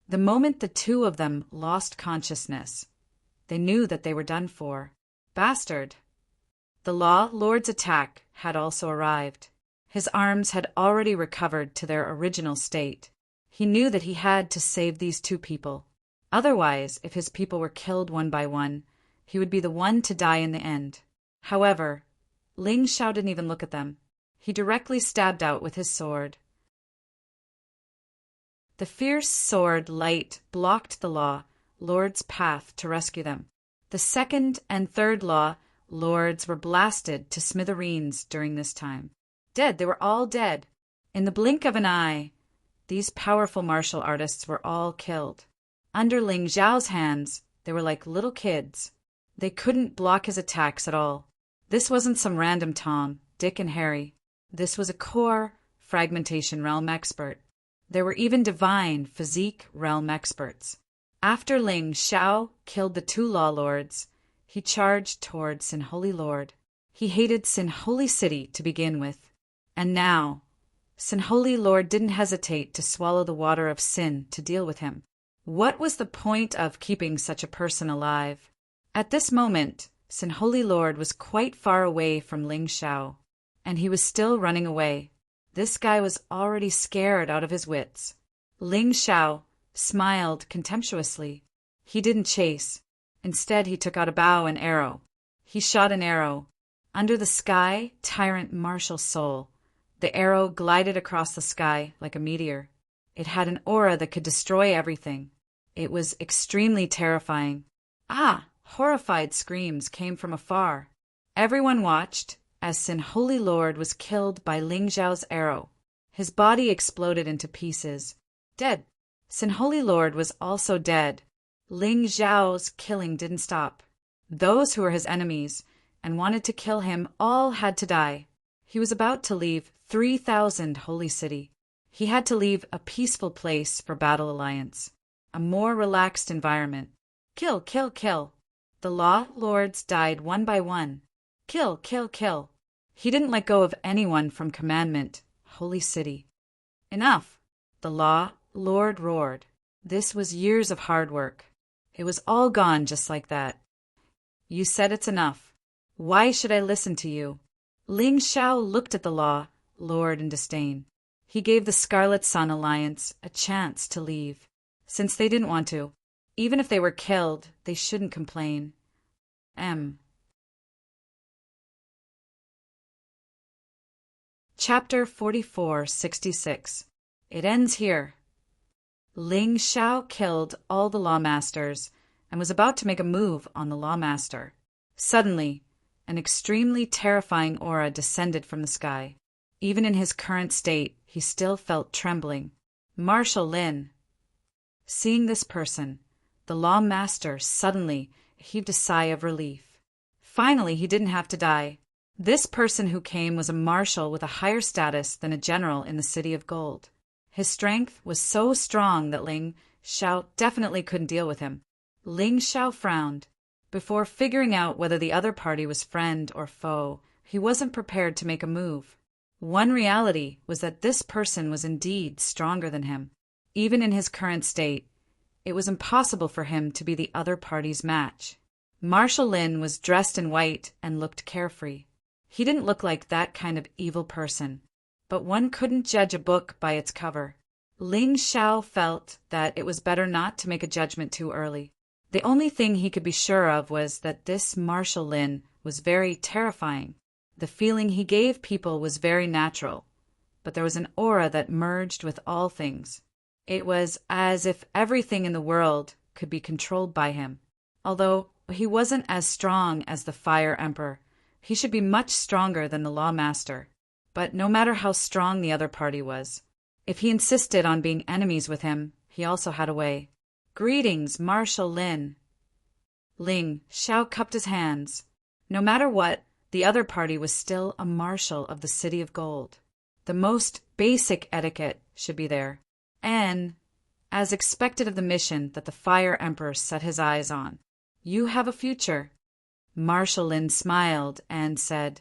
The moment the two of them lost consciousness, they knew that they were done for. Bastard! The Law Lord's attack had also arrived. His arms had already recovered to their original state. He knew that he had to save these two people. Otherwise, if his people were killed one by one, he would be the one to die in the end. However, Ling Xiao didn't even look at them. He directly stabbed out with his sword. The fierce sword light blocked the Law Lord's path to rescue them. The Second and Third Law Lords were blasted to smithereens during this time. Dead, they were all dead. In the blink of an eye, these powerful martial artists were all killed. Under Ling Xiao's hands, They were like little kids. They couldn't block his attacks at all. This wasn't some random Tom, Dick, and Harry. This was a core fragmentation realm expert. There were even divine physique realm experts. After Ling Xiao killed the two Law Lords, he charged toward Sin Holy Lord. He hated Sin Holy City to begin with. And now, Sin Holy Lord didn't hesitate to swallow the water of sin to deal with him. What was the point of keeping such a person alive? At this moment, Sin Holy Lord was quite far away from Ling Xiao, and he was still running away. This guy was already scared out of his wits. Ling Xiao smiled contemptuously. He didn't chase. Instead, he took out a bow and arrow. He shot an arrow. Under the sky, Tyrant martial soul. The arrow glided across the sky like a meteor. It had an aura that could destroy everything. It was extremely terrifying. Ah! Horrified screams came from afar. Everyone watched as Sin Holy Lord was killed by Ling Xiao's arrow. His body exploded into pieces. Dead. Sin Holy Lord was also dead. Ling Xiao's killing didn't stop. Those who were his enemies and wanted to kill him all had to die. He was about to leave 3,000 Holy City. He had to leave a peaceful place for Battle Alliance, a more relaxed environment. Kill, kill, kill. The Law Lords died one by one. Kill, kill, kill. He didn't let go of anyone from Commandment, Holy City. Enough. The Law Lord roared. This was years of hard work. It was all gone just like that. You said it's enough. Why should I listen to you? Ling Xiao looked at the Law Lord in disdain. He gave the Scarlet Sun Alliance a chance to leave, since they didn't want to. Even if they were killed, they shouldn't complain. Chapter 4466. It ends here. Ling Xiao killed all the Lawmasters and was about to make a move on the Lawmaster. Suddenly, an extremely terrifying aura descended from the sky. Even in his current state, he still felt trembling. Marshal Lin. Seeing this person, the Lawmaster suddenly heaved a sigh of relief. Finally, he didn't have to die. This person who came was a marshal with a higher status than a general in the City of Gold. His strength was so strong that Ling Xiao definitely couldn't deal with him. Ling Xiao frowned. Before figuring out whether the other party was friend or foe, he wasn't prepared to make a move. One reality was that this person was indeed stronger than him. Even in his current state, it was impossible for him to be the other party's match. Marshal Lin was dressed in white and looked carefree. He didn't look like that kind of evil person, but one couldn't judge a book by its cover. Ling Xiao felt that it was better not to make a judgment too early. The only thing he could be sure of was that this Marshal Lin was very terrifying. The feeling he gave people was very natural, but there was an aura that merged with all things. It was as if everything in the world could be controlled by him. Although he wasn't as strong as the Fire Emperor, he should be much stronger than the Lawmaster. But no matter how strong the other party was, if he insisted on being enemies with him, he also had a way. Greetings, Marshal Lin. Ling Xiao cupped his hands. No matter what, the other party was still a marshal of the City of Gold. The most basic etiquette should be there. And, as expected of the mission that the Fire Emperor set his eyes on, you have a future. Marshal Lin smiled and said,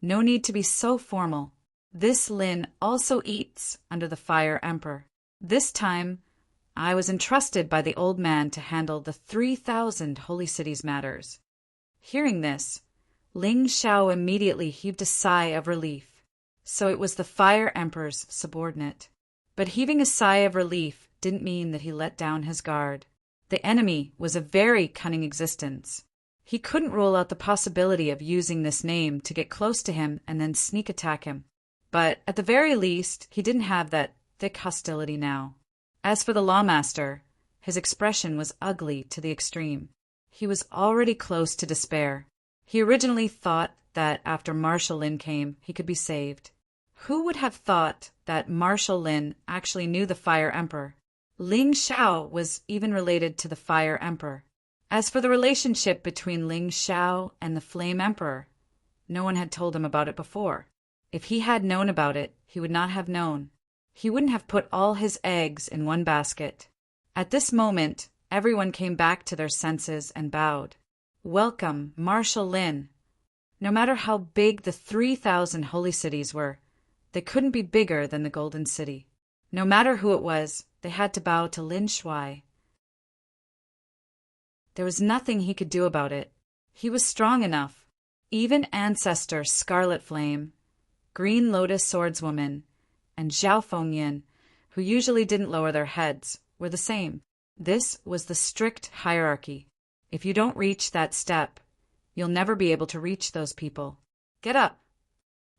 no need to be so formal. This Lin also eats under the Fire Emperor. This time, I was entrusted by the old man to handle the 3,000 Holy Cities matters. Hearing this, Ling Xiao immediately heaved a sigh of relief. So it was the Fire Emperor's subordinate. But heaving a sigh of relief didn't mean that he let down his guard. The enemy was a very cunning existence. He couldn't rule out the possibility of using this name to get close to him and then sneak attack him. But at the very least, he didn't have that thick hostility now. As for the Lawmaster, his expression was ugly to the extreme. He was already close to despair. He originally thought that after Marshal Lin came, he could be saved. Who would have thought that Marshal Lin actually knew the Fire Emperor? Ling Xiao was even related to the Fire Emperor. As for the relationship between Ling Xiao and the Flame Emperor, no one had told him about it before. If he had known about it, he would not have known. He wouldn't have put all his eggs in one basket. At this moment, everyone came back to their senses and bowed. Welcome, Marshal Lin. No matter how big the 3,000 holy cities were, they couldn't be bigger than the Golden City. No matter who it was, they had to bow to Lin Shuai. There was nothing he could do about it. He was strong enough. Even Ancestor Scarlet Flame, Green Lotus Swordswoman, and Zhao Fengyin, who usually didn't lower their heads, were the same. This was the strict hierarchy. If you don't reach that step, you'll never be able to reach those people. Get up.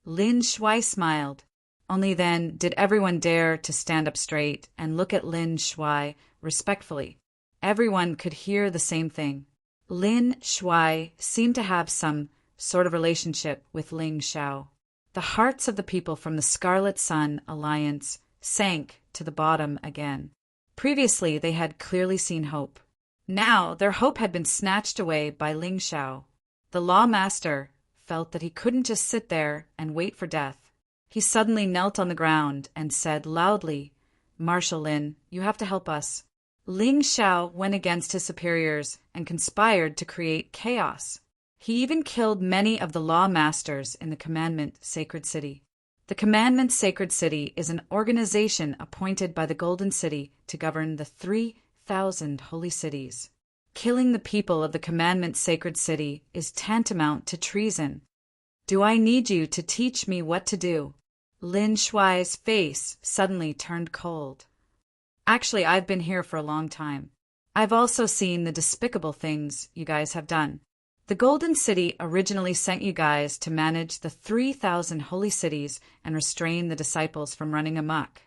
Lin Shuai smiled. Only then did everyone dare to stand up straight and look at Lin Shuai respectfully. Everyone could hear the same thing. Lin Shuai seemed to have some sort of relationship with Ling Xiao. The hearts of the people from the Scarlet Sun Alliance sank to the bottom again. Previously, they had clearly seen hope. Now, their hope had been snatched away by Ling Xiao. The Law Master felt that he couldn't just sit there and wait for death. He suddenly knelt on the ground and said loudly, "Marshal Lin, you have to help us." Ling Xiao went against his superiors and conspired to create chaos. He even killed many of the Law Masters in the Commandment Sacred City. The Commandment Sacred City is an organization appointed by the Golden City to govern the 3,000 holy cities. Killing the people of the Commandment Sacred City is tantamount to treason. Do I need you to teach me what to do? Lin Shuai's face suddenly turned cold. Actually, I've been here for a long time. I've also seen the despicable things you guys have done. The Golden City originally sent you guys to manage the 3,000 holy cities and restrain the disciples from running amok.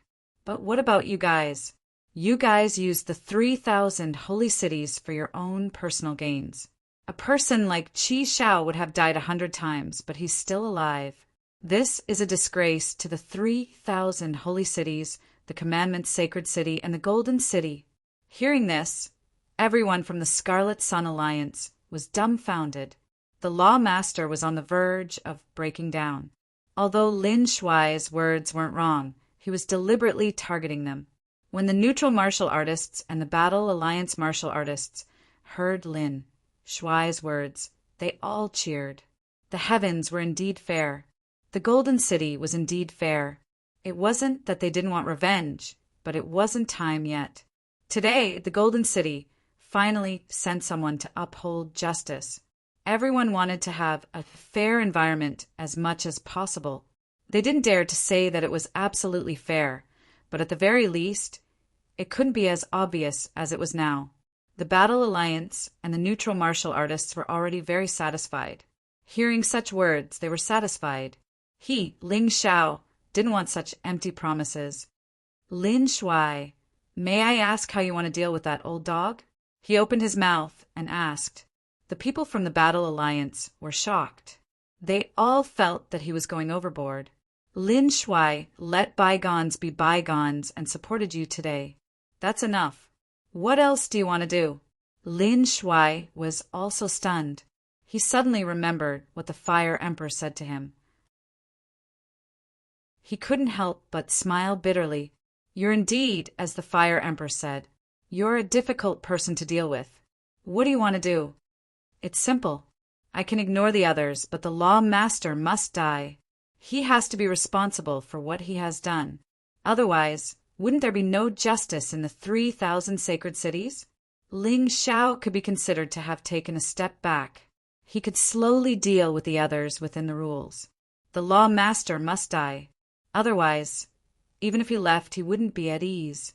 But what about you guys? You guys used the 3,000 holy cities for your own personal gains. A person like Qi Xiao would have died 100 times, but he's still alive. This is a disgrace to the 3,000 holy cities, the Commandment Sacred City, and the Golden City. Hearing this, everyone from the Scarlet Sun Alliance was dumbfounded. The Law Master was on the verge of breaking down. Although Lin Shuai's words weren't wrong, he was deliberately targeting them. When the neutral martial artists and the Battle Alliance martial artists heard Lin Shuai's words, they all cheered. The heavens were indeed fair. The Golden City was indeed fair. It wasn't that they didn't want revenge, but it wasn't time yet. Today, the Golden City finally sent someone to uphold justice. Everyone wanted to have a fair environment as much as possible. They didn't dare to say that it was absolutely fair, but at the very least, it couldn't be as obvious as it was now. The Battle Alliance and the neutral martial artists were already very satisfied. Hearing such words, they were satisfied. He, Ling Xiao, didn't want such empty promises. Lin Shuai, may I ask how you want to deal with that old dog? He opened his mouth and asked. The people from the Battle Alliance were shocked. They all felt that he was going overboard. Lin Shuai let bygones be bygones and supported you today. That's enough. What else do you want to do? Lin Shuai was also stunned. He suddenly remembered what the Fire Emperor said to him. He couldn't help but smile bitterly. You're indeed, as the Fire Emperor said. You're a difficult person to deal with. What do you want to do? It's simple. I can ignore the others, but the Law Master must die. He has to be responsible for what he has done. Otherwise, wouldn't there be no justice in the 3,000 sacred cities? Ling Xiao could be considered to have taken a step back. He could slowly deal with the others within the rules. The Law Master must die. Otherwise, even if he left, he wouldn't be at ease.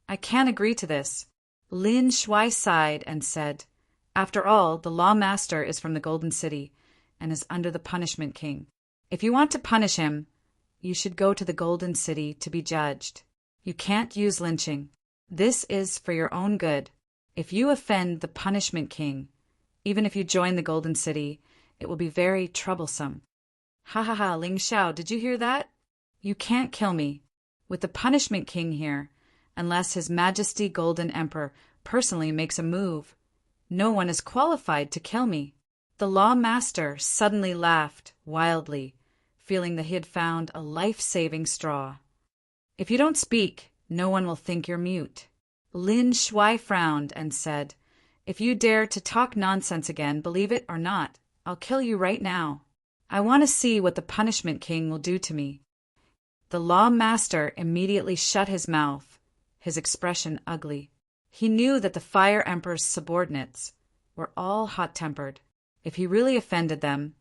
I can't agree to this. Lin Shuai sighed and said, After all, the Law Master is from the Golden City and is under the Punishment King. If you want to punish him, you should go to the Golden City to be judged. You can't use lynching. This is for your own good. If you offend the Punishment King, even if you join the Golden City, it will be very troublesome. Ha ha ha, Ling Xiao, did you hear that? You can't kill me. With the Punishment King here, unless His Majesty Golden Emperor personally makes a move, No one is qualified to kill me. The law master suddenly laughed wildly, feeling that he had found a life-saving straw. If you don't speak, no one will think you're mute. Lin Shuai frowned and said, If you dare to talk nonsense again, believe it or not, I'll kill you right now. I want to see what the punishment king will do to me. The law master immediately shut his mouth, his expression ugly. He knew that the Fire Emperor's subordinates were all hot-tempered. If he really offended them,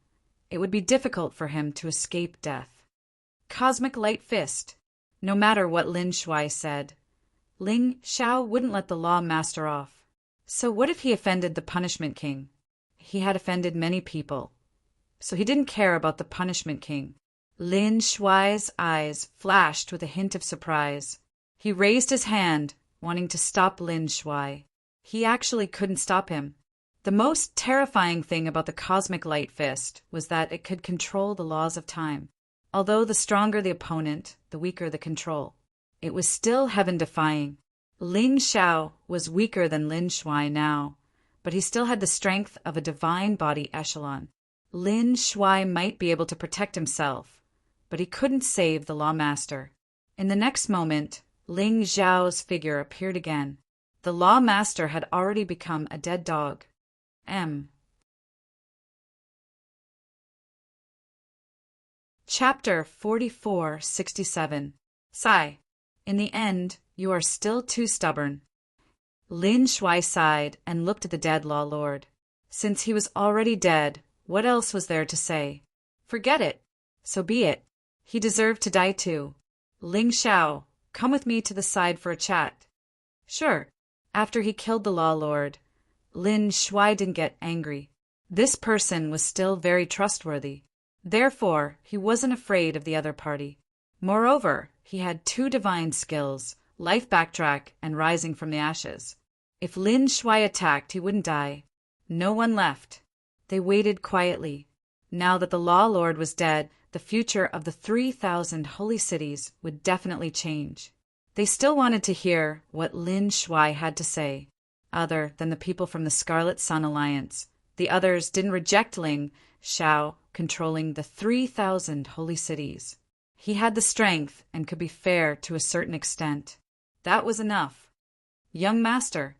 it would be difficult for him to escape death. Cosmic Light Fist. No matter what Lin Shuai said, Ling Xiao wouldn't let the law master off. So what if he offended the punishment king? He had offended many people, so he didn't care about the punishment king. Lin Shuai's eyes flashed with a hint of surprise. He raised his hand, wanting to stop Lin Shuai. He actually couldn't stop him. The most terrifying thing about the Cosmic Light Fist was that it could control the laws of time. Although the stronger the opponent, the weaker the control. It was still heaven-defying. Ling Xiao was weaker than Lin Shuai now, but he still had the strength of a divine body echelon. Lin Shuai might be able to protect himself, but he couldn't save the law master. In the next moment, Ling Xiao's figure appeared again. The law master had already become a dead dog. Chapter 4467. Sigh. In the end, you are still too stubborn. Lin Shuai sighed and looked at the dead law lord. Since he was already dead, what else was there to say? Forget it. So be it. He deserved to die too. Ling Xiao, come with me to the side for a chat. Sure. After he killed the law lord, Lin Shuai didn't get angry. This person was still very trustworthy. Therefore, he wasn't afraid of the other party. Moreover, he had 2 divine skills, Life Backtrack and Rising from the Ashes. If Lin Shuai attacked, he wouldn't die. No one left. They waited quietly. Now that the Law Lord was dead, the future of the 3,000 holy cities would definitely change. They still wanted to hear what Lin Shuai had to say. Other than the people from the Scarlet Sun Alliance, the others didn't reject Ling Xiao controlling the 3,000 holy cities. He had the strength and could be fair to a certain extent. That was enough. Young master,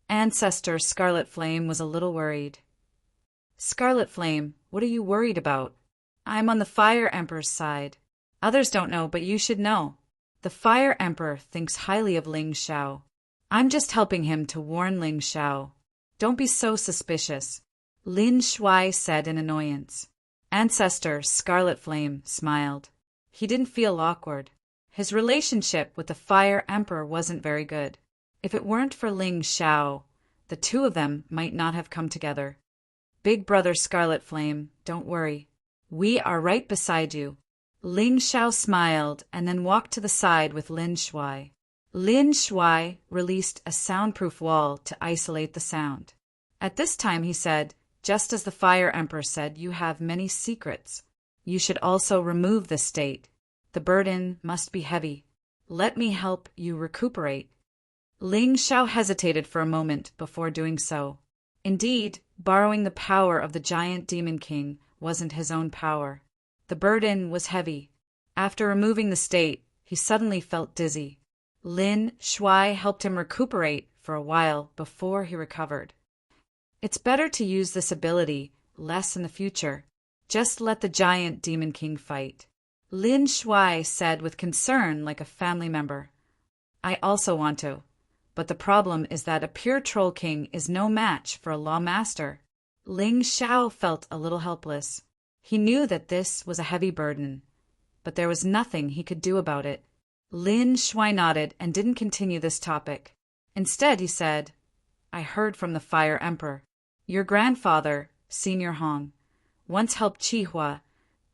Ancestor Scarlet Flame was a little worried. Scarlet Flame, what are you worried about? I'm on the Fire Emperor's side. Others don't know, but you should know. The Fire Emperor thinks highly of Ling Xiao. I'm just helping him to warn Ling Xiao. Don't be so suspicious, Lin Shuai said in annoyance. Ancestor Scarlet Flame smiled. He didn't feel awkward. His relationship with the Fire Emperor wasn't very good. If it weren't for Ling Xiao, the 2 of them might not have come together. Big brother Scarlet Flame, don't worry. We are right beside you. Ling Xiao smiled and then walked to the side with Lin Shuai. Lin Shuai released a soundproof wall to isolate the sound. At this time he said, just as the Fire Emperor said, you have many secrets. You should also remove this state. The burden must be heavy. Let me help you recuperate. Ling Xiao hesitated for a moment before doing so. Indeed, borrowing the power of the giant demon king wasn't his own power. The burden was heavy. After removing the state, he suddenly felt dizzy. Lin Shuai helped him recuperate for a while before he recovered. It's better to use this ability less in the future. Just let the giant demon king fight. Lin Shuai said with concern like a family member. I also want to. But the problem is that a pure troll king is no match for a law master. Ling Xiao felt a little helpless. He knew that this was a heavy burden, but there was nothing he could do about it. Lin Shuai nodded and didn't continue this topic. Instead, he said, I heard from the Fire Emperor. Your grandfather, Senior Hong, once helped Qihua,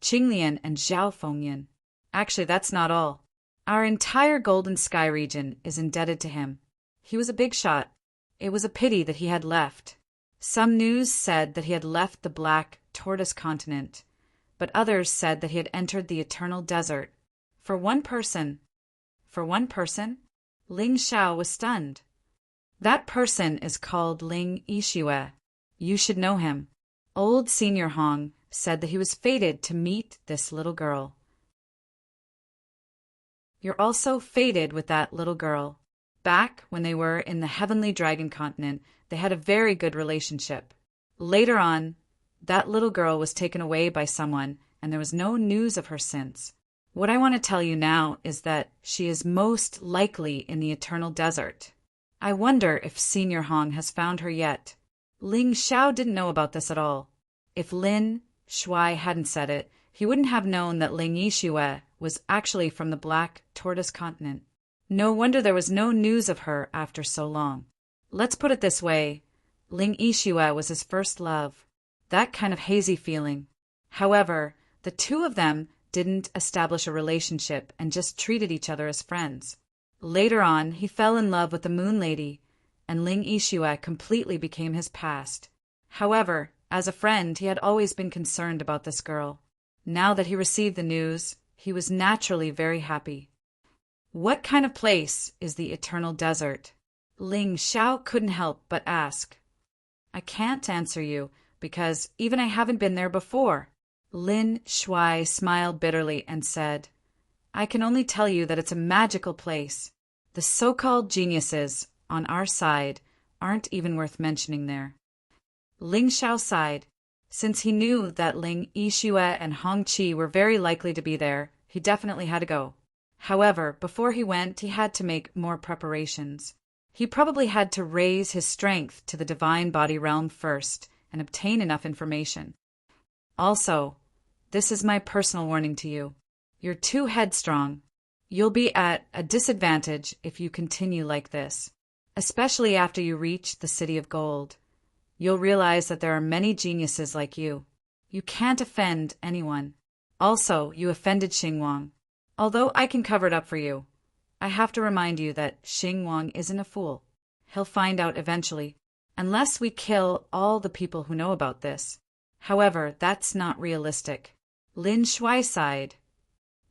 Qinglian, and Zhao Fengyan. Actually, that's not all. Our entire Golden Sky region is indebted to him. He was a big shot. It was a pity that he had left. Some news said that he had left the Black Tortoise continent, but others said that he had entered the Eternal Desert. For one person, Ling Xiao was stunned. That person is called Ling Yixue. You should know him. Old Senior Hong said that he was fated to meet this little girl. You're also fated with that little girl. Back when they were in the Heavenly Dragon Continent, they had a very good relationship. Later on, that little girl was taken away by someone, and there was no news of her since. What I want to tell you now is that she is most likely in the Eternal Desert. I wonder if Senior Hong has found her yet. Ling Xiao didn't know about this at all. If Lin Shuai hadn't said it, he wouldn't have known that Ling Yixue was actually from the Black Tortoise Continent. No wonder there was no news of her after so long. Let's put it this way. Ling Yixue was his first love. That kind of hazy feeling. However, the two of them didn't establish a relationship and just treated each other as friends. Later on, he fell in love with the Moon Lady, and Ling Yixue completely became his past. However, as a friend, he had always been concerned about this girl. Now that he received the news, he was naturally very happy. What kind of place is the Eternal Desert? Ling Xiao couldn't help but ask. I can't answer you, because even I haven't been there before. Lin Shuai smiled bitterly and said, I can only tell you that it's a magical place. The so-called geniuses on our side aren't even worth mentioning there. Ling Xiao sighed. Since he knew that Ling Yixue and Hong Qi were very likely to be there, he definitely had to go. However, before he went, he had to make more preparations. He probably had to raise his strength to the divine body realm first and obtain enough information. Also, this is my personal warning to you. You're too headstrong. You'll be at a disadvantage if you continue like this, especially after you reach the City of Gold. You'll realize that there are many geniuses like you. You can't offend anyone. Also, you offended Xing Wang. Although I can cover it up for you, I have to remind you that Xing Wang isn't a fool. He'll find out eventually, unless we kill all the people who know about this. However, that's not realistic. Lin Shuai sighed.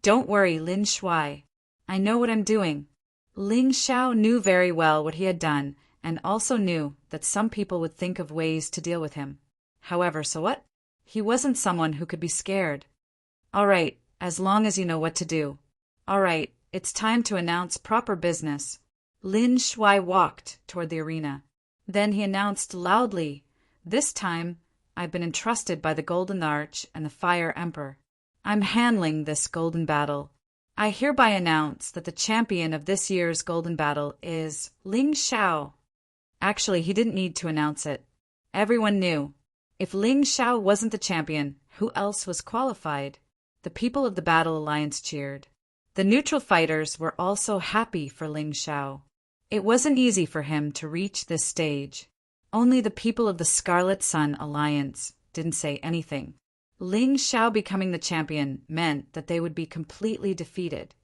Don't worry, Lin Shuai. I know what I'm doing. Ling Xiao knew very well what he had done, and also knew that some people would think of ways to deal with him. However, so what? He wasn't someone who could be scared. All right, as long as you know what to do. All right, it's time to announce proper business. Lin Shuai walked toward the arena. Then he announced loudly, This time, I've been entrusted by the Golden Arch and the Fire Emperor. I'm handling this golden battle. I hereby announce that the champion of this year's golden battle is Ling Xiao. Actually, he didn't need to announce it. Everyone knew. If Ling Xiao wasn't the champion, who else was qualified? The people of the Battle Alliance cheered. The neutral fighters were also happy for Ling Xiao. It wasn't easy for him to reach this stage. Only the people of the Scarlet Sun Alliance didn't say anything. Ling Xiao becoming the champion meant that they would be completely defeated.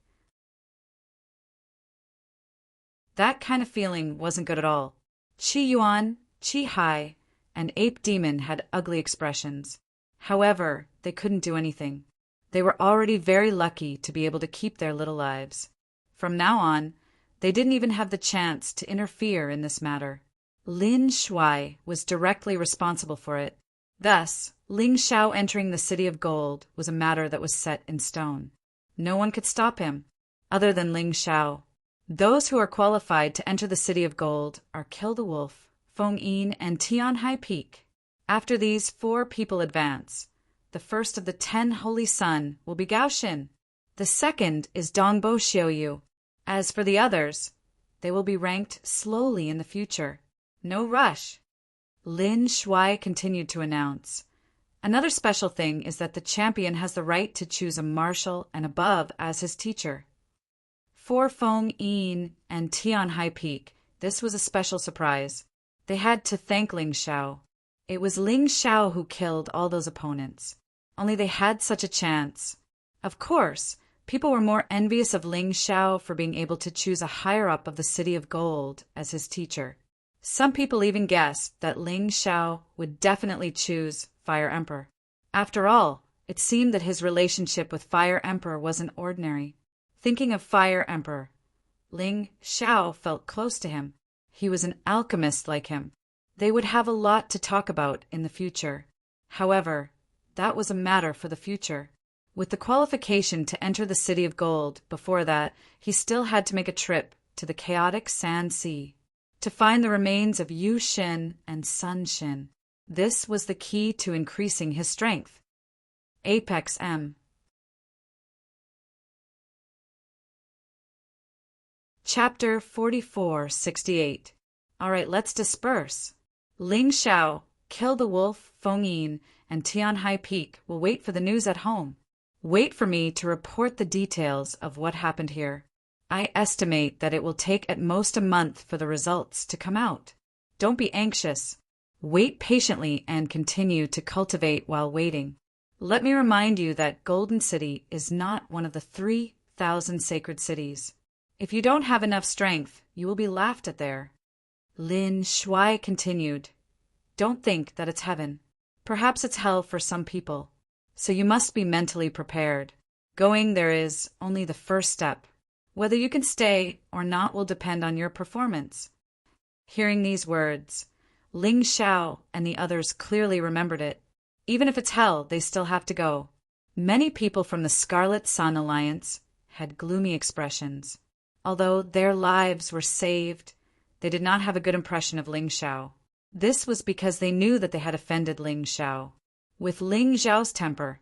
That kind of feeling wasn't good at all. Qi Yuan, Qi Hai, and Ape Demon had ugly expressions. However, they couldn't do anything. They were already very lucky to be able to keep their little lives. From now on, they didn't even have the chance to interfere in this matter. Lin Shuai was directly responsible for it. Thus, Ling Xiao entering the City of Gold was a matter that was set in stone. No one could stop him, other than Ling Xiao. Those who are qualified to enter the City of Gold are Kill the Wolf, Feng Yin, and Tian Hai Peak. After these 4 people advance, the first of the 10 Holy Sun will be Gao Xin. The second is Dongbo Xiuyu. As for the others, they will be ranked slowly in the future. No rush. Lin Shuai continued to announce. Another special thing is that the champion has the right to choose a marshal and above as his teacher. For Feng Yin and Tian Hai Peak, this was a special surprise. They had to thank Ling Xiao. It was Ling Xiao who killed all those opponents. Only they had such a chance. Of course, people were more envious of Ling Xiao for being able to choose a higher-up of the City of Gold as his teacher. Some people even guessed that Ling Xiao would definitely choose Fire Emperor. After all, it seemed that his relationship with Fire Emperor wasn't ordinary. Thinking of Fire Emperor, Ling Xiao felt close to him. He was an alchemist like him. They would have a lot to talk about in the future. However, that was a matter for the future. With the qualification to enter the City of Gold before that, he still had to make a trip to the chaotic Sand Sea to find the remains of Yu Xin and Sun Xin. This was the key to increasing his strength. Apex M. Chapter 4468. Alright, let's disperse. Ling Xiao, Kill the Wolf, Feng Yin, and Tianhai Peak will wait for the news at home. Wait for me to report the details of what happened here. I estimate that it will take at most a month for the results to come out. Don't be anxious. Wait patiently and continue to cultivate while waiting. Let me remind you that Golden City is not one of the 3,000 sacred cities. If you don't have enough strength, you will be laughed at there. Lin Shuai continued. Don't think that it's heaven. Perhaps it's hell for some people. So you must be mentally prepared. Going there is only the first step. Whether you can stay or not will depend on your performance. Hearing these words, Ling Xiao and the others clearly remembered it. Even if it's hell, they still have to go. Many people from the Scarlet Sun Alliance had gloomy expressions. Although their lives were saved, they did not have a good impression of Ling Xiao. This was because they knew that they had offended Ling Xiao. With Ling Xiao's temper,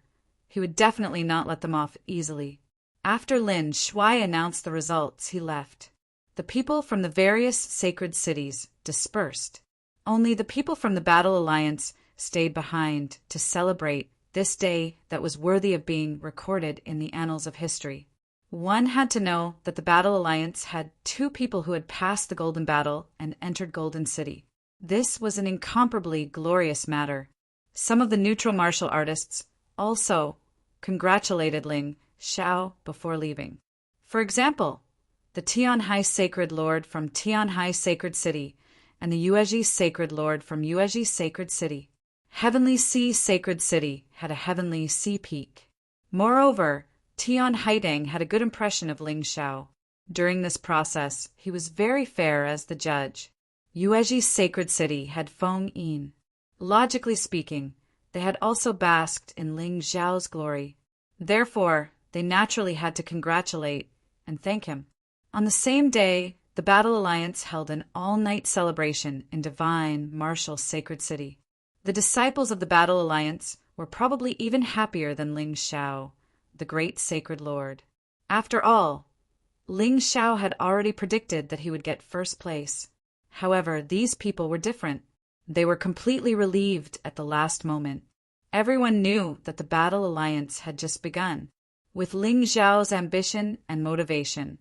he would definitely not let them off easily. After Lin Shuai announced the results, he left. The people from the various sacred cities dispersed. Only the people from the Battle Alliance stayed behind to celebrate this day that was worthy of being recorded in the annals of history. One had to know that the Battle Alliance had 2 people who had passed the Golden Battle and entered Golden City. This was an incomparably glorious matter. Some of the neutral martial artists also congratulated Ling Xiao before leaving. For example, the Tianhai Sacred Lord from Tianhai Sacred City and the Yuezhi Sacred Lord from Yuezhi Sacred City. Heavenly Sea Sacred City had a Heavenly Sea Peak. Moreover, Tian Haidang had a good impression of Ling Xiao. During this process, he was very fair as the judge. Yuezhi Sacred City had Feng Yin. Logically speaking, they had also basked in Ling Xiao's glory. Therefore, they naturally had to congratulate and thank him. On the same day, the Battle Alliance held an all-night celebration in divine, martial Sacred City. The disciples of the Battle Alliance were probably even happier than Ling Xiao, the great Sacred Lord. After all, Ling Xiao had already predicted that he would get first place. However, these people were different. They were completely relieved at the last moment. Everyone knew that the Battle Alliance had just begun. With Ling Xiao's ambition and motivation,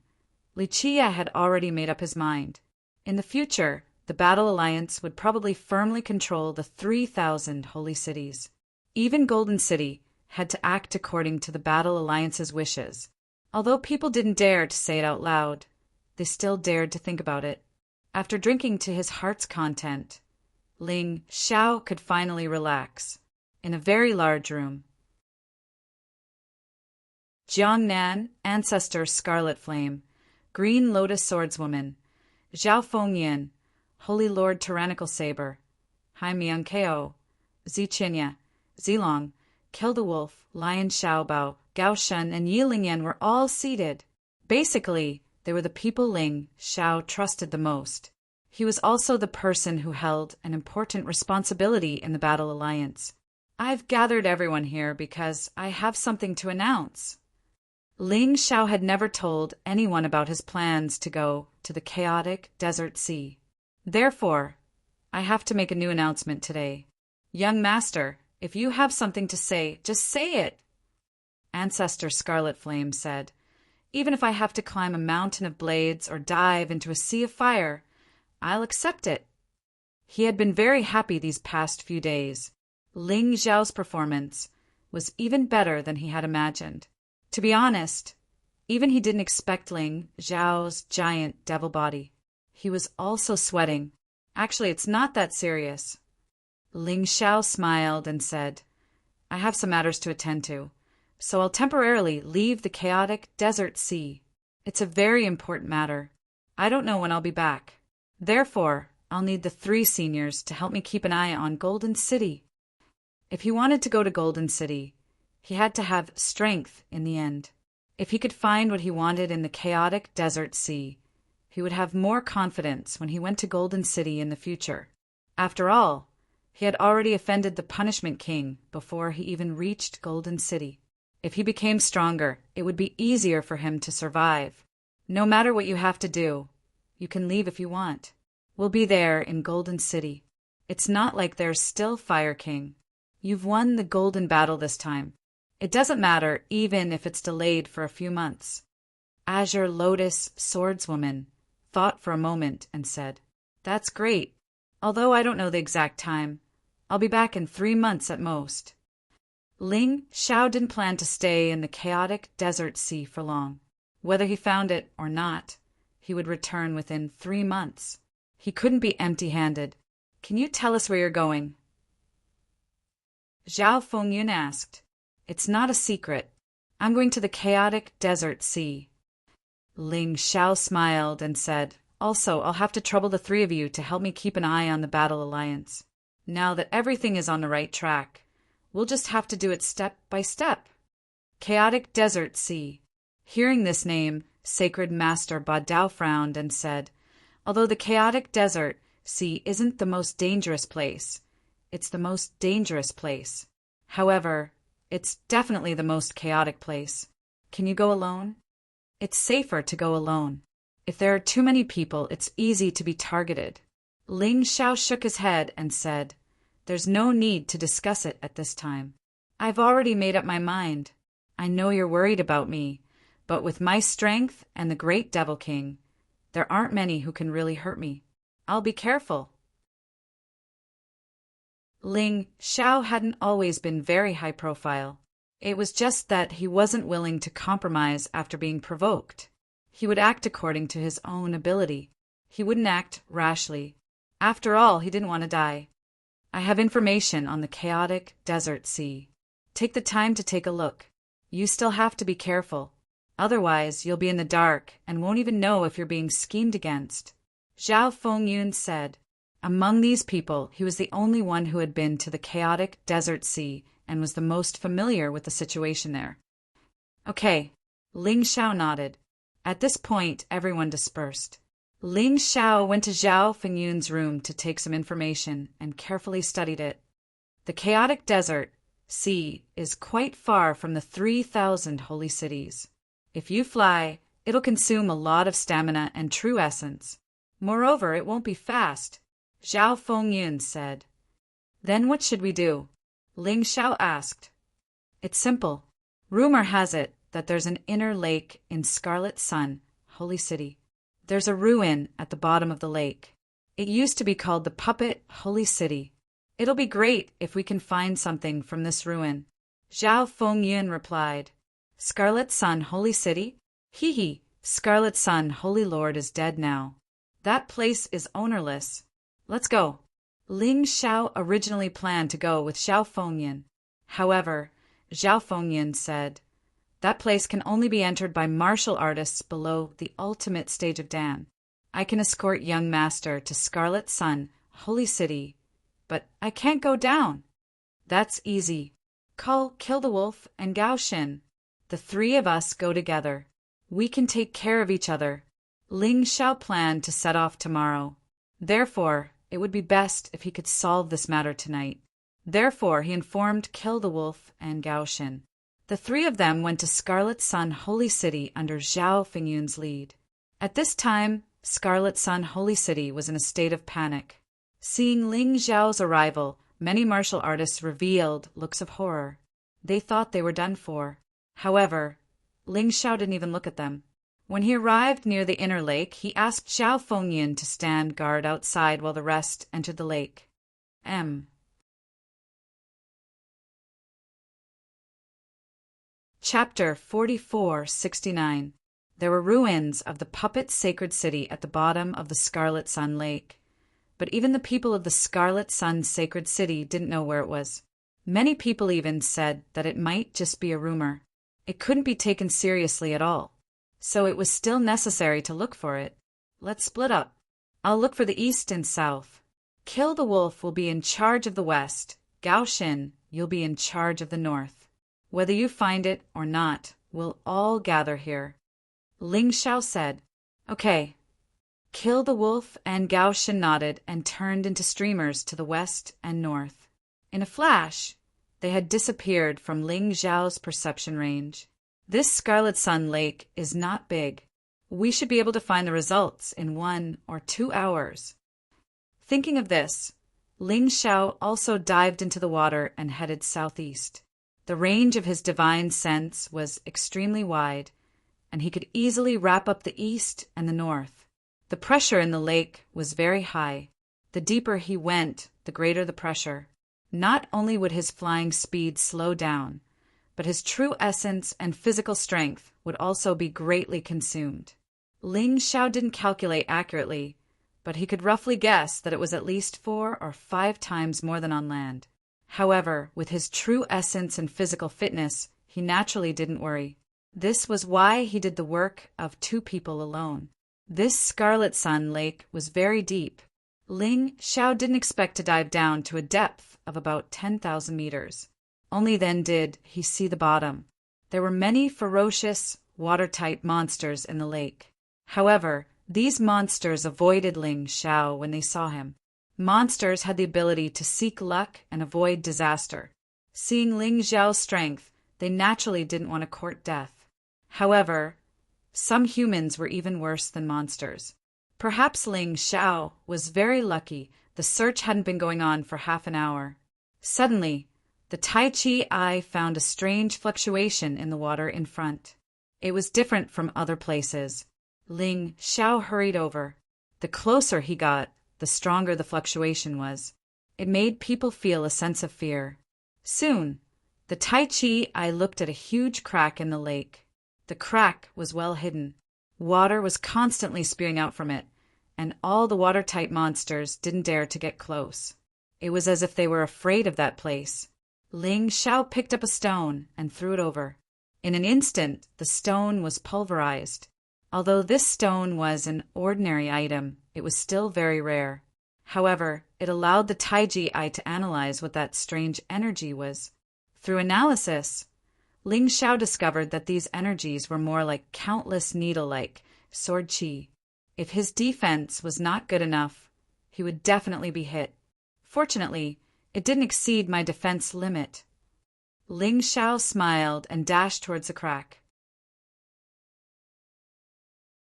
Li Qia had already made up his mind. In the future, the Battle Alliance would probably firmly control the 3,000 holy cities. Even Golden City had to act according to the Battle Alliance's wishes. Although people didn't dare to say it out loud, they still dared to think about it. After drinking to his heart's content, Ling Xiao could finally relax. In a very large room, Jiangnan, Ancestor Scarlet Flame, Green Lotus Swordswoman, Zhao Fengyin, Holy Lord Tyrannical Saber, Hai Miankeo, Ziqinya, Zilong, Kill the Wolf, Lion Xiaobao, Gao Shen, and Yi Lingyan were all seated. Basically, they were the people Ling Xiao trusted the most. He was also the person who held an important responsibility in the Battle Alliance. I've gathered everyone here because I have something to announce. Ling Xiao had never told anyone about his plans to go to the chaotic desert sea. Therefore, I have to make a new announcement today. Young master, if you have something to say, just say it. Ancestor Scarlet Flame said, even if I have to climb a mountain of blades or dive into a sea of fire, I'll accept it. He had been very happy these past few days. Ling Xiao's performance was even better than he had imagined. To be honest, even he didn't expect Ling Xiao's giant devil body. He was also sweating. Actually, it's not that serious. Ling Xiao smiled and said, I have some matters to attend to, so I'll temporarily leave the chaotic desert sea. It's a very important matter. I don't know when I'll be back. Therefore, I'll need the 3 seniors to help me keep an eye on Golden City. If he wanted to go to Golden City, he had to have strength in the end. If he could find what he wanted in the chaotic desert sea, he would have more confidence when he went to Golden City in the future. After all, he had already offended the Punishment King before he even reached Golden City. If he became stronger, it would be easier for him to survive. No matter what you have to do, you can leave if you want. We'll be there in Golden City. It's not like there's still Fire King. You've won the golden battle this time. It doesn't matter even if it's delayed for a few months. Azure Lotus Swordswoman thought for a moment and said, "That's great. Although I don't know the exact time, I'll be back in 3 months at most." Ling Xiao didn't plan to stay in the chaotic desert sea for long. Whether he found it or not, he would return within 3 months. He couldn't be empty-handed. "Can you tell us where you're going?" Zhao Fengyun asked. "It's not a secret. I'm going to the chaotic desert sea." Ling Xiao smiled and said, "Also, I'll have to trouble the 3 of you to help me keep an eye on the Battle Alliance. Now that everything is on the right track, we'll just have to do it step by step." Chaotic Desert Sea. Hearing this name, Sacred Master Badao frowned and said, "Although the chaotic desert sea isn't the most dangerous place, it's the most dangerous place. However, it's definitely the most chaotic place. Can you go alone?" "It's safer to go alone. If there are too many people, it's easy to be targeted." Ling Xiao shook his head and said, "There's no need to discuss it at this time. I've already made up my mind. I know you're worried about me, but with my strength and the Great Devil King, there aren't many who can really hurt me. I'll be careful." Ling Xiao hadn't always been very high profile. It was just that he wasn't willing to compromise after being provoked. He would act according to his own ability. He wouldn't act rashly. After all, he didn't want to die. "I have information on the chaotic desert sea. Take the time to take a look. You still have to be careful. Otherwise, you'll be in the dark and won't even know if you're being schemed against." Zhao Fengyun said. Among these people, he was the only one who had been to the chaotic desert sea and was the most familiar with the situation there. "Okay," Ling Xiao nodded. At this point, everyone dispersed. Ling Xiao went to Zhao Fengyun's room to take some information and carefully studied it. The chaotic desert sea is quite far from the 3,000 holy cities. If you fly, it'll consume a lot of stamina and true essence. Moreover, it won't be fast, Zhao Fengyun said. "Then what should we do?" Ling Xiao asked. "It's simple. Rumor has it that there's an inner lake in Scarlet Sun, Holy City. There's a ruin at the bottom of the lake. It used to be called the Puppet Holy City. It'll be great if we can find something from this ruin." Zhao Fengyun replied, "Scarlet Sun Holy City? Hee hee, Scarlet Sun Holy Lord is dead now. That place is ownerless. Let's go." Ling Xiao originally planned to go with Zhao Fengyun. However, Zhao Fengyun said, "That place can only be entered by martial artists below the ultimate stage of Dan. I can escort young master to Scarlet Sun, Holy City, but I can't go down." "That's easy. Call Kill the Wolf and Gao Xin. The 3 of us go together. We can take care of each other." Ling Xiao planned to set off tomorrow. Therefore, it would be best if he could solve this matter tonight. Therefore, he informed Kill the Wolf and Gao Xin. The 3 of them went to Scarlet Sun Holy City under Zhao Fengyun's lead. At this time, Scarlet Sun Holy City was in a state of panic. Seeing Ling Xiao's arrival, many martial artists revealed looks of horror. They thought they were done for. However, Ling Xiao didn't even look at them. When he arrived near the inner lake, he asked Zhao Fengyun to stand guard outside while the rest entered the lake. Chapter 4469. There were ruins of the puppet sacred city at the bottom of the Scarlet Sun Lake. But even the people of the Scarlet Sun sacred city didn't know where it was. Many people even said that it might just be a rumor. It couldn't be taken seriously at all. So it was still necessary to look for it. "Let's split up," I'll look for the east and south. Kill the Wolf will be in charge of the west. Gao Shin, you'll be in charge of the north. Whether you find it or not, we'll all gather here." Ling Shao said, "Okay." Kill the Wolf and Gao Shin nodded and turned into streamers to the west and north. In a flash, they had disappeared from Ling Zhao's perception range. This Scarlet Sun Lake is not big. We should be able to find the results in 1 or 2 hours. Thinking of this, Ling Shao also dived into the water and headed southeast. The range of his divine sense was extremely wide, and he could easily wrap up the east and the north. The pressure in the lake was very high. The deeper he went, the greater the pressure. Not only would his flying speed slow down, but his true essence and physical strength would also be greatly consumed. Ling Shao didn't calculate accurately, but he could roughly guess that it was at least 4 or 5 times more than on land. However, with his true essence and physical fitness, he naturally didn't worry. This was why he did the work of 2 people alone. This Scarlet Sun Lake was very deep. Ling Shao didn't expect to dive down to a depth of about 10,000 meters. Only then did he see the bottom. There were many ferocious, watertight monsters in the lake. However, these monsters avoided Ling Shao when they saw him. Monsters had the ability to seek luck and avoid disaster. Seeing Ling Zhao's strength, they naturally didn't want to court death. However, some humans were even worse than monsters. Perhaps Ling Shao was very lucky the search hadn't been going on for half an hour. Suddenly, the Tai Chi eye found a strange fluctuation in the water in front. It was different from other places. Ling Shao hurried over. The closer he got, the stronger the fluctuation was. It made people feel a sense of fear. Soon, the Tai Chi eye looked at a huge crack in the lake. The crack was well hidden. Water was constantly spewing out from it, and all the watertight monsters didn't dare to get close. It was as if they were afraid of that place. Ling Shao picked up a stone and threw it over. In an instant, the stone was pulverized. Although this stone was an ordinary item, it was still very rare. However, it allowed the Taiji eye to analyze what that strange energy was. Through analysis, Ling Shao discovered that these energies were more like countless needle-like sword chi. If his defense was not good enough, he would definitely be hit. Fortunately, it didn't exceed my defense limit. Ling Shao smiled and dashed towards the crack.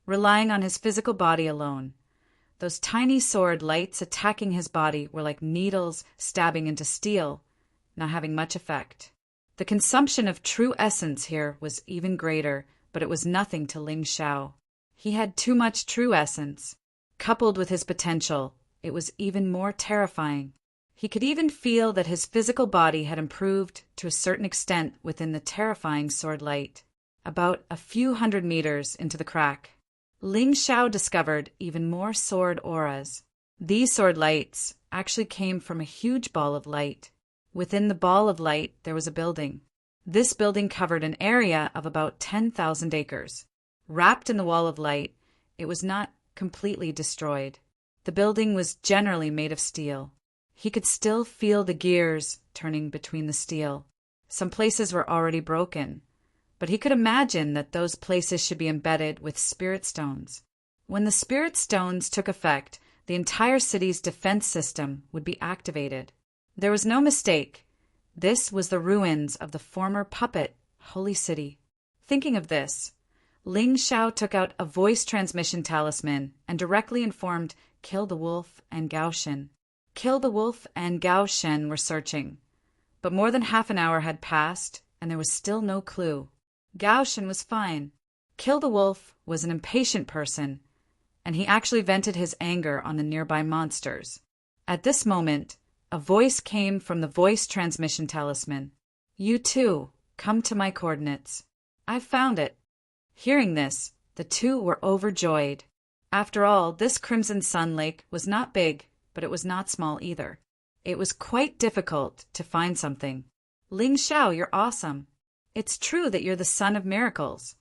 Relying on his physical body alone, those tiny sword lights attacking his body were like needles stabbing into steel, not having much effect. The consumption of true essence here was even greater, but it was nothing to Ling Shao. He had too much true essence. Coupled with his potential, it was even more terrifying. He could even feel that his physical body had improved to a certain extent within the terrifying sword light. About a few hundred meters into the crack, Ling Shao discovered even more sword auras. These sword lights actually came from a huge ball of light. Within the ball of light, there was a building. This building covered an area of about 10,000 acres. Wrapped in the wall of light, it was not completely destroyed. The building was generally made of steel. He could still feel the gears turning between the steel. Some places were already broken, but he could imagine that those places should be embedded with spirit stones. When the spirit stones took effect, the entire city's defense system would be activated. There was no mistake. This was the ruins of the former puppet Holy City. Thinking of this, Ling Shao took out a voice transmission talisman and directly informed Kill the Wolf and Gao Shen. Kill the Wolf and Gao Shen were searching, but more than half an hour had passed and there was still no clue. Gao Shen was fine. Kill the Wolf was an impatient person, and he actually vented his anger on the nearby monsters. At this moment, a voice came from the voice transmission talisman. You too, come to my coordinates. I've found it. Hearing this, the two were overjoyed. After all, this Crimson Sun Lake was not big, but it was not small either. It was quite difficult to find something. Ling Shao, you're awesome. It's true that you're the son of miracles.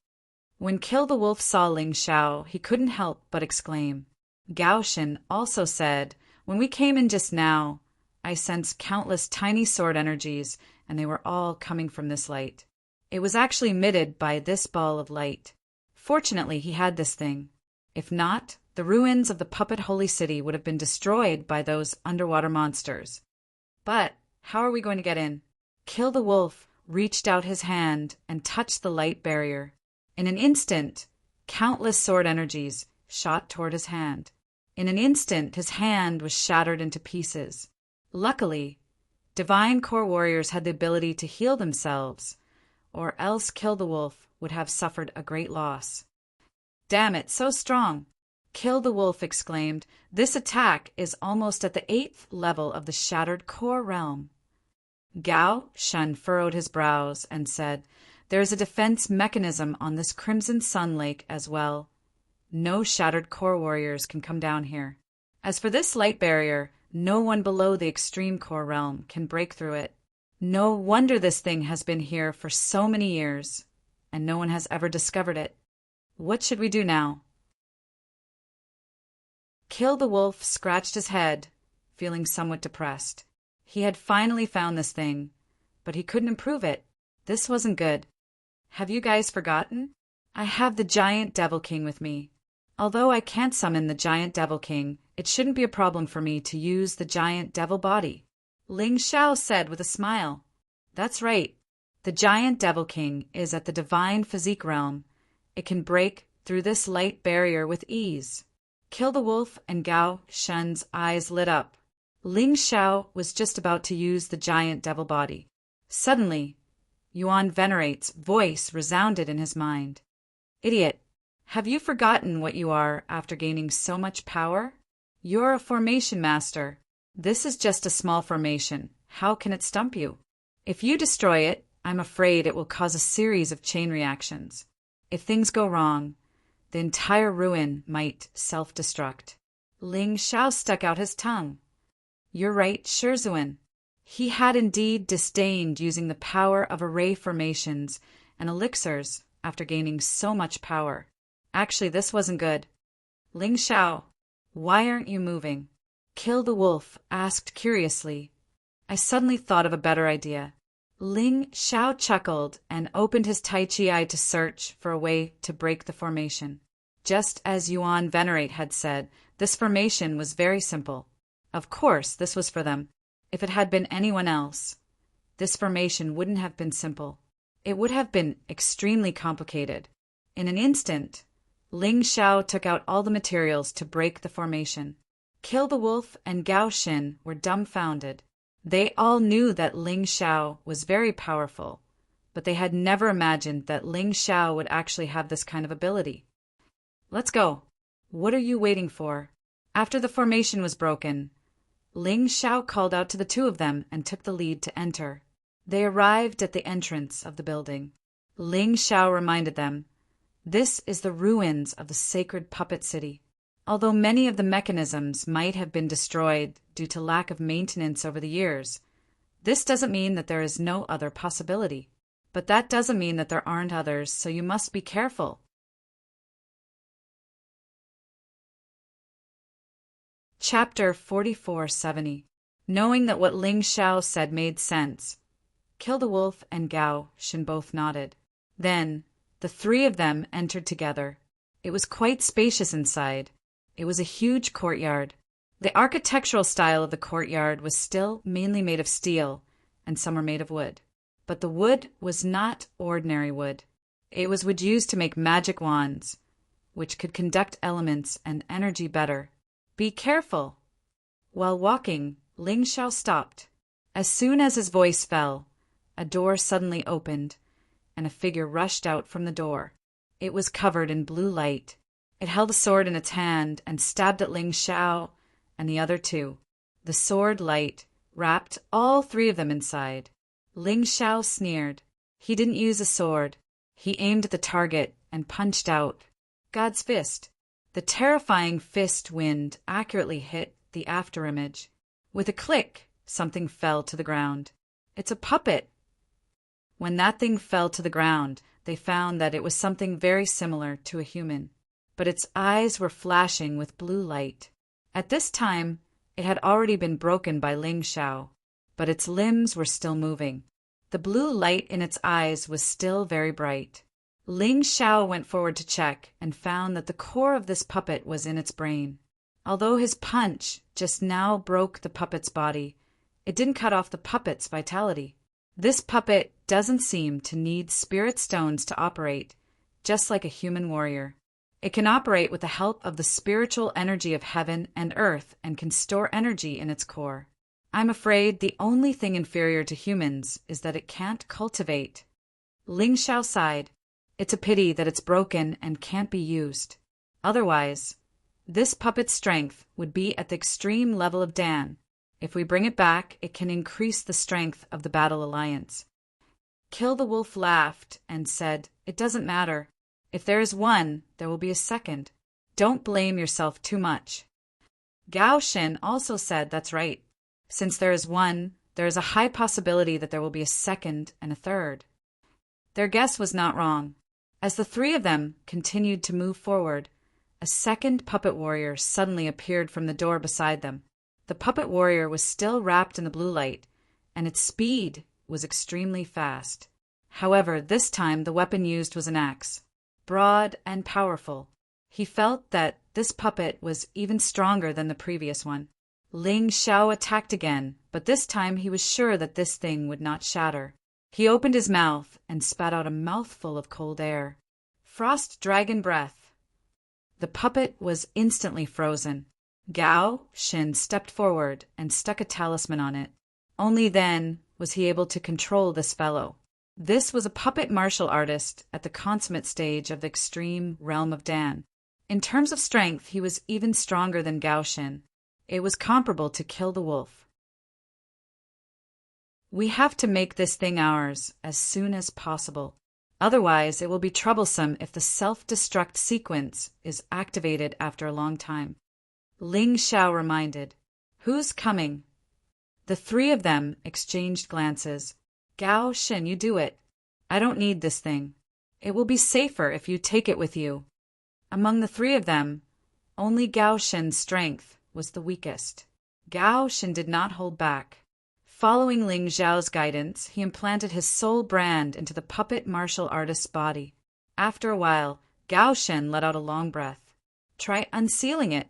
When Kill the Wolf saw Ling Shao, he couldn't help but exclaim, Gao Shen also said, "When we came in just now, I sensed countless tiny sword energies, and they were all coming from this light. It was actually emitted by this ball of light. Fortunately, he had this thing. If not, the ruins of the puppet holy city would have been destroyed by those underwater monsters. But how are we going to get in?" Kill the Wolf reached out his hand and touched the light barrier. In an instant, countless sword energies shot toward his hand. In an instant, his hand was shattered into pieces. Luckily, divine core warriors had the ability to heal themselves, or else Kill the Wolf would have suffered a great loss. "Damn it, so strong!" Kill the Wolf exclaimed. "This attack is almost at the 8th level of the shattered core realm." Gao Shen furrowed his brows and said, "There is a defense mechanism on this Crimson Sun Lake as well. No shattered core warriors can come down here. As for this light barrier, no one below the extreme core realm can break through it. No wonder this thing has been here for so many years, and no one has ever discovered it. What should we do now?" Kill the Wolf scratched his head, feeling somewhat depressed. He had finally found this thing, but he couldn't improve it. This wasn't good. "Have you guys forgotten? I have the Giant Devil King with me. Although I can't summon the Giant Devil King, it shouldn't be a problem for me to use the Giant Devil Body," Ling Xiao said with a smile. "That's right. The Giant Devil King is at the Divine Physique realm. It can break through this light barrier with ease." Kill the Wolf and Gao Shen's eyes lit up. Ling Xiao was just about to use the Giant Devil Body. Suddenly, Yuan Venerate's voice resounded in his mind. "Idiot! Have you forgotten what you are after gaining so much power? You're a formation master. This is just a small formation. How can it stump you? If you destroy it, I'm afraid it will cause a series of chain reactions. If things go wrong, the entire ruin might self-destruct." Ling Xiao stuck out his tongue. "You're right, Shizhuan." He had indeed disdained using the power of array formations and elixirs after gaining so much power. Actually, this wasn't good. "Ling Xiao, why aren't you moving?" Kill the Wolf asked curiously. "I suddenly thought of a better idea." Ling Xiao chuckled and opened his Tai Chi eye to search for a way to break the formation. Just as Yuan Venerate had said, this formation was very simple. Of course, this was for them. If it had been anyone else, this formation wouldn't have been simple. It would have been extremely complicated. In an instant, Ling Xiao took out all the materials to break the formation. Kill the Wolf and Gao Shen were dumbfounded. They all knew that Ling Xiao was very powerful, but they had never imagined that Ling Xiao would actually have this kind of ability. "Let's go. What are you waiting for?" After the formation was broken, Ling Xiao called out to the two of them and took the lead to enter. They arrived at the entrance of the building. Ling Xiao reminded them, "This is the ruins of the sacred puppet city. Although many of the mechanisms might have been destroyed due to lack of maintenance over the years, this doesn't mean that there is no other possibility. But that doesn't mean that there aren't others, so you must be careful." Chapter 4470. Knowing that what Ling Xiao said made sense, Kill the Wolf and Gao Shen both nodded. Then, the three of them entered together. It was quite spacious inside. It was a huge courtyard. The architectural style of the courtyard was still mainly made of steel, and some were made of wood. But the wood was not ordinary wood. It was wood used to make magic wands, which could conduct elements and energy better. "Be careful!" While walking, Ling Xiao stopped. As soon as his voice fell, a door suddenly opened, and a figure rushed out from the door. It was covered in blue light. It held a sword in its hand and stabbed at Ling Xiao and the other two. The sword light wrapped all three of them inside. Ling Xiao sneered. He didn't use a sword. He aimed at the target and punched out. God's fist. The terrifying fist wind accurately hit the afterimage. With a click, something fell to the ground. "It's a puppet." When that thing fell to the ground, they found that it was something very similar to a human. but its eyes were flashing with blue light. At this time, it had already been broken by Ling Xiao, but its limbs were still moving. The blue light in its eyes was still very bright. Ling Xiao went forward to check and found that the core of this puppet was in its brain. Although his punch just now broke the puppet's body, it didn't cut off the puppet's vitality. This puppet doesn't seem to need spirit stones to operate, just like a human warrior. It can operate with the help of the spiritual energy of heaven and earth and can store energy in its core. I'm afraid the only thing inferior to humans is that it can't cultivate. Ling Xiao sighed. It's a pity that it's broken and can't be used. Otherwise, this puppet's strength would be at the extreme level of Dan. If we bring it back, it can increase the strength of the Battle Alliance. Kill the Wolf laughed and said, "It doesn't matter. If there is one, there will be a second. Don't blame yourself too much." Gao Shen also said, "That's right. Since there is one, there is a high possibility that there will be a second and a third." Their guess was not wrong. As the three of them continued to move forward, a second puppet warrior suddenly appeared from the door beside them. The puppet warrior was still wrapped in the blue light, and its speed was extremely fast. However, this time the weapon used was an axe, broad and powerful. He felt that this puppet was even stronger than the previous one. Ling Xiao attacked again, but this time he was sure that this thing would not shatter. He opened his mouth and spat out a mouthful of cold air. Frost dragon breath. The puppet was instantly frozen. Gao Shen stepped forward and stuck a talisman on it. Only then was he able to control this fellow. This was a puppet martial artist at the consummate stage of the extreme realm of Dan. In terms of strength, he was even stronger than Gao Shen. It was comparable to Kill the Wolf. We have to make this thing ours as soon as possible. Otherwise, it will be troublesome if the self-destruct sequence is activated after a long time. Ling Xiao reminded. Who's coming? The three of them exchanged glances. Gao Shen, you do it. I don't need this thing. It will be safer if you take it with you. Among the three of them, only Gao Shen's strength was the weakest. Gao Shen did not hold back. Following Ling Xiao's guidance, he implanted his soul brand into the puppet martial artist's body. After a while, Gao Shen let out a long breath. Try unsealing it.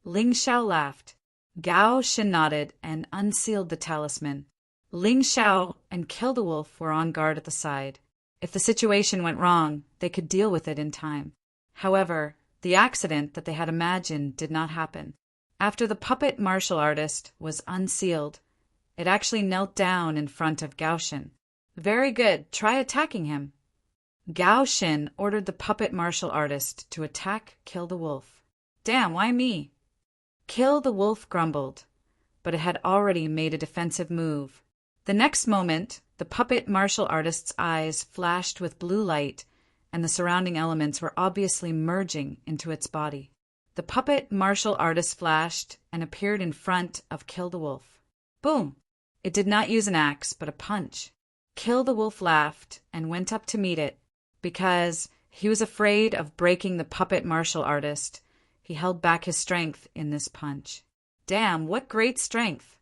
Ling Xiao laughed. Gao Shen nodded and unsealed the talisman. Ling Xiao and Kill the Wolf were on guard at the side. If the situation went wrong, they could deal with it in time. However, the accident that they had imagined did not happen. After the puppet martial artist was unsealed, it actually knelt down in front of Gao Shen. Very good, try attacking him. Gao Shen ordered the puppet martial artist to attack Kill the Wolf. Damn, why me? Kill the Wolf grumbled, but it had already made a defensive move. The next moment, the puppet martial artist's eyes flashed with blue light, and the surrounding elements were obviously merging into its body. The puppet martial artist flashed and appeared in front of Kill the Wolf. Boom! It did not use an axe, but a punch. Kill the Wolf laughed and went up to meet it. Because he was afraid of breaking the puppet martial artist, he held back his strength in this punch. Damn, what great strength!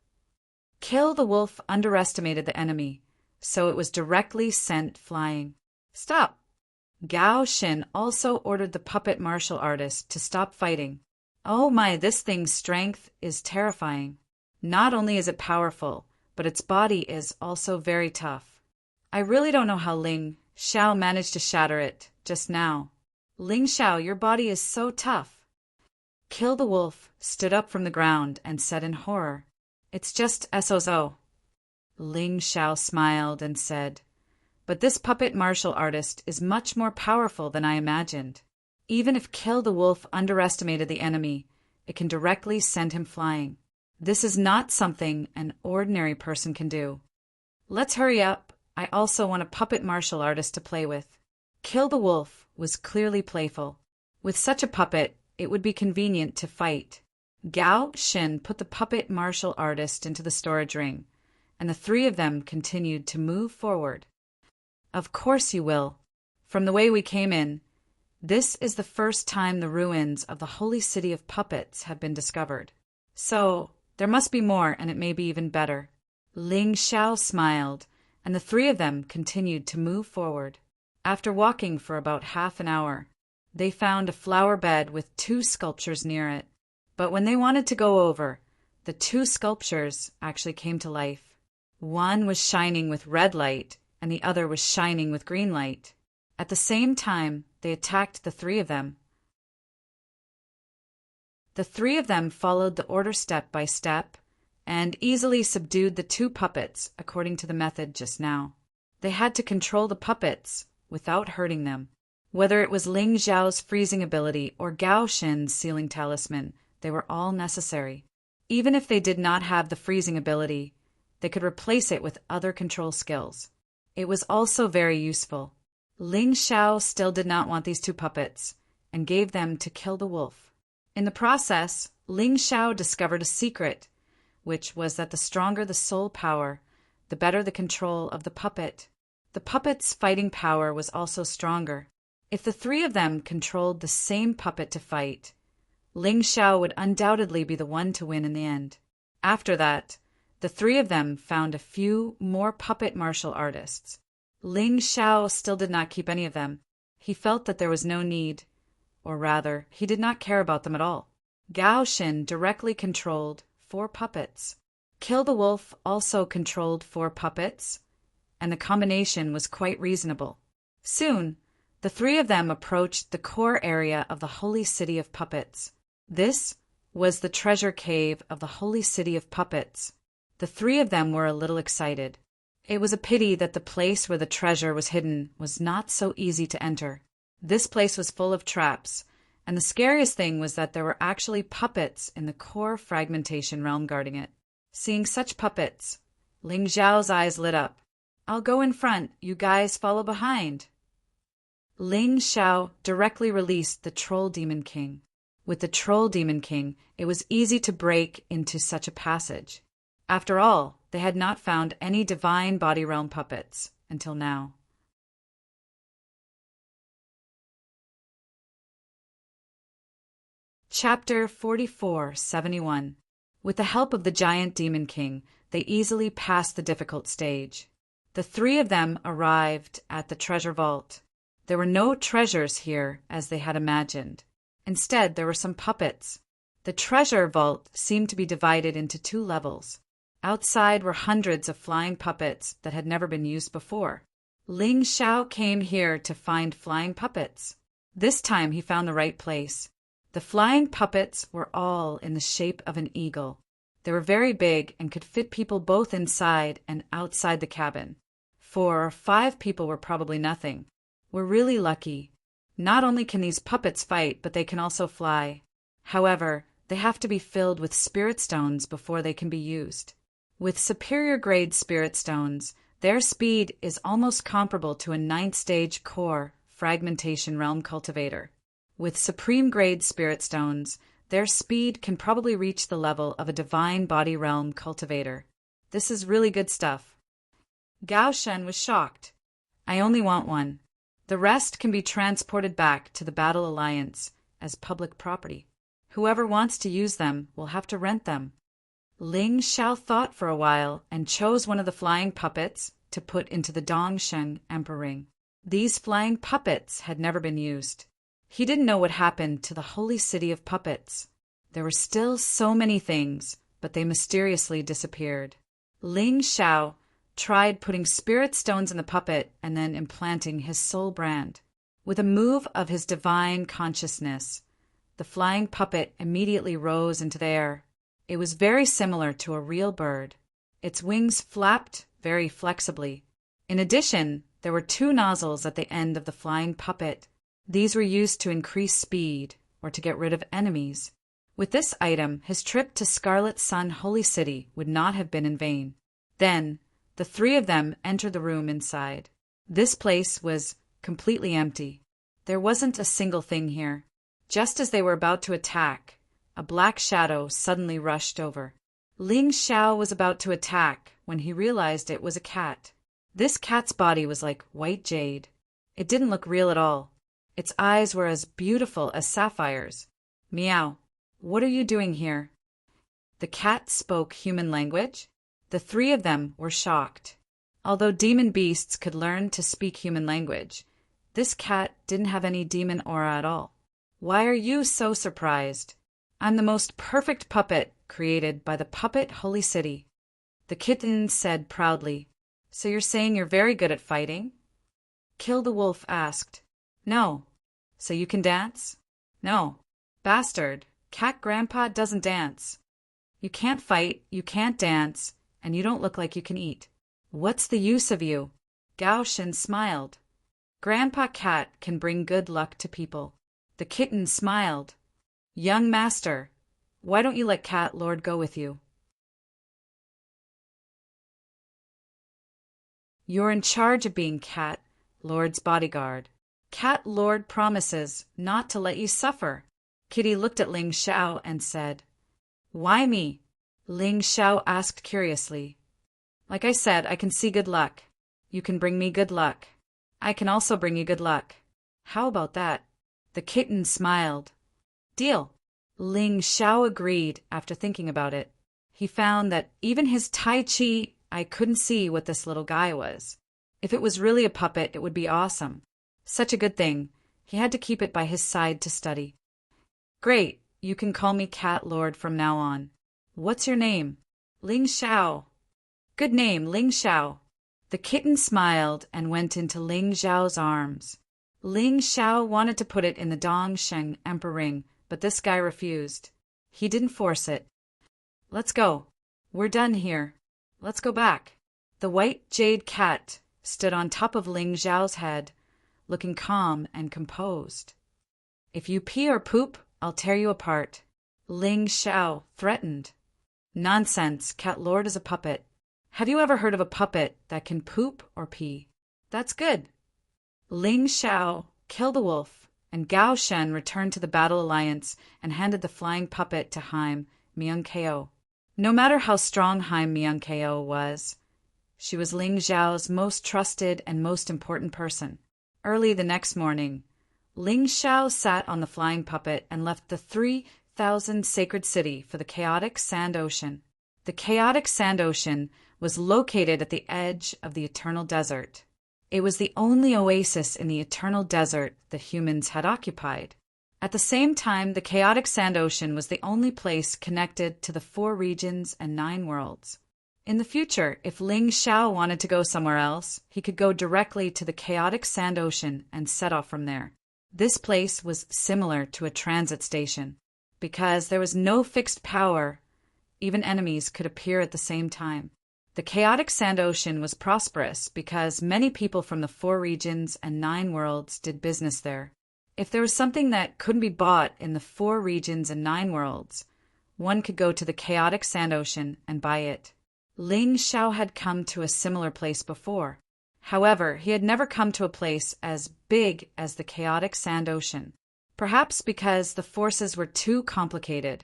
Kill the Wolf underestimated the enemy, so it was directly sent flying. Stop! Gao Shen also ordered the puppet martial artist to stop fighting. Oh my, this thing's strength is terrifying. Not only is it powerful, but its body is also very tough. I really don't know how Ling Xiao managed to shatter it just now. Ling Xiao, your body is so tough. Kill the Wolf stood up from the ground and said in horror, It's just SOZO. Ling Xiao smiled and said, But this puppet martial artist is much more powerful than I imagined. Even if Kill the Wolf underestimated the enemy, it can directly send him flying. This is not something an ordinary person can do. Let's hurry up. I also want a puppet martial artist to play with. Kill the Wolf was clearly playful. With such a puppet, it would be convenient to fight. Gao Shen put the puppet martial artist into the storage ring, and the three of them continued to move forward. Of course you will. From the way we came in, This is the first time the ruins of the holy city of puppets have been discovered. So, there must be more, and it may be even better. Ling Xiao smiled, and the three of them continued to move forward. After walking for about half an hour, they found a flower bed with 2 sculptures near it. But when they wanted to go over, the 2 sculptures actually came to life. One was shining with red light, and the other was shining with green light. At the same time, they attacked the 3 of them. The 3 of them followed the order step by step, and easily subdued the 2 puppets according to the method just now. They had to control the puppets without hurting them. Whether it was Ling Xiao's freezing ability or Gao Shen's sealing talisman, they were all necessary. Even if they did not have the freezing ability, they could replace it with other control skills. It was also very useful. Ling Xiao still did not want these 2 puppets, and gave them to kill the wolf. In the process, Ling Xiao discovered a secret, which was that the stronger the soul power, the better the control of the puppet. The puppet's fighting power was also stronger. If the 3 of them controlled the same puppet to fight, Ling Xiao would undoubtedly be the one to win in the end. After that, the 3 of them found a few more puppet martial artists. Ling Xiao still did not keep any of them. He felt that there was no need, or rather, he did not care about them at all. Gao Shen directly controlled 4 puppets. Kill the Wolf also controlled 4 puppets, and the combination was quite reasonable. Soon, the 3 of them approached the core area of the Holy City of Puppets. This was the treasure cave of the Holy City of Puppets. The 3 of them were a little excited. It was a pity that the place where the treasure was hidden was not so easy to enter. This place was full of traps, and the scariest thing was that there were actually puppets in the core fragmentation realm guarding it. Seeing such puppets, Ling Xiao's eyes lit up. "I'll go in front, you guys follow behind." Ling Xiao directly released the Troll Demon King. With the Troll Demon King, it was easy to break into such a passage. After all, they had not found any divine body realm puppets until now. Chapter 44-71. With the help of the giant Demon King, they easily passed the difficult stage. The 3 of them arrived at the treasure vault. There were no treasures here as they had imagined. Instead, there were some puppets. The treasure vault seemed to be divided into 2 levels. Outside were hundreds of flying puppets that had never been used before. Ling Xiao came here to find flying puppets. This time he found the right place. The flying puppets were all in the shape of an eagle. They were very big and could fit people both inside and outside the cabin. 4 or 5 people were probably nothing. We're really lucky. Not only can these puppets fight, but they can also fly. However, they have to be filled with spirit stones before they can be used. With superior grade spirit stones, their speed is almost comparable to a 9th stage core fragmentation realm cultivator. With supreme grade spirit stones, their speed can probably reach the level of a divine body realm cultivator. This is really good stuff. Gao Shen was shocked. "I only want one. The rest can be transported back to the Battle Alliance as public property. Whoever wants to use them will have to rent them." Ling Xiao thought for a while and chose one of the flying puppets to put into the Dongsheng Emperor Ring. These flying puppets had never been used. He didn't know what happened to the Holy City of Puppets. There were still so many things, but they mysteriously disappeared. Ling Xiao tried putting spirit stones in the puppet and then implanting his soul brand. With a move of his divine consciousness, the flying puppet immediately rose into the air. It was very similar to a real bird. Its wings flapped very flexibly. In addition, there were 2 nozzles at the end of the flying puppet. These were used to increase speed or to get rid of enemies. With this item, his trip to Scarlet Sun Holy City would not have been in vain. Then, the 3 of them entered the room inside. This place was completely empty. There wasn't a single thing here. Just as they were about to attack, a black shadow suddenly rushed over. Ling Xiao was about to attack when he realized it was a cat. This cat's body was like white jade. It didn't look real at all. Its eyes were as beautiful as sapphires. Meow. What are you doing here? The cat spoke human language. The three of them were shocked. Although demon beasts could learn to speak human language, this cat didn't have any demon aura at all. Why are you so surprised? I'm the most perfect puppet created by the Puppet Holy City. The kitten said proudly. So you're saying you're very good at fighting? Kill the Wolf asked. No. So you can dance? No. Bastard, Cat Grandpa doesn't dance. You can't fight, you can't dance, and you don't look like you can eat. What's the use of you? Gao Shen smiled. Grandpa Cat can bring good luck to people. The kitten smiled. Young master, why don't you let Cat Lord go with you? You're in charge of being Cat Lord's bodyguard. Cat Lord promises not to let you suffer. Kitty looked at Ling Xiao and said, Why me? Ling Xiao asked curiously. Like I said, I can see good luck. You can bring me good luck. I can also bring you good luck. How about that? The kitten smiled. Deal. Ling Xiao agreed after thinking about it. He found that even his Tai Chi, I couldn't see what this little guy was. If it was really a puppet, it would be awesome. Such a good thing. He had to keep it by his side to study. Great, you can call me Cat Lord from now on. What's your name? Ling Xiao. Good name, Ling Xiao. The kitten smiled and went into Ling Xiao's arms. Ling Xiao wanted to put it in the Dongsheng Emperor ring, but this guy refused. He didn't force it. Let's go. We're done here. Let's go back. The white jade cat stood on top of Ling Xiao's head, looking calm and composed. If you pee or poop, I'll tear you apart. Ling Xiao threatened. Nonsense, Cat Lord is a puppet. Have you ever heard of a puppet that can poop or pee? That's good. Ling Xiao killed the wolf, and Gao Shen returned to the Battle Alliance and handed the flying puppet to Haim Myung-Ko. No matter how strong Haim Myung-Ko was, she was Ling Xiao's most trusted and most important person. Early the next morning, Ling Xiao sat on the flying puppet and left the 3,000 sacred city for the chaotic sand ocean. The chaotic sand ocean was located at the edge of the eternal desert. It was the only oasis in the eternal desert the humans had occupied. At the same time, the chaotic sand ocean was the only place connected to the 4 regions and 9 worlds. In the future, if Ling Xiao wanted to go somewhere else, he could go directly to the chaotic sand ocean and set off from there. This place was similar to a transit station. Because there was no fixed power, even enemies could appear at the same time. The chaotic sand ocean was prosperous because many people from the 4 regions and 9 worlds did business there. If there was something that couldn't be bought in the 4 regions and 9 worlds, one could go to the chaotic sand ocean and buy it. Ling Xiao had come to a similar place before. However, he had never come to a place as big as the chaotic sand ocean. Perhaps because the forces were too complicated.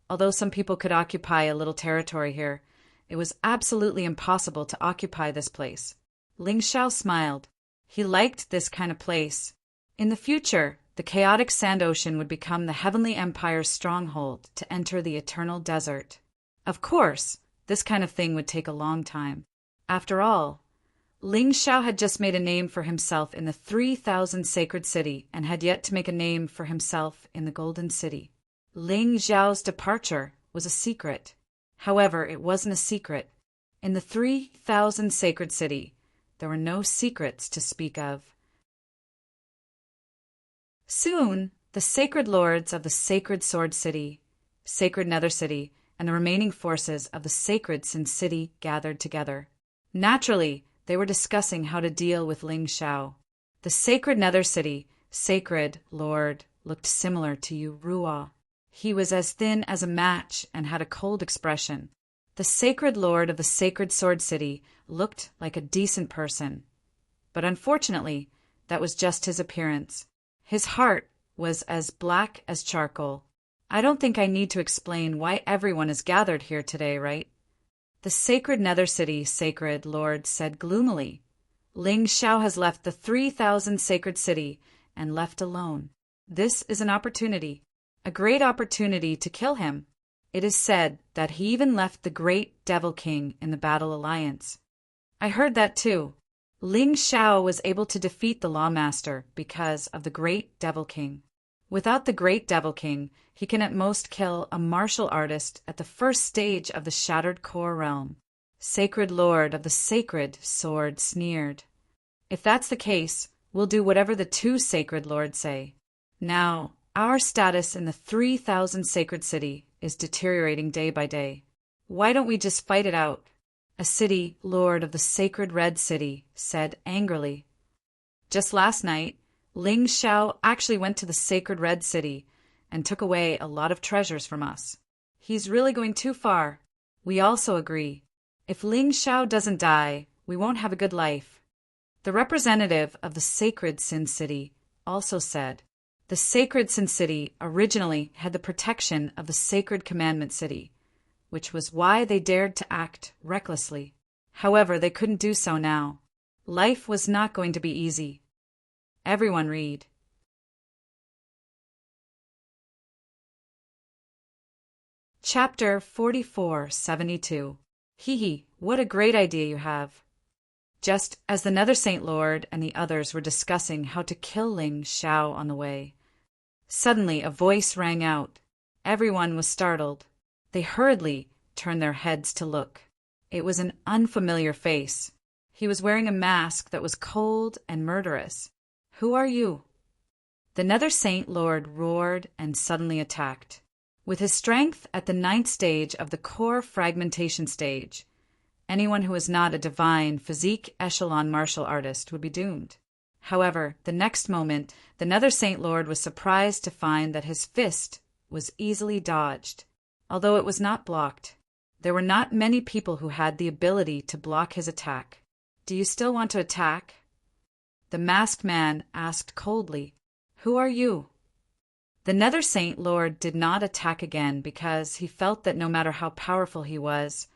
Although some people could occupy a little territory here, it was absolutely impossible to occupy this place. Ling Xiao smiled. He liked this kind of place. In the future, the chaotic sand ocean would become the Heavenly Empire's stronghold to enter the eternal desert. Of course, this kind of thing would take a long time. After all, Ling Xiao had just made a name for himself in the 3,000 sacred city and had yet to make a name for himself in the Golden City. Ling Xiao's departure was a secret. However, it wasn't a secret. In the 3,000 sacred city, there were no secrets to speak of. Soon, the sacred lords of the Sacred Sword City, Sacred Nether City, and the remaining forces of the Sacred Sin City gathered together. Naturally, they were discussing how to deal with Ling Xiao. The Sacred Nether City, Sacred Lord, looked similar to Yu Ruo. He was as thin as a match and had a cold expression. The Sacred Lord of the Sacred Sword City looked like a decent person. But unfortunately, that was just his appearance. His heart was as black as charcoal. I don't think I need to explain why everyone is gathered here today, right? The Sacred Nether City Sacred Lord said gloomily. Ling Xiao has left the 3,000 sacred city and left alone. This is an opportunity, a great opportunity to kill him. It is said that he even left the great Devil King in the Battle Alliance. I heard that too. Ling Xiao was able to defeat the Lawmaster because of the great Devil King. Without the great Devil King, he can at most kill a martial artist at the first stage of the Shattered Core realm. Sacred Lord of the Sacred Sword sneered. If that's the case, we'll do whatever the two Sacred Lords say. Now, our status in the 3,000 Sacred City is deteriorating day by day. Why don't we just fight it out? A city lord of the Sacred Red City said angrily. Just last night, Ling Xiao actually went to the Sacred Red City and took away a lot of treasures from us. He's really going too far. We also agree. If Ling Xiao doesn't die, we won't have a good life. The representative of the Sacred Sin City also said, the Sacred Sin City originally had the protection of the Sacred Commandment City, which was why they dared to act recklessly. However, they couldn't do so now. Life was not going to be easy. Everyone read. Chapter 4472. Hee, what a great idea you have. Just as the Nether Saint Lord and the others were discussing how to kill Ling Xiao on the way, suddenly a voice rang out. Everyone was startled. They hurriedly turned their heads to look. It was an unfamiliar face. He was wearing a mask that was cold and murderous. Who are you? The Nether Saint Lord roared and suddenly attacked. With his strength at the 9th stage of the core fragmentation stage, anyone who was not a divine physique echelon martial artist would be doomed. However, the next moment, the Nether Saint Lord was surprised to find that his fist was easily dodged, although it was not blocked. There were not many people who had the ability to block his attack. Do you still want to attack? The masked man asked coldly. Who are you? The Nether Saint Lord did not attack again because he felt that no matter how powerful he was,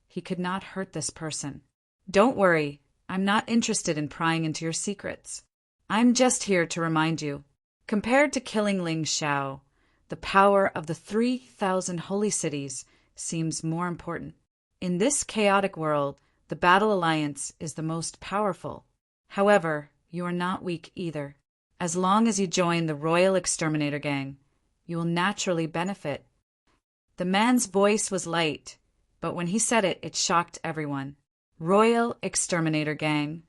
he could not hurt this person. Don't worry, I'm not interested in prying into your secrets. I'm just here to remind you. Compared to killing Ling Xiao, the power of the 3,000 holy cities seems more important. In this chaotic world, the Battle Alliance is the most powerful. However, you are not weak either. As long as you join the Royal Exterminator Gang, you will naturally benefit. The man's voice was light, but when he said it, it shocked everyone. Royal Exterminator Gang.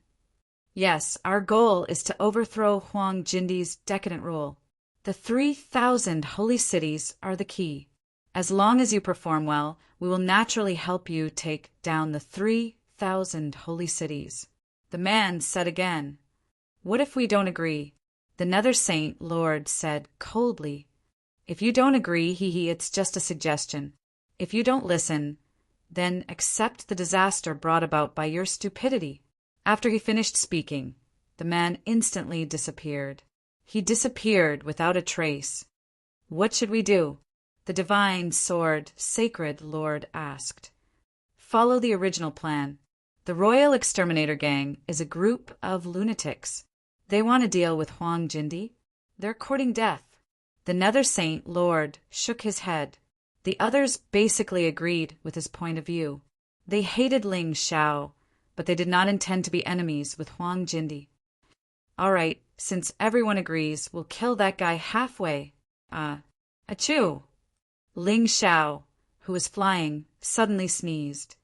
Yes, our goal is to overthrow Huang Jindi's decadent rule. The 3,000 holy cities are the key. As long as you perform well, we will naturally help you take down the 3,000 holy cities. The man said again. What if we don't agree? The Nether Saint Lord said coldly. If you don't agree, it's just a suggestion. If you don't listen, then accept the disaster brought about by your stupidity. After he finished speaking, the man instantly disappeared. He disappeared without a trace. What should we do? The divine sword, Sacred Lord asked. Follow the original plan. The Royal Exterminator Gang is a group of lunatics. They want to deal with Huang Jindi. They're courting death. The Nether Saint Lord shook his head. The others basically agreed with his point of view. They hated Ling Xiao, but they did not intend to be enemies with Huang Jindi. All right, since everyone agrees, we'll kill that guy halfway. Achoo! Ling Xiao, who was flying, suddenly sneezed.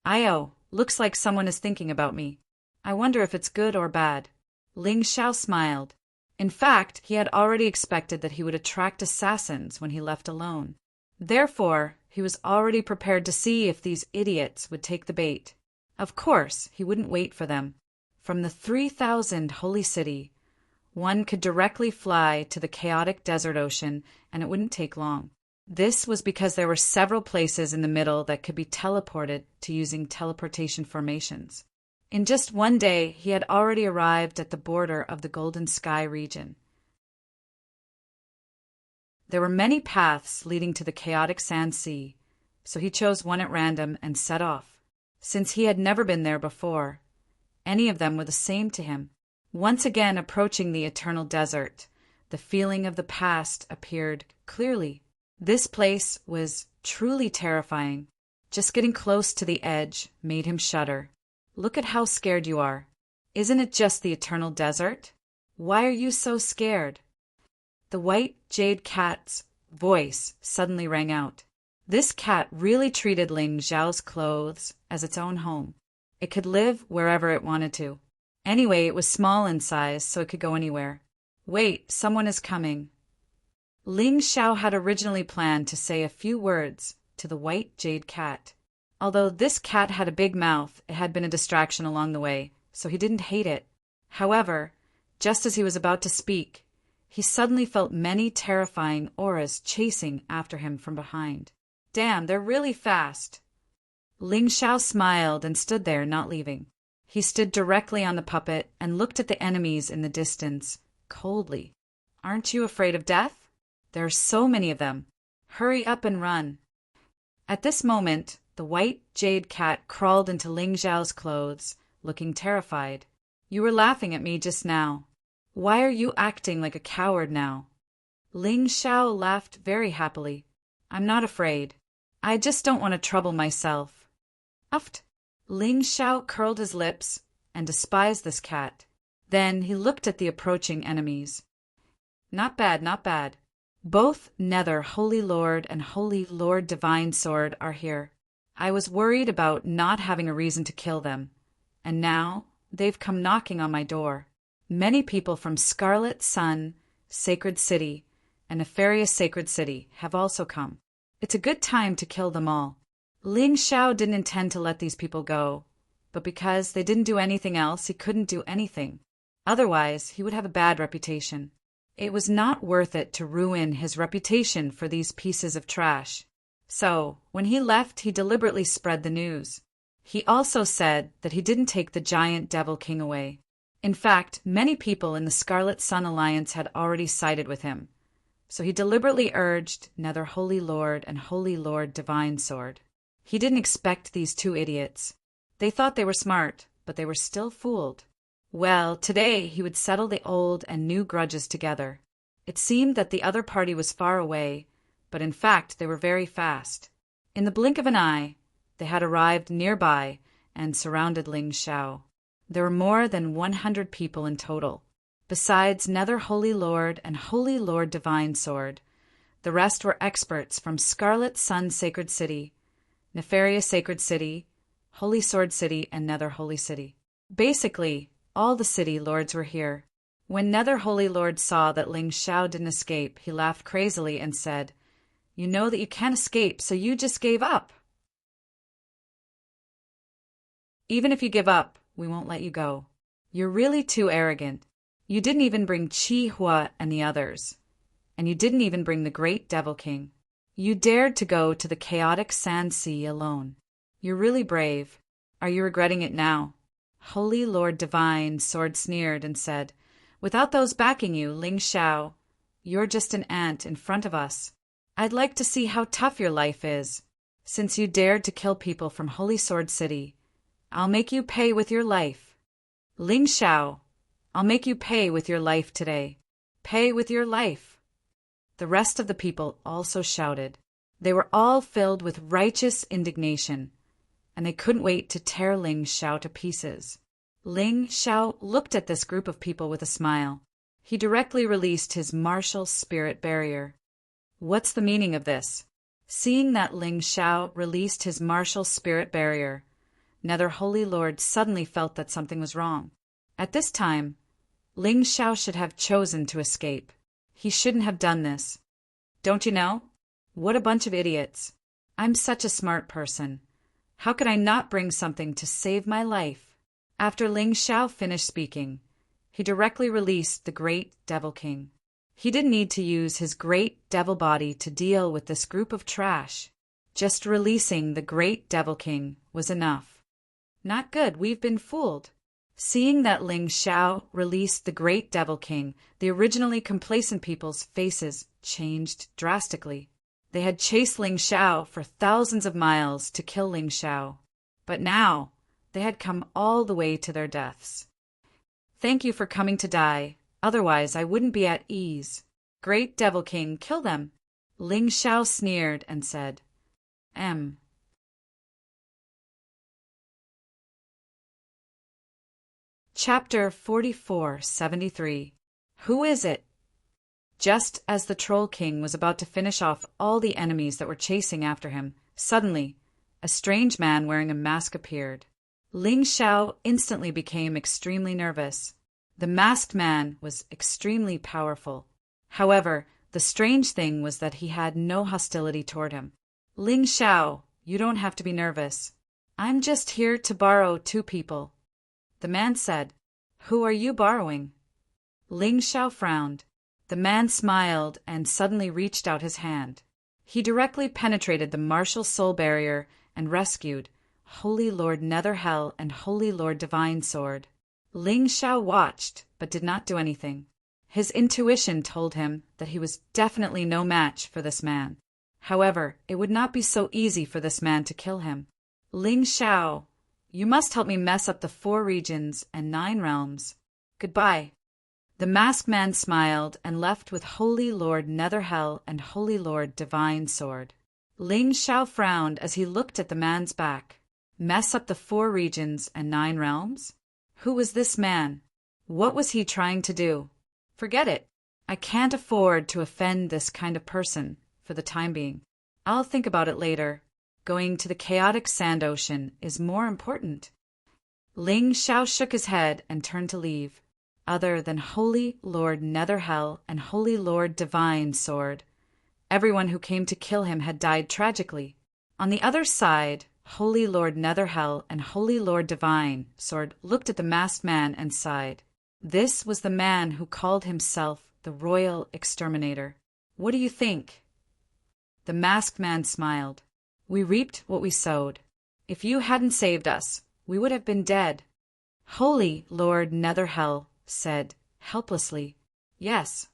Io, looks like someone is thinking about me. I wonder if it's good or bad. Ling Xiao smiled. In fact, he had already expected that he would attract assassins when he left alone. Therefore, he was already prepared to see if these idiots would take the bait. Of course, he wouldn't wait for them. From the 3,000 holy city, one could directly fly to the chaotic desert ocean, and it wouldn't take long. This was because there were several places in the middle that could be teleported to using teleportation formations. In just one day, he had already arrived at the border of the Golden Sky region. There were many paths leading to the chaotic sand sea, so he chose one at random and set off. Since he had never been there before, any of them were the same to him. Once again approaching the eternal desert, the feeling of the past appeared clearly. This place was truly terrifying. Just getting close to the edge made him shudder. Look at how scared you are. Isn't it just the eternal desert? Why are you so scared? The white jade cat's voice suddenly rang out. This cat really treated Ling Xiao's clothes as its own home. It could live wherever it wanted to. Anyway, it was small in size, so it could go anywhere. Wait, someone is coming. Ling Xiao had originally planned to say a few words to the white jade cat. Although this cat had a big mouth, it had been a distraction along the way, so he didn't hate it. However, just as he was about to speak, he suddenly felt many terrifying auras chasing after him from behind. Damn, they're really fast. Ling Xiao smiled and stood there, not leaving. He stood directly on the puppet and looked at the enemies in the distance, coldly. Aren't you afraid of death? There are so many of them. Hurry up and run. At this moment, the white jade cat crawled into Ling Xiao's clothes, looking terrified. You were laughing at me just now. Why are you acting like a coward now? Ling Xiao laughed very happily. I'm not afraid. I just don't want to trouble myself. Uft. Ling Xiao curled his lips and despised this cat. Then he looked at the approaching enemies. Not bad, not bad. Both Nether Holy Lord and Holy Lord Divine Sword are here. I was worried about not having a reason to kill them, and now they've come knocking on my door. Many people from Scarlet Sun, Sacred City, and Nefarious Sacred City have also come. It's a good time to kill them all. Ling Xiao didn't intend to let these people go, but because they didn't do anything else, he couldn't do anything. Otherwise, he would have a bad reputation. It was not worth it to ruin his reputation for these pieces of trash. So, when he left, he deliberately spread the news. He also said that he didn't take the giant Devil King away. In fact, many people in the Scarlet Sun Alliance had already sided with him. So he deliberately urged Nether Holy Lord and Holy Lord Divine Sword. He didn't expect these two idiots. They thought they were smart, but they were still fooled. Well, today he would settle the old and new grudges together. It seemed that the other party was far away, but in fact they were very fast. In the blink of an eye, they had arrived nearby and surrounded Ling Xiao. There were more than 100 people in total. Besides Nether Holy Lord and Holy Lord Divine Sword, the rest were experts from Scarlet Sun Sacred City, Nefarious Sacred City, Holy Sword City, and Nether Holy City. Basically, all the city lords were here. When Nether Holy Lord saw that Ling Xiao didn't escape, he laughed crazily and said, "You know that you can't escape, so you just gave up. Even if you give up, we won't let you go. You're really too arrogant. You didn't even bring Qi Hua and the others. And you didn't even bring the great Devil King. You dared to go to the chaotic Sand Sea alone. You're really brave. Are you regretting it now?" Holy Lord Divine Sword sneered and said, "Without those backing you, Ling Xiao, you're just an ant in front of us. I'd like to see how tough your life is. Since you dared to kill people from Holy Sword City, I'll make you pay with your life. Ling Xiao, I'll make you pay with your life today. Pay with your life." The rest of the people also shouted. They were all filled with righteous indignation, and they couldn't wait to tear Ling Xiao to pieces. Ling Xiao looked at this group of people with a smile. He directly released his martial spirit barrier. What's the meaning of this? Seeing that Ling Xiao released his martial spirit barrier, Nether Holy Lord suddenly felt that something was wrong. At this time, Ling Xiao should have chosen to escape. He shouldn't have done this. Don't you know? What a bunch of idiots. I'm such a smart person. How could I not bring something to save my life? After Ling Xiao finished speaking, he directly released the great Devil King. He didn't need to use his great devil body to deal with this group of trash. Just releasing the great Devil King was enough. Not good, we've been fooled. Seeing that Ling Xiao released the great Devil King, the originally complacent people's faces changed drastically. They had chased Ling Xiao for thousands of miles to kill Ling Xiao, but now they had come all the way to their deaths. Thank you for coming to die, otherwise I wouldn't be at ease. Great Devil King, kill them. Ling Xiao sneered and said, M. Chapter 4473. Who is it? Just as the Troll King was about to finish off all the enemies that were chasing after him, suddenly, a strange man wearing a mask appeared. Ling Xiao instantly became extremely nervous. The masked man was extremely powerful. However, the strange thing was that he had no hostility toward him. Ling Xiao, you don't have to be nervous. I'm just here to borrow 2 people. The man said, Who are you borrowing? Ling Xiao frowned. The man smiled and suddenly reached out his hand. He directly penetrated the martial soul barrier and rescued Holy Lord Netherhell and Holy Lord Divine Sword. Ling Xiao watched, but did not do anything. His intuition told him that he was definitely no match for this man. However, it would not be so easy for this man to kill him. Ling Xiao, you must help me mess up the 4 regions and 9 realms. Goodbye. The masked man smiled and left with Holy Lord Netherhell and Holy Lord Divine Sword. Ling Xiao frowned as he looked at the man's back. Mess up the 4 regions and 9 realms? Who was this man? What was he trying to do? Forget it. I can't afford to offend this kind of person for the time being. I'll think about it later. Going to the chaotic sand ocean is more important. Ling Xiao shook his head and turned to leave. Other than Holy Lord Netherhell and Holy Lord Divine Sword, everyone who came to kill him had died tragically. On the other side, Holy Lord Netherhell and Holy Lord Divine Sword looked at the masked man and sighed. This was the man who called himself the Royal Exterminator. What do you think? The masked man smiled. We reaped what we sowed. If you hadn't saved us, we would have been dead. Holy Lord Netherhell said helplessly, Yes.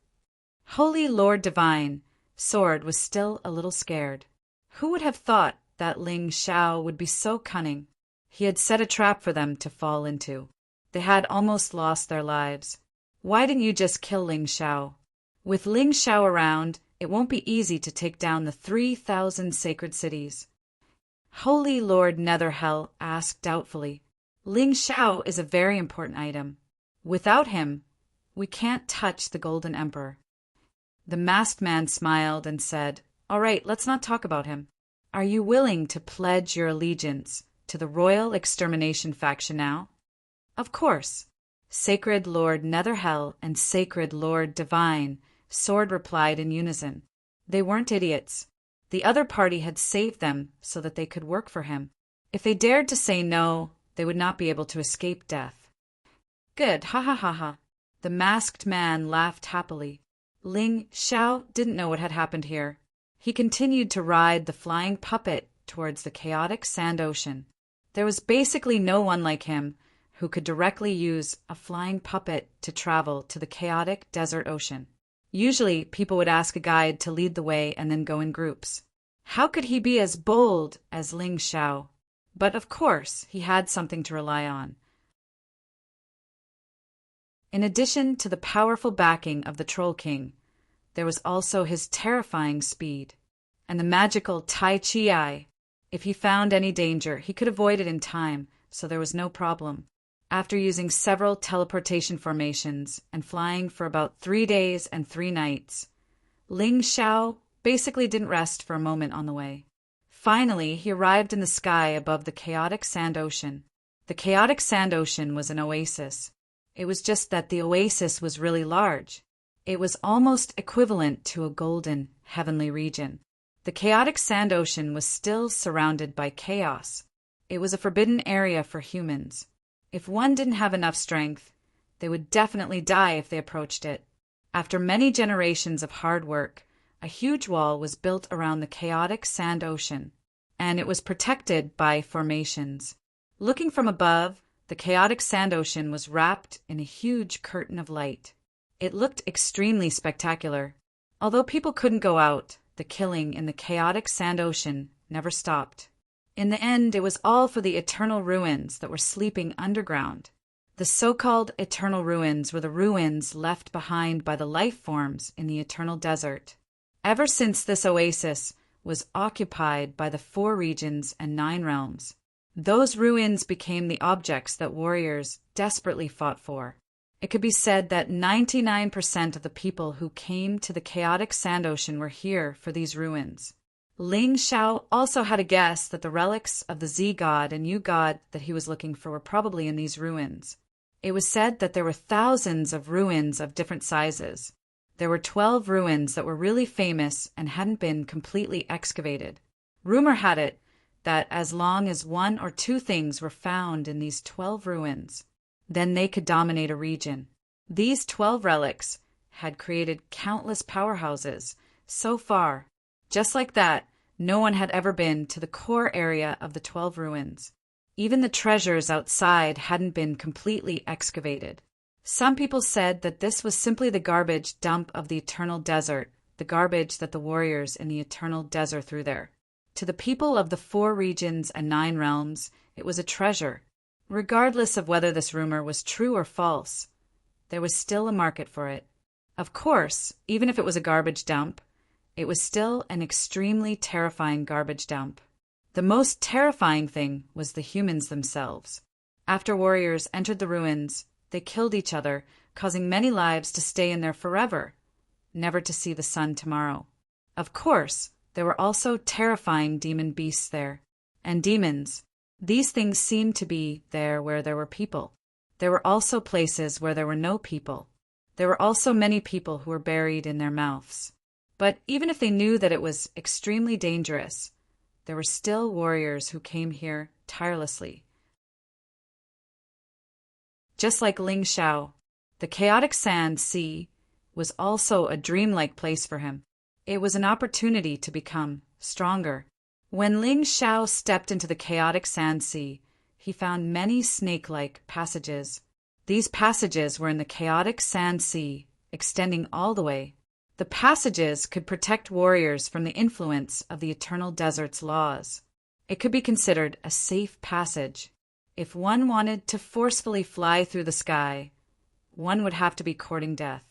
Holy Lord Divine Sword was still a little scared. Who would have thought that Ling Xiao would be so cunning? He had set a trap for them to fall into. They had almost lost their lives. Why didn't you just kill Ling Xiao? With Ling Xiao around, it won't be easy to take down the 3,000 sacred cities. Holy Lord Netherhell asked doubtfully. Ling Xiao is a very important item. Without him, we can't touch the Golden Emperor. The masked man smiled and said, All right, let's not talk about him. Are you willing to pledge your allegiance to the Royal Extermination faction now? Of course. Sacred Lord Netherhell and Sacred Lord Divine Sword replied in unison. They weren't idiots. The other party had saved them so that they could work for him. If they dared to say no, they would not be able to escape death. Good, ha ha ha ha. The masked man laughed happily. Ling Xiao didn't know what had happened here. He continued to ride the flying puppet towards the chaotic sand ocean. There was basically no one like him who could directly use a flying puppet to travel to the chaotic desert ocean. Usually, people would ask a guide to lead the way and then go in groups. How could he be as bold as Ling Xiao? But of course, he had something to rely on. In addition to the powerful backing of the Troll King, there was also his terrifying speed and the magical Tai Chi Eye. If he found any danger, he could avoid it in time, so there was no problem. After using several teleportation formations and flying for about 3 days and 3 nights, Ling Xiao basically didn't rest for a moment on the way. Finally, he arrived in the sky above the chaotic sand ocean. The chaotic sand ocean was an oasis. It was just that the oasis was really large. It was almost equivalent to a golden, heavenly region. The chaotic sand ocean was still surrounded by chaos. It was a forbidden area for humans. If one didn't have enough strength, they would definitely die if they approached it. After many generations of hard work, a huge wall was built around the chaotic sand ocean, and it was protected by formations. Looking from above, the chaotic sand ocean was wrapped in a huge curtain of light. It looked extremely spectacular. Although people couldn't go out, the killing in the chaotic sand ocean never stopped. In the end, it was all for the eternal ruins that were sleeping underground. The so-called eternal ruins were the ruins left behind by the life forms in the eternal desert. Ever since this oasis was occupied by the 4 regions and 9 realms, those ruins became the objects that warriors desperately fought for. It could be said that 99% of the people who came to the chaotic sand ocean were here for these ruins. Ling Xiao also had a guess that the relics of the Z god and U god that he was looking for were probably in these ruins. It was said that there were thousands of ruins of different sizes. There were 12 ruins that were really famous and hadn't been completely excavated. Rumor had it that as long as 1 or 2 things were found in these 12 ruins, then they could dominate a region. These 12 relics had created countless powerhouses. So far, just like that, no one had ever been to the core area of the 12 ruins. Even the treasures outside hadn't been completely excavated. Some people said that this was simply the garbage dump of the eternal desert, the garbage that the warriors in the eternal desert threw there. To the people of the 4 regions and 9 realms, it was a treasure. Regardless of whether this rumor was true or false, there was still a market for it. Of course, even if it was a garbage dump, it was still an extremely terrifying garbage dump. The most terrifying thing was the humans themselves. After warriors entered the ruins, they killed each other, causing many lives to stay in there forever, never to see the sun tomorrow. Of course, there were also terrifying demon beasts there. And demons. These things seemed to be there where there were people. There were also places where there were no people. There were also many people who were buried in their mouths. But even if they knew that it was extremely dangerous, there were still warriors who came here tirelessly. Just like Ling Xiao, the chaotic sand sea was also a dreamlike place for him. It was an opportunity to become stronger. When Ling Xiao stepped into the chaotic sand sea, he found many snake-like passages. These passages were in the chaotic sand sea, extending all the way. The passages could protect warriors from the influence of the eternal desert's laws. It could be considered a safe passage. If one wanted to forcefully fly through the sky, one would have to be courting death.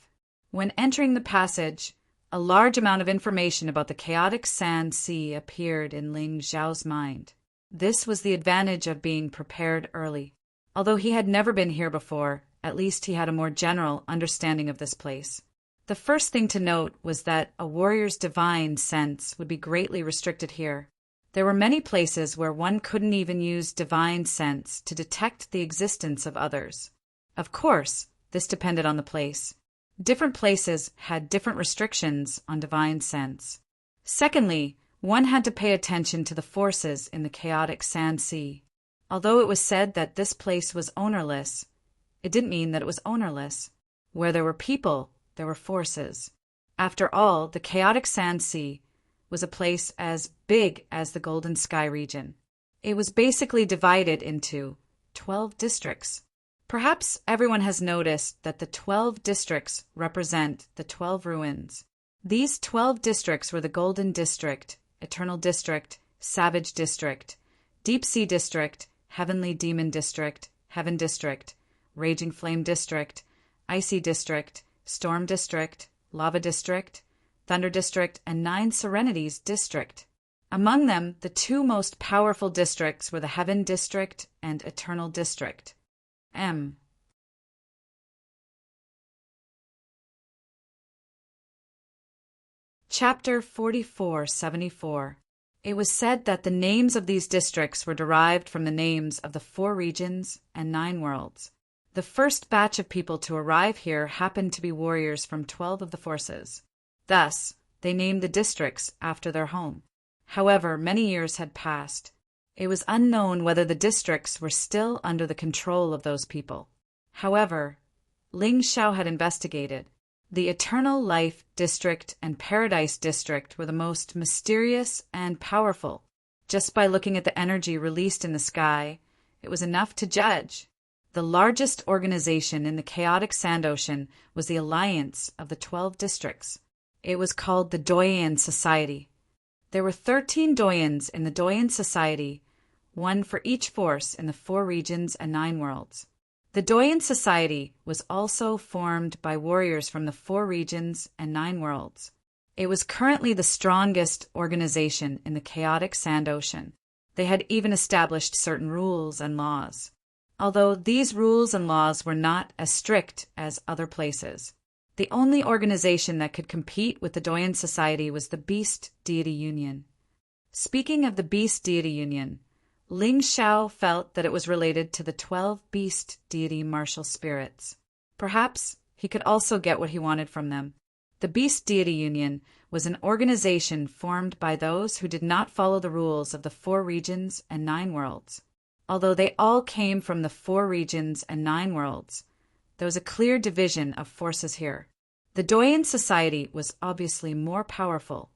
When entering the passage, a large amount of information about the chaotic sand sea appeared in Ling Xiao's mind. This was the advantage of being prepared early. Although he had never been here before, at least he had a more general understanding of this place. The first thing to note was that a warrior's divine sense would be greatly restricted here. There were many places where one couldn't even use divine sense to detect the existence of others. Of course, this depended on the place. Different places had different restrictions on divine sense. Secondly, one had to pay attention to the forces in the chaotic sand sea. Although it was said that this place was ownerless, it didn't mean that it was ownerless. Where there were people, there were forces. After all, the chaotic sand sea was a place as big as the Golden Sky region. It was basically divided into 12 districts. Perhaps everyone has noticed that the 12 districts represent the 12 ruins. These 12 districts were the Golden District, Eternal District, Savage District, Deep Sea District, Heavenly Demon District, Heaven District, Raging Flame District, Icy District, Storm District, Lava District, Thunder District, and 9 Serenities District. Among them, the 2 most powerful districts were the Heaven District and Eternal District. M. Chapter 4474. It was said that the names of these districts were derived from the names of the 4 regions and 9 worlds. The first batch of people to arrive here happened to be warriors from 12 of the forces. Thus, they named the districts after their home. However, many years had passed. It was unknown whether the districts were still under the control of those people. However, Ling Xiao had investigated. The Eternal Life District and Paradise District were the most mysterious and powerful. Just by looking at the energy released in the sky, it was enough to judge. The largest organization in the chaotic sand ocean was the Alliance of the 12 Districts. It was called the Doyen Society. There were 13 Doyens in the Doyen Society, 1 for each force in the 4 regions and 9 worlds. The Doyen Society was also formed by warriors from the 4 regions and 9 worlds. It was currently the strongest organization in the chaotic Sand Ocean. They had even established certain rules and laws, although these rules and laws were not as strict as other places. The only organization that could compete with the Doyen Society was the Beast Deity Union. Speaking of the Beast Deity Union, Ling Xiao felt that it was related to the 12 Beast Deity martial spirits. Perhaps he could also get what he wanted from them. The Beast Deity Union was an organization formed by those who did not follow the rules of the 4 regions and 9 worlds. Although they all came from the 4 regions and 9 worlds, there was a clear division of forces here. The Doyen Society was obviously more powerful.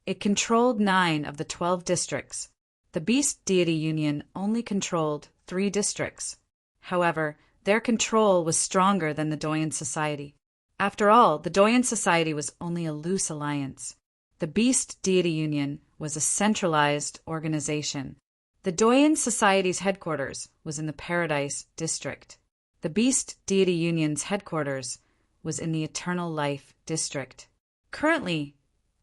It controlled 9 of the 12 districts. The Beast Deity Union only controlled 3 districts. However, their control was stronger than the Doyen Society. After all, the Doyen Society was only a loose alliance. The Beast Deity Union was a centralized organization. The Doyen Society's headquarters was in the Paradise District. The Beast Deity Union's headquarters was in the Eternal Life District. Currently,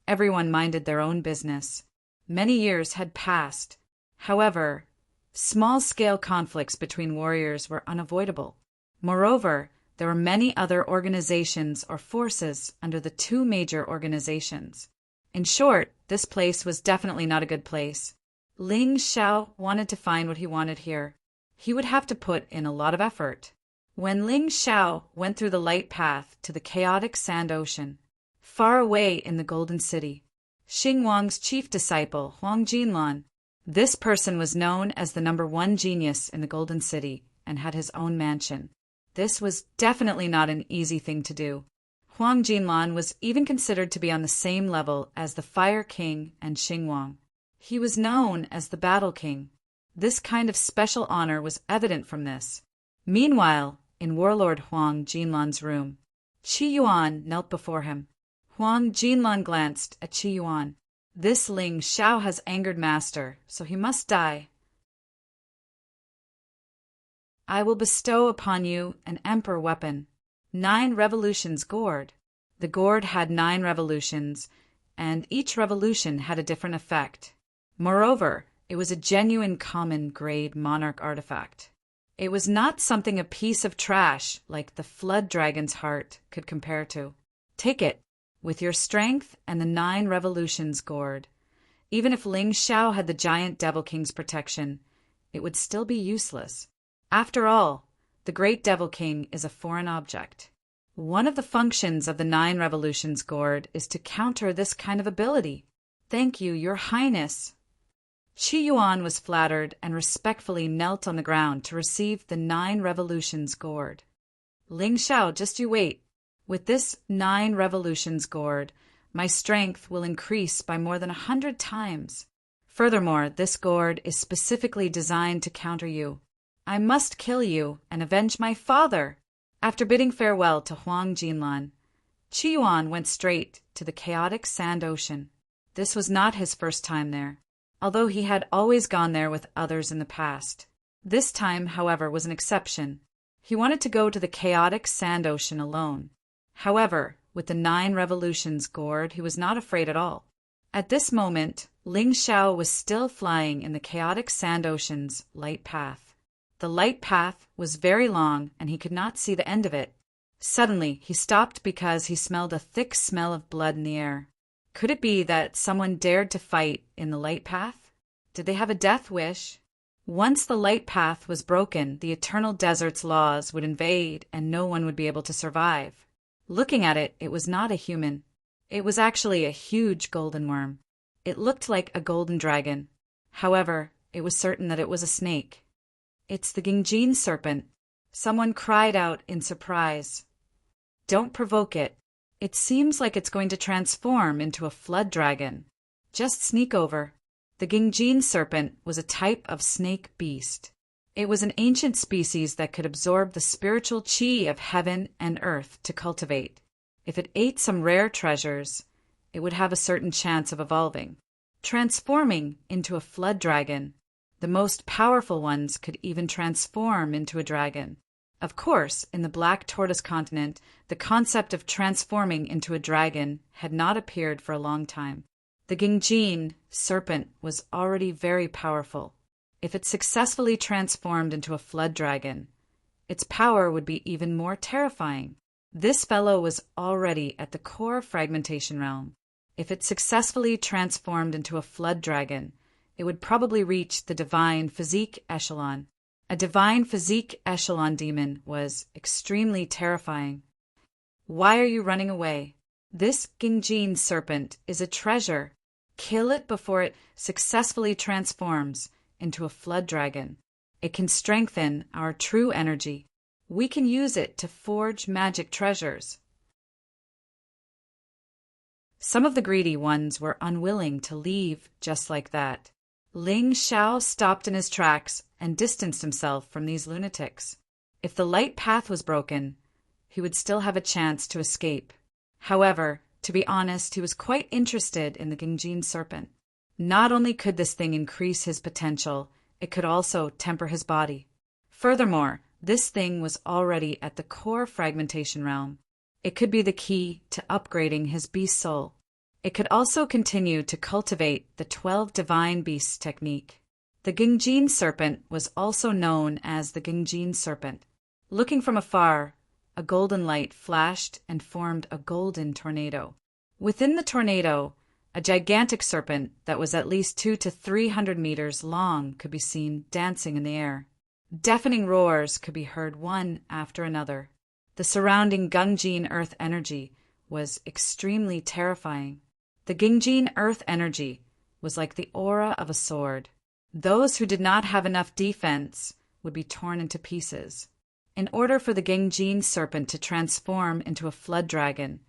everyone minded their own business. Many years had passed. However, small-scale conflicts between warriors were unavoidable. Moreover, there were many other organizations or forces under the 2 major organizations. In short, this place was definitely not a good place. Ling Xiao wanted to find what he wanted here. He would have to put in a lot of effort. When Ling Xiao went through the light path to the chaotic Sand Ocean, far away in the Golden City, Xing Wang's chief disciple, Huang Jinlan, this person was known as the #1 genius in the Golden City and had his own mansion. This was definitely not an easy thing to do. Huang Jinlan was even considered to be on the same level as the Fire King and Xing Wang. He was known as the Battle King. This kind of special honor was evident from this. Meanwhile, in Warlord Huang Jinlan's room, Qi Yuan knelt before him. Huang Jinlan glanced at Qi Yuan. This Ling Xiao has angered Master, so he must die. I will bestow upon you an emperor weapon, 9 revolutions gourd. The gourd had 9 revolutions, and each revolution had a different effect. Moreover, it was a genuine common grade monarch artifact. It was not something a piece of trash like the Flood Dragon's heart could compare to. Take it. With your strength and the 9 revolutions gourd, even if Ling Xiao had the giant Devil King's protection, it would still be useless. After all, the great Devil King is a foreign object. One of the functions of the 9 revolutions gourd is to counter this kind of ability. Thank you, Your Highness. Qi Yuan was flattered and respectfully knelt on the ground to receive the 9 revolutions gourd. Ling Xiao, just you wait. With this 9 revolutions gourd, my strength will increase by more than 100 times. Furthermore, this gourd is specifically designed to counter you. I must kill you and avenge my father. After bidding farewell to Huang Jinlan, Qi Yuan went straight to the chaotic Sand Ocean. This was not his first time there, although he had always gone there with others in the past. This time, however, was an exception. He wanted to go to the chaotic Sand Ocean alone. However, with the 9 revolutions gourd, he was not afraid at all. At this moment, Ling Xiao was still flying in the chaotic Sand Ocean's light path. The light path was very long, and he could not see the end of it. Suddenly, he stopped because he smelled a thick smell of blood in the air. Could it be that someone dared to fight in the light path? Did they have a death wish? Once the light path was broken, the eternal desert's laws would invade, and no one would be able to survive. Looking at it, it was not a human. It was actually a huge golden worm. It looked like a golden dragon. However, it was certain that it was a snake. It's the Gingjin serpent. Someone cried out in surprise. Don't provoke it. It seems like it's going to transform into a flood dragon. Just sneak over. The Gingjin serpent was a type of snake beast. It was an ancient species that could absorb the spiritual qi of heaven and earth to cultivate. If it ate some rare treasures, it would have a certain chance of evolving, transforming into a flood dragon. The most powerful ones could even transform into a dragon. Of course, in the Black Tortoise continent, the concept of transforming into a dragon had not appeared for a long time. The Gingjin serpent was already very powerful. If it successfully transformed into a flood dragon, its power would be even more terrifying. This fellow was already at the core fragmentation realm. If it successfully transformed into a flood dragon, it would probably reach the divine physique echelon. A divine physique echelon demon was extremely terrifying. Why are you running away? This Gingjin serpent is a treasure. Kill it before it successfully transforms into a flood dragon. It can strengthen our true energy. We can use it to forge magic treasures. Some of the greedy ones were unwilling to leave just like that. Ling Xiao stopped in his tracks and distanced himself from these lunatics. If the light path was broken, he would still have a chance to escape. However, to be honest, he was quite interested in the Gingjin serpent. Not only could this thing increase his potential, it could also temper his body. Furthermore, this thing was already at the core fragmentation realm. It could be the key to upgrading his beast soul. It could also continue to cultivate the 12 divine beasts technique. The Gingjin serpent was also known as the Gingjin serpent. Looking from afar, a golden light flashed and formed a golden tornado. Within the tornado, a gigantic serpent that was at least 200 to 300 meters long could be seen dancing in the air. Deafening roars could be heard one after another. The surrounding Gingjin earth energy was extremely terrifying. The Gingjin earth energy was like the aura of a sword. Those who did not have enough defense would be torn into pieces. In order for the Gingjin serpent to transform into a flood dragon,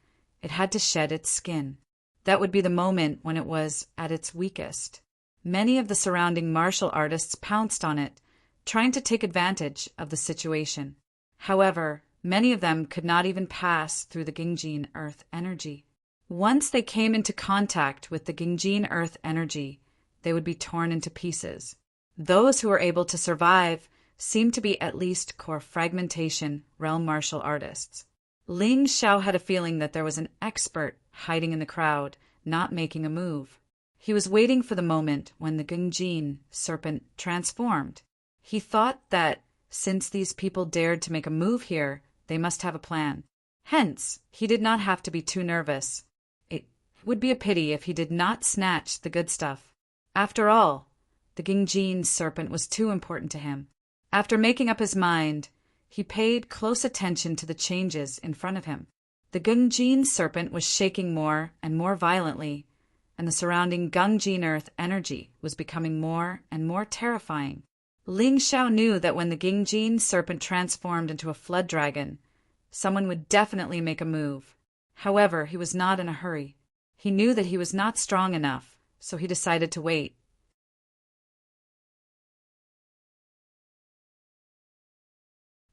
it had to shed its skin. That would be the moment when it was at its weakest. Many of the surrounding martial artists pounced on it, trying to take advantage of the situation. However, many of them could not even pass through the Gingjin earth energy. Once they came into contact with the Gingjin earth energy, they would be torn into pieces. Those who were able to survive seemed to be at least core fragmentation realm martial artists. Ling Xiao had a feeling that there was an expert hiding in the crowd, not making a move. He was waiting for the moment when the Gingjin serpent transformed. He thought that since these people dared to make a move here, they must have a plan. Hence, he did not have to be too nervous. It would be a pity if he did not snatch the good stuff. After all, the Gingjin serpent was too important to him. After making up his mind, he paid close attention to the changes in front of him. The Gingjin serpent was shaking more and more violently, and the surrounding Gingjin earth energy was becoming more and more terrifying. Ling Xiao knew that when the Gingjin serpent transformed into a flood dragon, someone would definitely make a move. However, he was not in a hurry. He knew that he was not strong enough, so he decided to wait.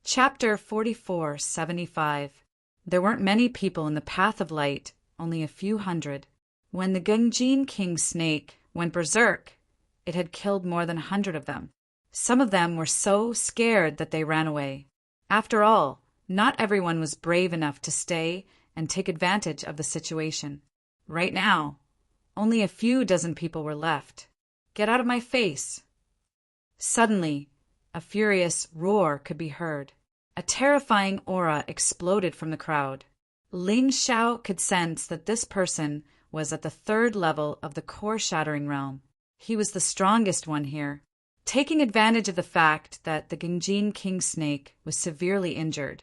Chapter 4475. There weren't many people in the path of light, only a few hundred. When the Gingjin king snake went berserk, it had killed more than 100 of them. Some of them were so scared that they ran away. After all, not everyone was brave enough to stay and take advantage of the situation. Right now, only a few dozen people were left. Get out of my face! Suddenly, a furious roar could be heard. A terrifying aura exploded from the crowd. Ling Xiao could sense that this person was at the 3rd level of the core-shattering realm. He was the strongest one here. Taking advantage of the fact that the Gingjin king snake was severely injured,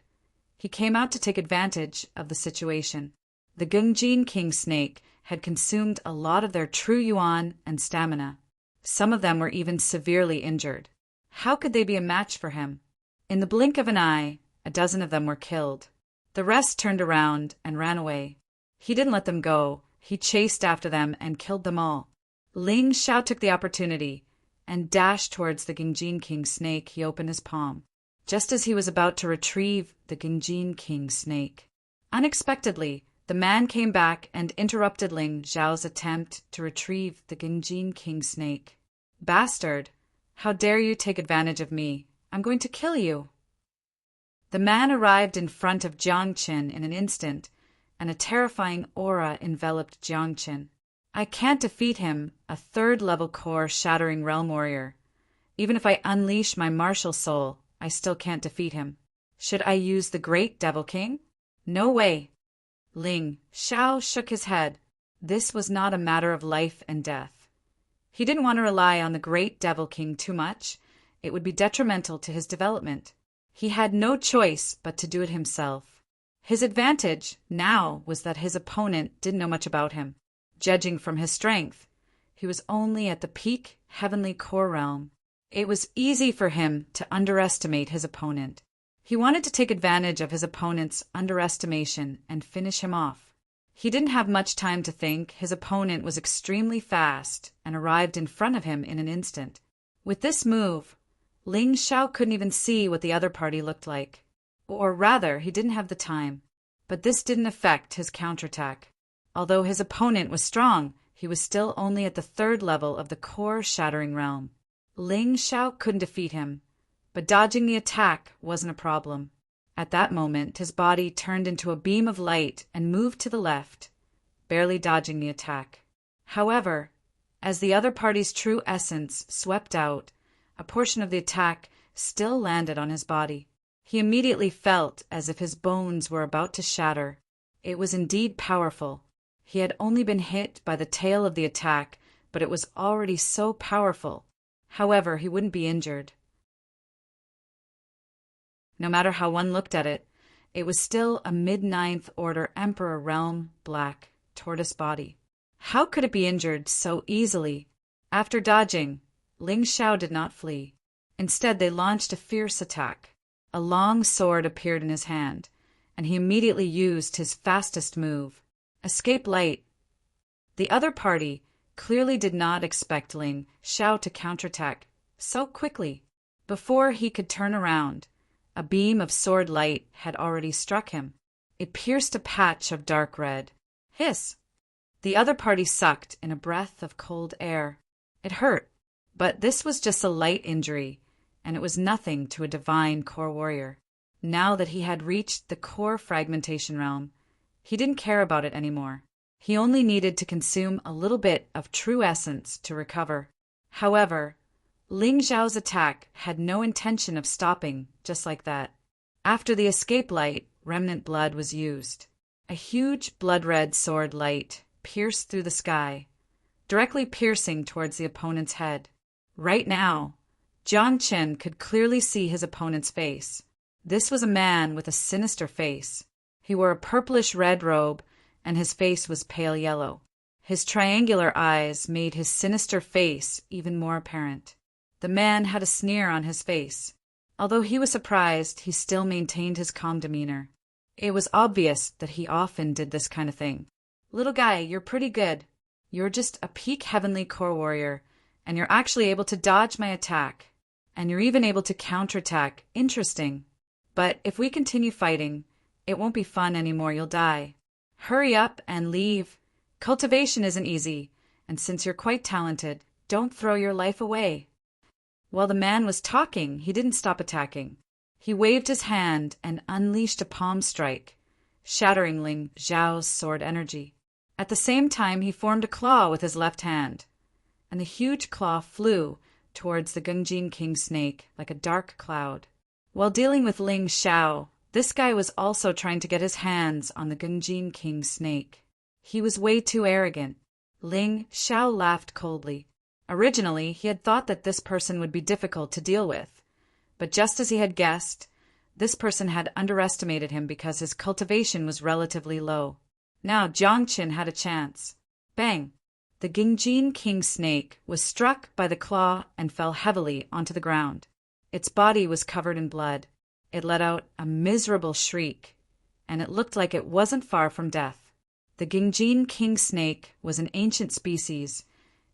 he came out to take advantage of the situation. The Gingjin king snake had consumed a lot of their true yuan and stamina. Some of them were even severely injured. How could they be a match for him? In the blink of an eye, a dozen of them were killed. The rest turned around and ran away. He didn't let them go. He chased after them and killed them all. Ling Xiao took the opportunity and dashed towards the Gingjin king snake. He opened his palm. Just as he was about to retrieve the Gingjin king snake, unexpectedly, the man came back and interrupted Ling Xiao's attempt to retrieve the Gingjin king snake. Bastard! How dare you take advantage of me? I'm going to kill you! The man arrived in front of Jiang Qin in an instant, and a terrifying aura enveloped Jiang Qin. I can't defeat him, a third-level core shattering realm warrior. Even if I unleash my martial soul, I still can't defeat him. Should I use the Great Devil King? No way. Ling Xiao shook his head. This was not a matter of life and death. He didn't want to rely on the Great Devil King too much. It would be detrimental to his development. He had no choice but to do it himself. His advantage now was that his opponent didn't know much about him. Judging from his strength, he was only at the peak heavenly core realm. It was easy for him to underestimate his opponent. He wanted to take advantage of his opponent's underestimation and finish him off. He didn't have much time to think. His opponent was extremely fast and arrived in front of him in an instant. With this move, Ling Xiao couldn't even see what the other party looked like. Or rather, he didn't have the time. But this didn't affect his counterattack. Although his opponent was strong, he was still only at the third level of the core shattering realm. Ling Xiao couldn't defeat him, but dodging the attack wasn't a problem. At that moment, his body turned into a beam of light and moved to the left, barely dodging the attack. However, as the other party's true essence swept out, a portion of the attack still landed on his body. He immediately felt as if his bones were about to shatter. It was indeed powerful. He had only been hit by the tail of the attack, but it was already so powerful. However, he wouldn't be injured. No matter how one looked at it, it was still a mid-ninth order Emperor realm black tortoise body. How could it be injured so easily? After dodging, Ling Xiao did not flee. Instead, they launched a fierce attack. A long sword appeared in his hand, and he immediately used his fastest move, Escape Light. The other party clearly did not expect Ling Xiao to counterattack so quickly. Before he could turn around, a beam of sword light had already struck him. It pierced a patch of dark red. Hiss! The other party sucked in a breath of cold air. It hurt, but this was just a light injury, and it was nothing to a divine core warrior. Now that he had reached the core fragmentation realm, he didn't care about it anymore. He only needed to consume a little bit of true essence to recover. However, Ling Xiao's attack had no intention of stopping just like that. After the escape light, remnant blood was used. A huge blood-red sword light pierced through the sky, directly piercing towards the opponent's head. Right now, Jiang Qin could clearly see his opponent's face. This was a man with a sinister face. He wore a purplish-red robe, and his face was pale yellow. His triangular eyes made his sinister face even more apparent. The man had a sneer on his face. Although he was surprised, he still maintained his calm demeanor. It was obvious that he often did this kind of thing. "Little guy, you're pretty good. You're just a peak heavenly core warrior, and you're actually able to dodge my attack. And you're even able to counterattack. Interesting. But if we continue fighting, it won't be fun anymore. You'll die. Hurry up and leave. Cultivation isn't easy, and since you're quite talented, don't throw your life away." While the man was talking, he didn't stop attacking. He waved his hand and unleashed a palm strike, shattering Ling Xiao's sword energy. At the same time, he formed a claw with his left hand, and the huge claw flew towards the Gungjin King snake like a dark cloud. While dealing with Ling Xiao, this guy was also trying to get his hands on the Gungjin King snake. He was way too arrogant. Ling Xiao laughed coldly. Originally, he had thought that this person would be difficult to deal with, but just as he had guessed, this person had underestimated him because his cultivation was relatively low. Now Jiang Qin had a chance. Bang! The Gungjin King snake was struck by the claw and fell heavily onto the ground. Its body was covered in blood. It let out a miserable shriek, and it looked like it wasn't far from death. The Gungjin King snake was an ancient species,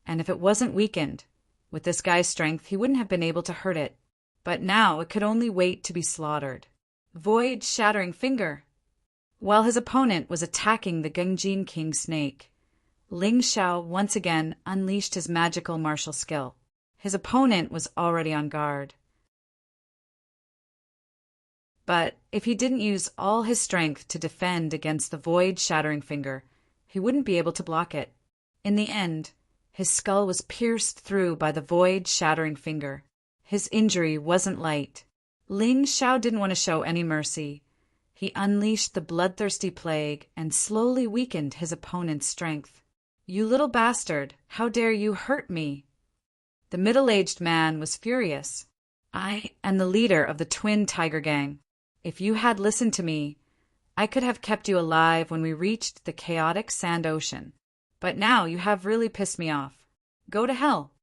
and if it wasn't weakened, with this guy's strength, he wouldn't have been able to hurt it. But now it could only wait to be slaughtered. Void Shattering Finger! While his opponent was attacking the Gungjin King snake, Ling Xiao once again unleashed his magical martial skill. His opponent was already on guard. But If he didn't use all his strength to defend against the void-shattering finger, he wouldn't be able to block it. In the end, his skull was pierced through by the void-shattering finger. His injury wasn't light. Ling Xiao didn't want to show any mercy. He unleashed the bloodthirsty plague and slowly weakened his opponent's strength. "You little bastard, how dare you hurt me?" The middle-aged man was furious. "I am the leader of the twin tiger gang. If you had listened to me, I could have kept you alive when we reached the chaotic sand ocean. But now you have really pissed me off. Go to hell."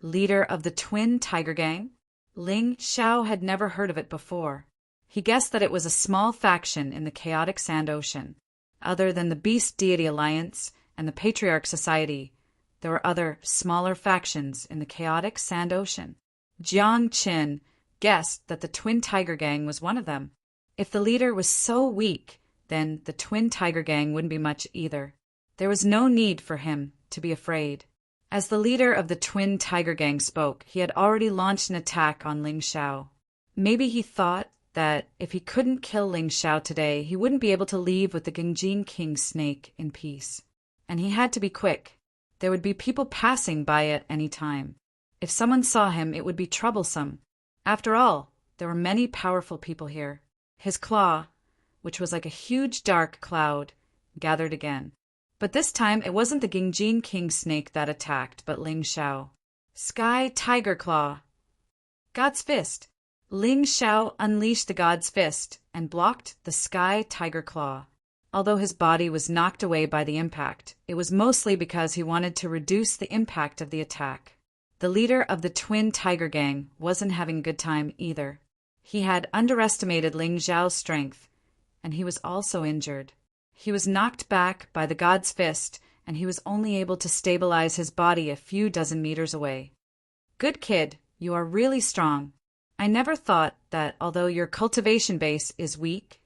Leader of the twin tiger gang? Ling Xiao had never heard of it before. He guessed that it was a small faction in the chaotic sand ocean. Other than the Beast Deity Alliance and the Patriarch Society, there were other, smaller factions in the chaotic sand ocean. Jiang Qin guessed that the Twin Tiger Gang was one of them. If the leader was so weak, then the Twin Tiger Gang wouldn't be much either. There was no need for him to be afraid. As the leader of the Twin Tiger Gang spoke, he had already launched an attack on Ling Xiao. Maybe he thought that if he couldn't kill Ling Xiao today, he wouldn't be able to leave with the Gingjin King snake in peace. And he had to be quick. There would be people passing by at any time. If someone saw him, it would be troublesome. After all, there were many powerful people here. His claw, which was like a huge dark cloud, gathered again. But this time it wasn't the Gingjin King snake that attacked, but Ling Xiao. Sky Tiger Claw. God's Fist. Ling Xiao unleashed the God's Fist and blocked the Sky Tiger Claw. Although his body was knocked away by the impact, it was mostly because he wanted to reduce the impact of the attack. The leader of the Twin Tiger Gang wasn't having a good time either. He had underestimated Ling Xiao's strength, and he was also injured. He was knocked back by the God's Fist, and he was only able to stabilize his body a few dozen meters away. "Good kid, you are really strong. I never thought that although your cultivation base is weak,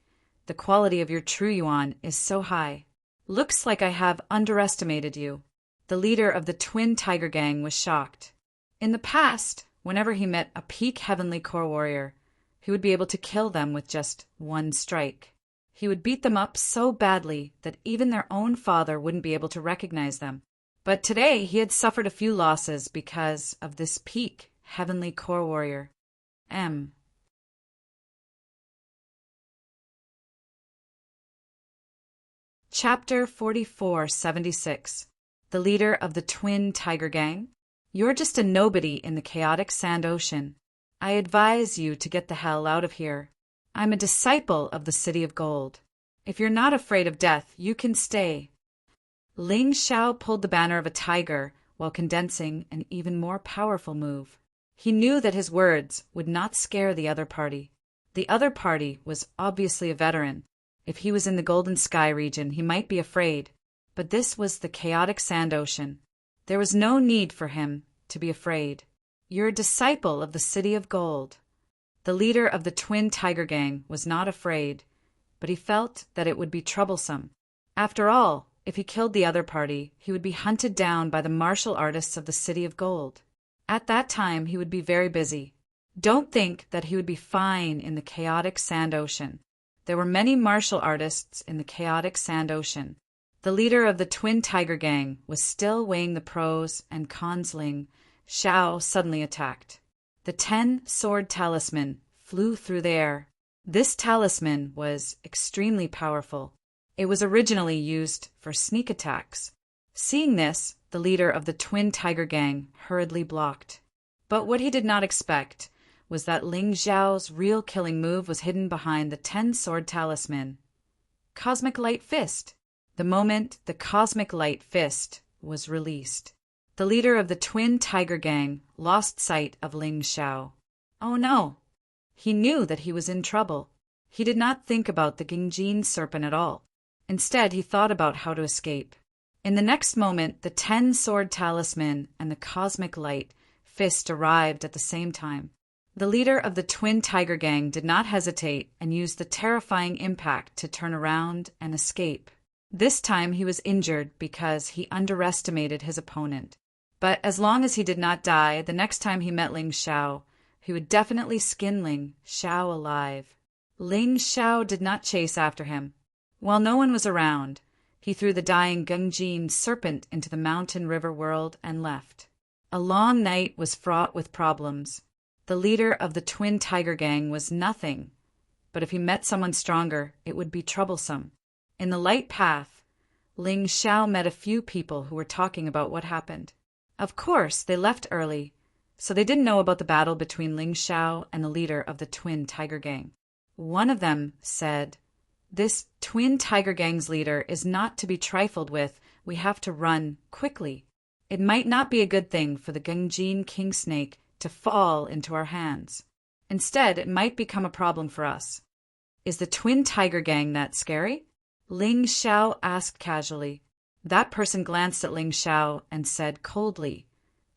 the quality of your true yuan is so high. Looks like I have underestimated you." The leader of the Twin Tiger Gang was shocked. In the past, whenever he met a peak Heavenly Core warrior, he would be able to kill them with just one strike. He would beat them up so badly that even their own father wouldn't be able to recognize them. But today he had suffered a few losses because of this peak Heavenly Core warrior. Chapter 4476. The leader of the Twin Tiger Gang? You're just a nobody in the chaotic sand ocean. I advise you to get the hell out of here. I'm a disciple of the City of Gold. If you're not afraid of death, you can stay. Ling Xiao pulled the banner of a tiger while condensing an even more powerful move. He knew that his words would not scare the other party. The other party was obviously a veteran. If he was in the Golden Sky region, he might be afraid. But this was the chaotic sand ocean. There was no need for him to be afraid. You're a disciple of the City of Gold. The leader of the Twin Tiger Gang was not afraid, but he felt that it would be troublesome. After all, if he killed the other party, he would be hunted down by the martial artists of the City of Gold. At that time, he would be very busy. Don't think that he would be fine in the chaotic sand ocean. There were many martial artists in the chaotic sand ocean. The leader of the Twin Tiger Gang was still weighing the pros and cons. Ling Xiao suddenly attacked. The 10-sword talisman flew through the air. This talisman was extremely powerful. It was originally used for sneak attacks. Seeing this, the leader of the Twin Tiger Gang hurriedly blocked. But what he did not expect was that Ling Xiao's real killing move was hidden behind the 10-sword talisman. Cosmic Light Fist. The moment the Cosmic Light Fist was released, the leader of the Twin Tiger Gang lost sight of Ling Xiao. Oh no! He knew that he was in trouble. He did not think about the Gingjin serpent at all. Instead, he thought about how to escape. In the next moment, the 10-sword talisman and the Cosmic Light Fist arrived at the same time. The leader of the Twin Tiger Gang did not hesitate and used the terrifying impact to turn around and escape. This time he was injured because he underestimated his opponent. But as long as he did not die, the next time he met Ling Xiao, he would definitely skin Ling Xiao alive. Ling Xiao did not chase after him. While no one was around, he threw the dying Gengjin serpent into the mountain river world and left. A long night was fraught with problems. The leader of the twin tiger gang was nothing, but if he met someone stronger, it would be troublesome. In the light path, Ling Xiao met a few people who were talking about what happened. Of course, they left early, so they didn't know about the battle between Ling Xiao and the leader of the twin tiger gang. One of them said, "This twin tiger gang's leader is not to be trifled with. We have to run quickly. It might not be a good thing for the Gengjin king snake to fall into our hands. Instead, it might become a problem for us." "Is the twin tiger gang that scary?" Ling Xiao asked casually. That person glanced at Ling Xiao and said coldly,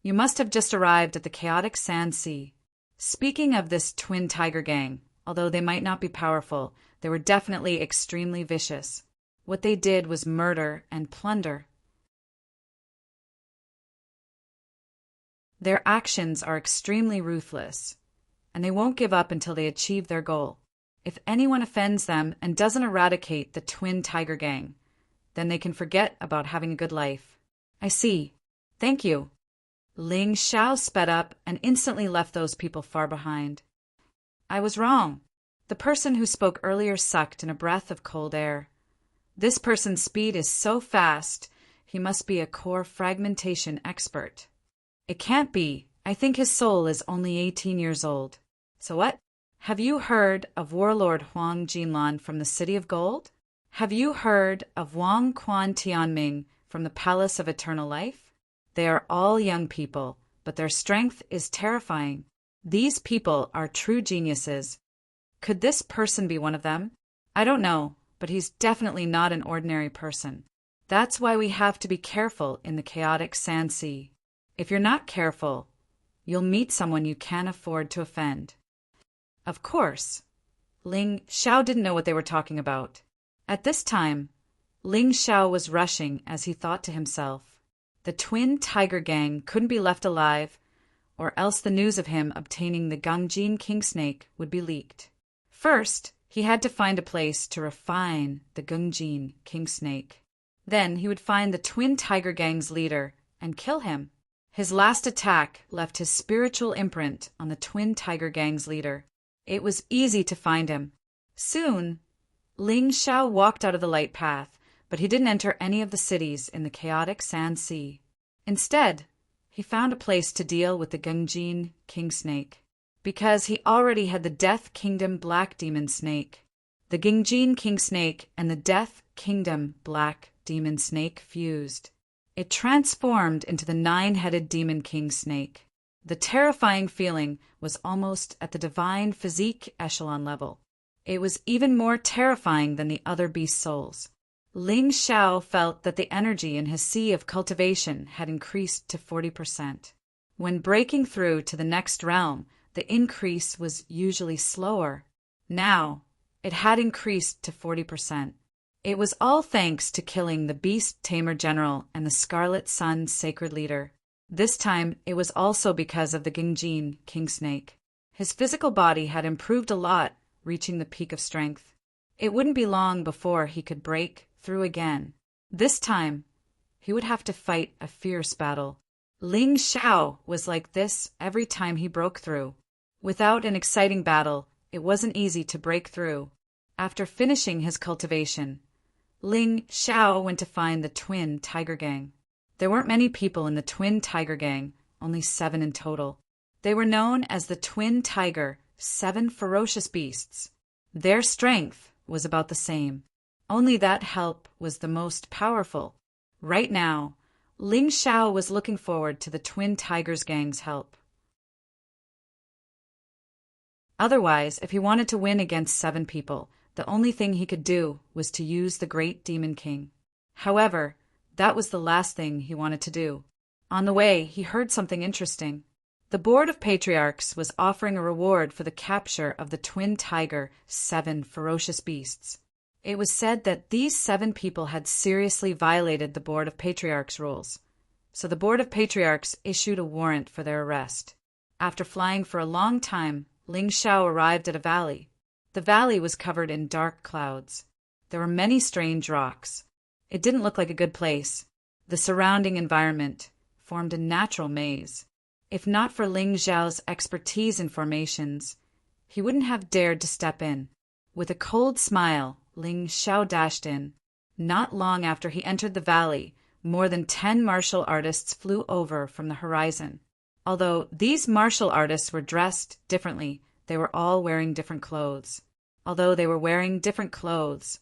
"You must have just arrived at the chaotic sand sea." Speaking of this twin tiger gang, although they might not be powerful, they were definitely extremely vicious. What they did was murder and plunder. Their actions are extremely ruthless, and they won't give up until they achieve their goal. If anyone offends them and doesn't eradicate the twin tiger gang, then they can forget about having a good life. "I see. Thank you." Ling Xiao sped up and instantly left those people far behind. "I was wrong. The person who spoke earlier sucked in a breath of cold air. This person's speed is so fast, he must be a core fragmentation expert. It can't be. I think his soul is only 18 years old. So what? Have you heard of Warlord Huang Jinlan from the City of Gold? Have you heard of Wang Quan Tianming from the Palace of Eternal Life? They are all young people, but their strength is terrifying. These people are true geniuses. Could this person be one of them? I don't know, but he's definitely not an ordinary person. That's why we have to be careful in the chaotic sand sea. If you're not careful, you'll meet someone you can't afford to offend." Of course, Ling Xiao didn't know what they were talking about. At this time, Ling Xiao was rushing as he thought to himself, the twin tiger gang couldn't be left alive, or else the news of him obtaining the Gengjin king snake would be leaked. First, he had to find a place to refine the Gengjin king snake. Then he would find the twin tiger gang's leader and kill him. His last attack left his spiritual imprint on the twin tiger gang's leader. It was easy to find him. Soon, Ling Xiao walked out of the light path, but he didn't enter any of the cities in the chaotic sand sea. Instead, he found a place to deal with the Gengjin king snake, because he already had the Death Kingdom Black Demon Snake. The Gengjin king snake and the Death Kingdom Black Demon Snake fused. It transformed into the 9-headed Demon King Snake. The terrifying feeling was almost at the divine physique echelon level. It was even more terrifying than the other beast souls. Ling Xiao felt that the energy in his sea of cultivation had increased to 40%. When breaking through to the next realm, the increase was usually slower. Now, it had increased to 40%. It was all thanks to killing the Beast Tamer General and the Scarlet Sun Sacred Leader. This time, it was also because of the Gengjin King Snake. His physical body had improved a lot, reaching the peak of strength. It wouldn't be long before he could break through again. This time, he would have to fight a fierce battle. Ling Xiao was like this every time he broke through. Without an exciting battle, it wasn't easy to break through. After finishing his cultivation, Ling Xiao went to find the twin tiger gang. There weren't many people in the twin tiger gang, only 7 in total. They were known as the Twin Tiger, 7 ferocious beasts. Their strength was about the same. Only that help was the most powerful. Right now, Ling Xiao was looking forward to the Twin Tigers gang's help. Otherwise, if he wanted to win against 7 people, the only thing he could do was to use the Great Demon King. However, that was the last thing he wanted to do. On the way, he heard something interesting. The Board of Patriarchs was offering a reward for the capture of the Twin Tiger, 7 ferocious beasts. It was said that these 7 people had seriously violated the Board of Patriarchs rules, so the Board of Patriarchs issued a warrant for their arrest. After flying for a long time, Ling Xiao arrived at a valley. The valley was covered in dark clouds. There were many strange rocks. It didn't look like a good place. The surrounding environment formed a natural maze. If not for Ling Xiao's expertise in formations, he wouldn't have dared to step in. With a cold smile, Ling Xiao dashed in. Not long after he entered the valley, more than 10 martial artists flew over from the horizon. Although these martial artists were dressed differently, they were all wearing different clothes. Although they were wearing different clothes,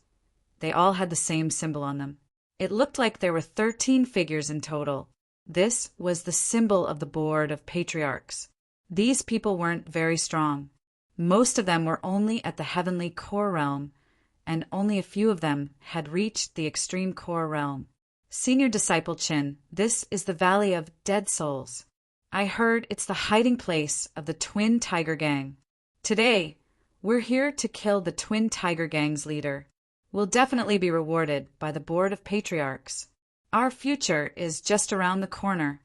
they all had the same symbol on them. It looked like there were 13 figures in total. This was the symbol of the Board of Patriarchs. These people weren't very strong. Most of them were only at the heavenly core realm, and only a few of them had reached the extreme core realm. Senior Disciple Qin, this is the Valley of Dead Souls. I heard it's the hiding place of the Twin Tiger Gang. Today, we're here to kill the Twin Tiger Gang's leader. We'll definitely be rewarded by the Board of Patriarchs. Our future is just around the corner.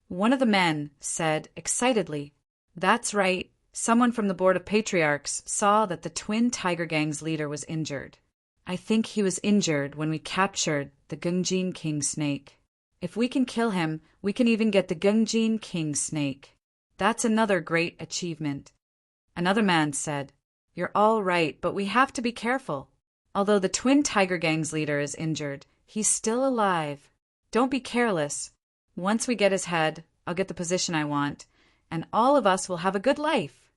One of the men said excitedly, "That's right. Someone from the Board of Patriarchs saw that the Twin Tiger Gang's leader was injured. I think he was injured when we captured the Gungjin King Snake. If we can kill him, we can even get the Gungjin King Snake. That's another great achievement." Another man said, "You're all right, but we have to be careful. Although the Twin Tiger Gang's leader is injured, he's still alive. Don't be careless. Once we get his head, I'll get the position I want, and all of us will have a good life."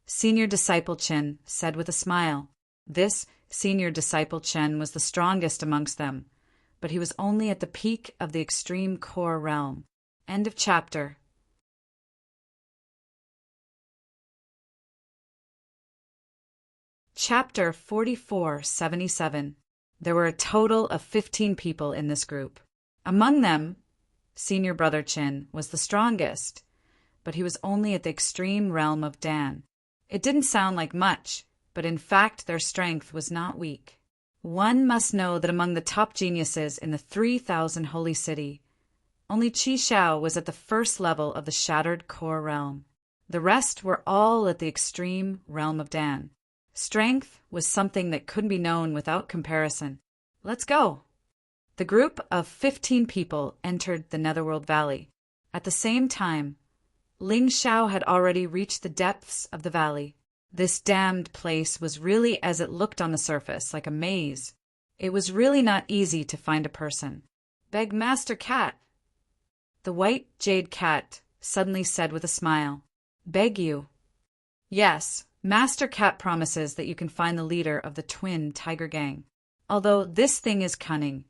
Senior Disciple Chen said with a smile. This Senior Disciple Chen was the strongest amongst them, but he was only at the peak of the extreme core realm. End of chapter. Chapter 4477. There were a total of 15 people in this group. Among them, Senior Brother Qin was the strongest, but he was only at the extreme realm of Dan. It didn't sound like much, but in fact their strength was not weak. One must know that among the top geniuses in the 3,000 Holy City, only Qi Xiao was at the first level of the shattered core realm. The rest were all at the extreme realm of Dan. Strength was something that couldn't be known without comparison. Let's go! The group of 15 people entered the Netherworld Valley. At the same time, Ling Xiao had already reached the depths of the valley. This damned place was really as it looked on the surface, like a maze. It was really not easy to find a person. "Beg Master Cat." The white jade cat suddenly said with a smile, "Beg you." "Yes, Master Cat promises that you can find the leader of the Twin Tiger Gang. Although this thing is cunning,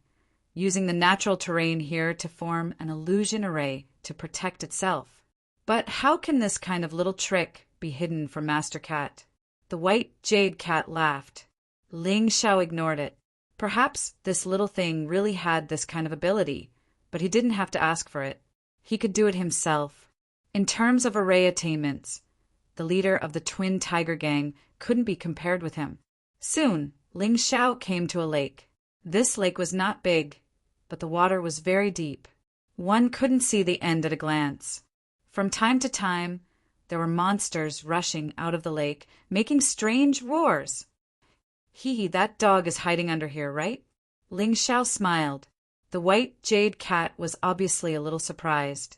using the natural terrain here to form an illusion array to protect itself. But how can this kind of little trick be hidden from Master Cat?" The white jade cat laughed. Ling Xiao ignored it. Perhaps this little thing really had this kind of ability, but he didn't have to ask for it. He could do it himself. In terms of array attainments, the leader of the Twin Tiger Gang couldn't be compared with him. Soon, Ling Xiao came to a lake. This lake was not big, but the water was very deep. One couldn't see the end at a glance. From time to time, there were monsters rushing out of the lake, making strange roars. "Hee, that dog is hiding under here, right?" Ling Xiao smiled. The white jade cat was obviously a little surprised.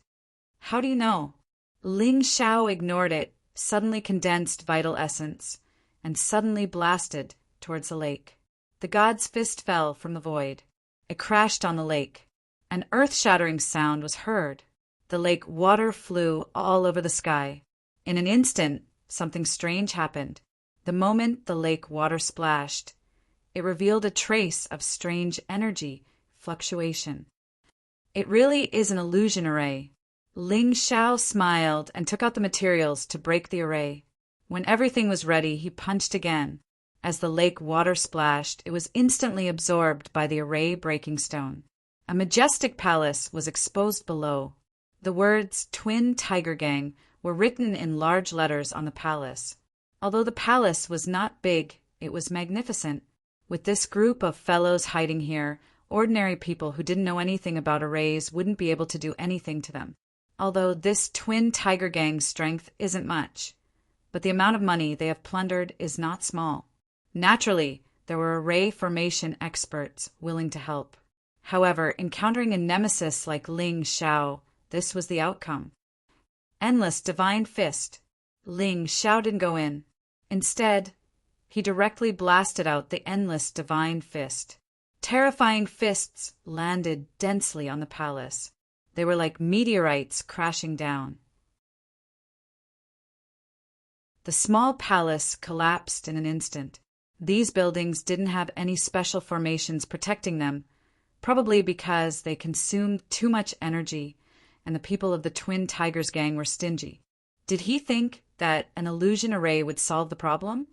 "How do you know?" Ling Xiao ignored it, suddenly condensed vital essence, and suddenly blasted towards the lake. The god's fist fell from the void. It crashed on the lake. An earth-shattering sound was heard. The lake water flew all over the sky. In an instant, something strange happened. The moment the lake water splashed, it revealed a trace of strange energy fluctuation. It really is an illusion array. Ling Xiao smiled and took out the materials to break the array. When everything was ready, he punched again. As the lake water splashed, it was instantly absorbed by the array-breaking stone. A majestic palace was exposed below. The words Twin Tiger Gang were written in large letters on the palace. Although the palace was not big, it was magnificent. With this group of fellows hiding here, ordinary people who didn't know anything about arrays wouldn't be able to do anything to them. Although this Twin Tiger Gang's strength isn't much, but the amount of money they have plundered is not small. Naturally, there were array formation experts willing to help. However, encountering a nemesis like Ling Xiao, this was the outcome. Endless divine fist. Ling Xiao didn't go in. Instead, he directly blasted out the endless divine fist. Terrifying fists landed densely on the palace. They were like meteorites crashing down. The small palace collapsed in an instant. These buildings didn't have any special formations protecting them, probably because they consumed too much energy and the people of the Twin Tigers gang were stingy. Did he think that an illusion array would solve the problem?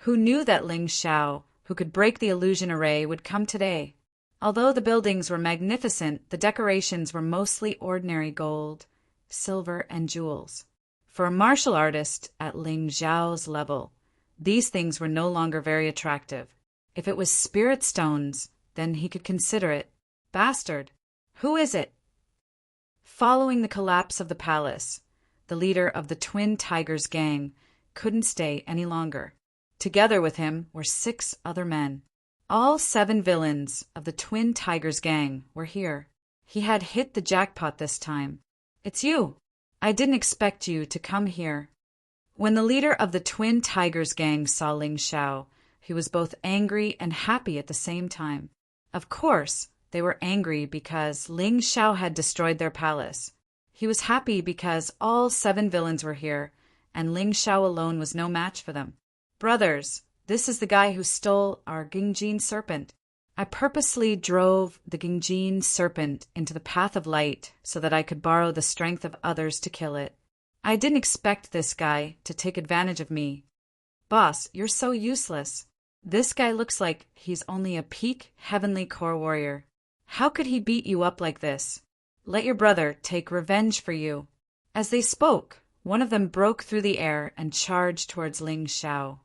Who knew that Ling Xiao, who could break the illusion array, would come today? Although the buildings were magnificent, the decorations were mostly ordinary gold, silver, and jewels. For a martial artist at Ling Xiao's level, these things were no longer very attractive. If it was spirit stones, then he could consider it. Bastard! Who is it? Following the collapse of the palace, the leader of the Twin Tigers gang couldn't stay any longer. Together with him were 6 other men. All 7 villains of the Twin Tigers gang were here. He had hit the jackpot this time. It's you! I didn't expect you to come here. When the leader of the Twin Tigers gang saw Ling Xiao, he was both angry and happy at the same time. Of course, they were angry because Ling Xiao had destroyed their palace. He was happy because all 7 villains were here, and Ling Xiao alone was no match for them. Brothers, this is the guy who stole our Gingjin serpent. I purposely drove the Gingjin serpent into the path of light so that I could borrow the strength of others to kill it. I didn't expect this guy to take advantage of me. Boss, you're so useless. This guy looks like he's only a peak heavenly core warrior. How could he beat you up like this? Let your brother take revenge for you. As they spoke, one of them broke through the air and charged towards Ling Xiao.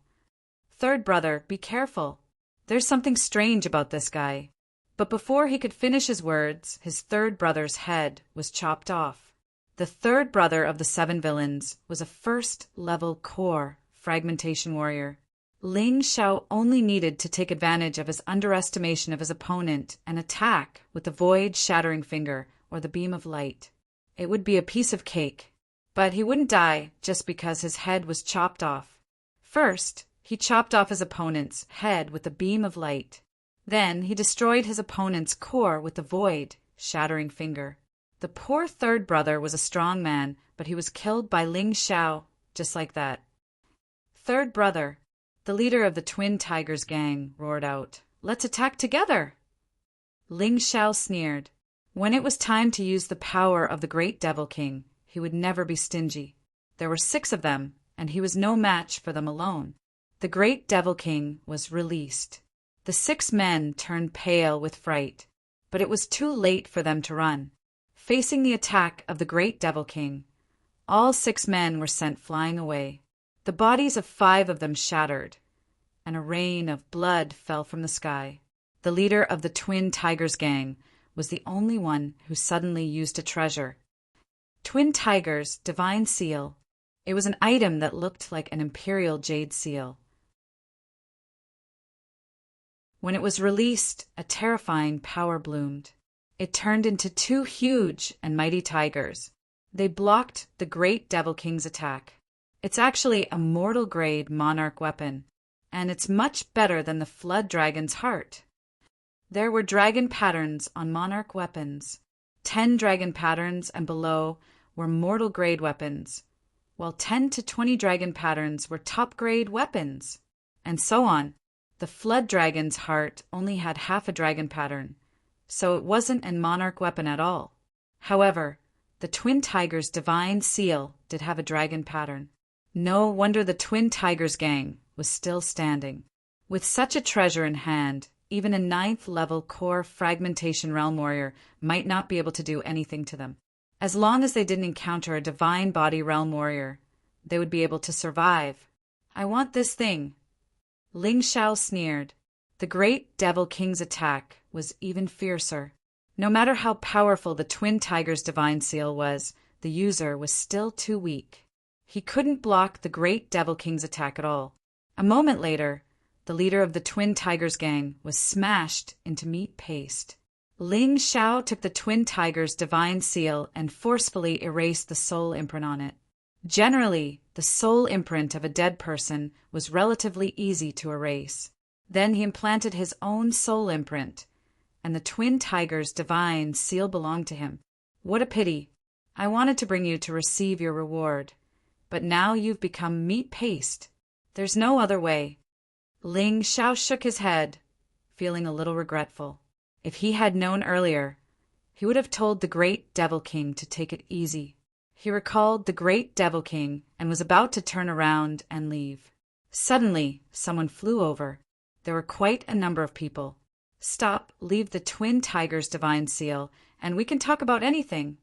Third brother, be careful. There's something strange about this guy. But before he could finish his words, his third brother's head was chopped off. The third brother of the 7 villains was a first-level core fragmentation warrior. Ling Xiao only needed to take advantage of his underestimation of his opponent and attack with the void-shattering finger or the beam of light. It would be a piece of cake. But he wouldn't die just because his head was chopped off. First, he chopped off his opponent's head with the beam of light. Then he destroyed his opponent's core with the void-shattering finger. The poor third brother was a strong man, but he was killed by Ling Xiao, just like that. Third brother, the leader of the Twin Tigers gang, roared out, "Let's attack together!" Ling Xiao sneered. When it was time to use the power of the Great Devil King, he would never be stingy. There were 6 of them, and he was no match for them alone. The Great Devil King was released. The 6 men turned pale with fright, but it was too late for them to run. Facing the attack of the Great Devil King, all 6 men were sent flying away. The bodies of 5 of them shattered, and a rain of blood fell from the sky. The leader of the Twin Tigers gang was the only one who suddenly used a treasure. Twin Tigers Divine Seal. It was an item that looked like an imperial jade seal. When it was released, a terrifying power bloomed. It turned into 2 huge and mighty tigers. They blocked the Great Devil King's attack. It's actually a mortal-grade monarch weapon, and it's much better than the Flood Dragon's heart. There were dragon patterns on monarch weapons. 10 dragon patterns and below were mortal-grade weapons, while 10 to 20 dragon patterns were top-grade weapons, and so on. The Flood Dragon's heart only had half a dragon pattern, so it wasn't a monarch weapon at all. However, the Twin Tigers' Divine Seal did have a dragon pattern. No wonder the Twin Tigers gang was still standing. With such a treasure in hand, even a 9th-level core fragmentation realm warrior might not be able to do anything to them. As long as they didn't encounter a divine body realm warrior, they would be able to survive. I want this thing. Ling Xiao sneered. The Great Devil King's attack was even fiercer. No matter how powerful the Twin Tigers' Divine Seal was, the user was still too weak. He couldn't block the great Devil King's attack at all. A moment later, the leader of the Twin Tigers gang was smashed into meat paste. Ling Xiao took the Twin Tigers' divine seal and forcefully erased the soul imprint on it. Generally, the soul imprint of a dead person was relatively easy to erase. Then he implanted his own soul imprint, and the Twin Tigers' divine seal belonged to him. What a pity. I wanted to bring you to receive your reward, but now you've become meat paste. There's no other way. Ling Xiao shook his head, feeling a little regretful. If he had known earlier, he would have told the great Devil King to take it easy. He recalled the great Devil King and was about to turn around and leave. Suddenly, someone flew over. There were quite a number of people. Stop, leave the Twin Tigers' divine seal, and we can talk about anything.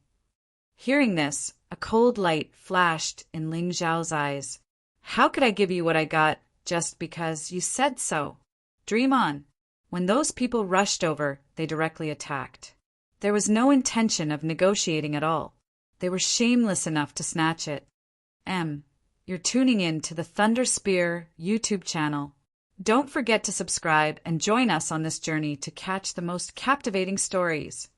Hearing this, a cold light flashed in Ling Xiao's eyes. How could I give you what I got just because you said so? Dream on. When those people rushed over, they directly attacked. There was no intention of negotiating at all. They were shameless enough to snatch it. You're tuning in to the Thunder Spear YouTube channel. Don't forget to subscribe and join us on this journey to catch the most captivating stories.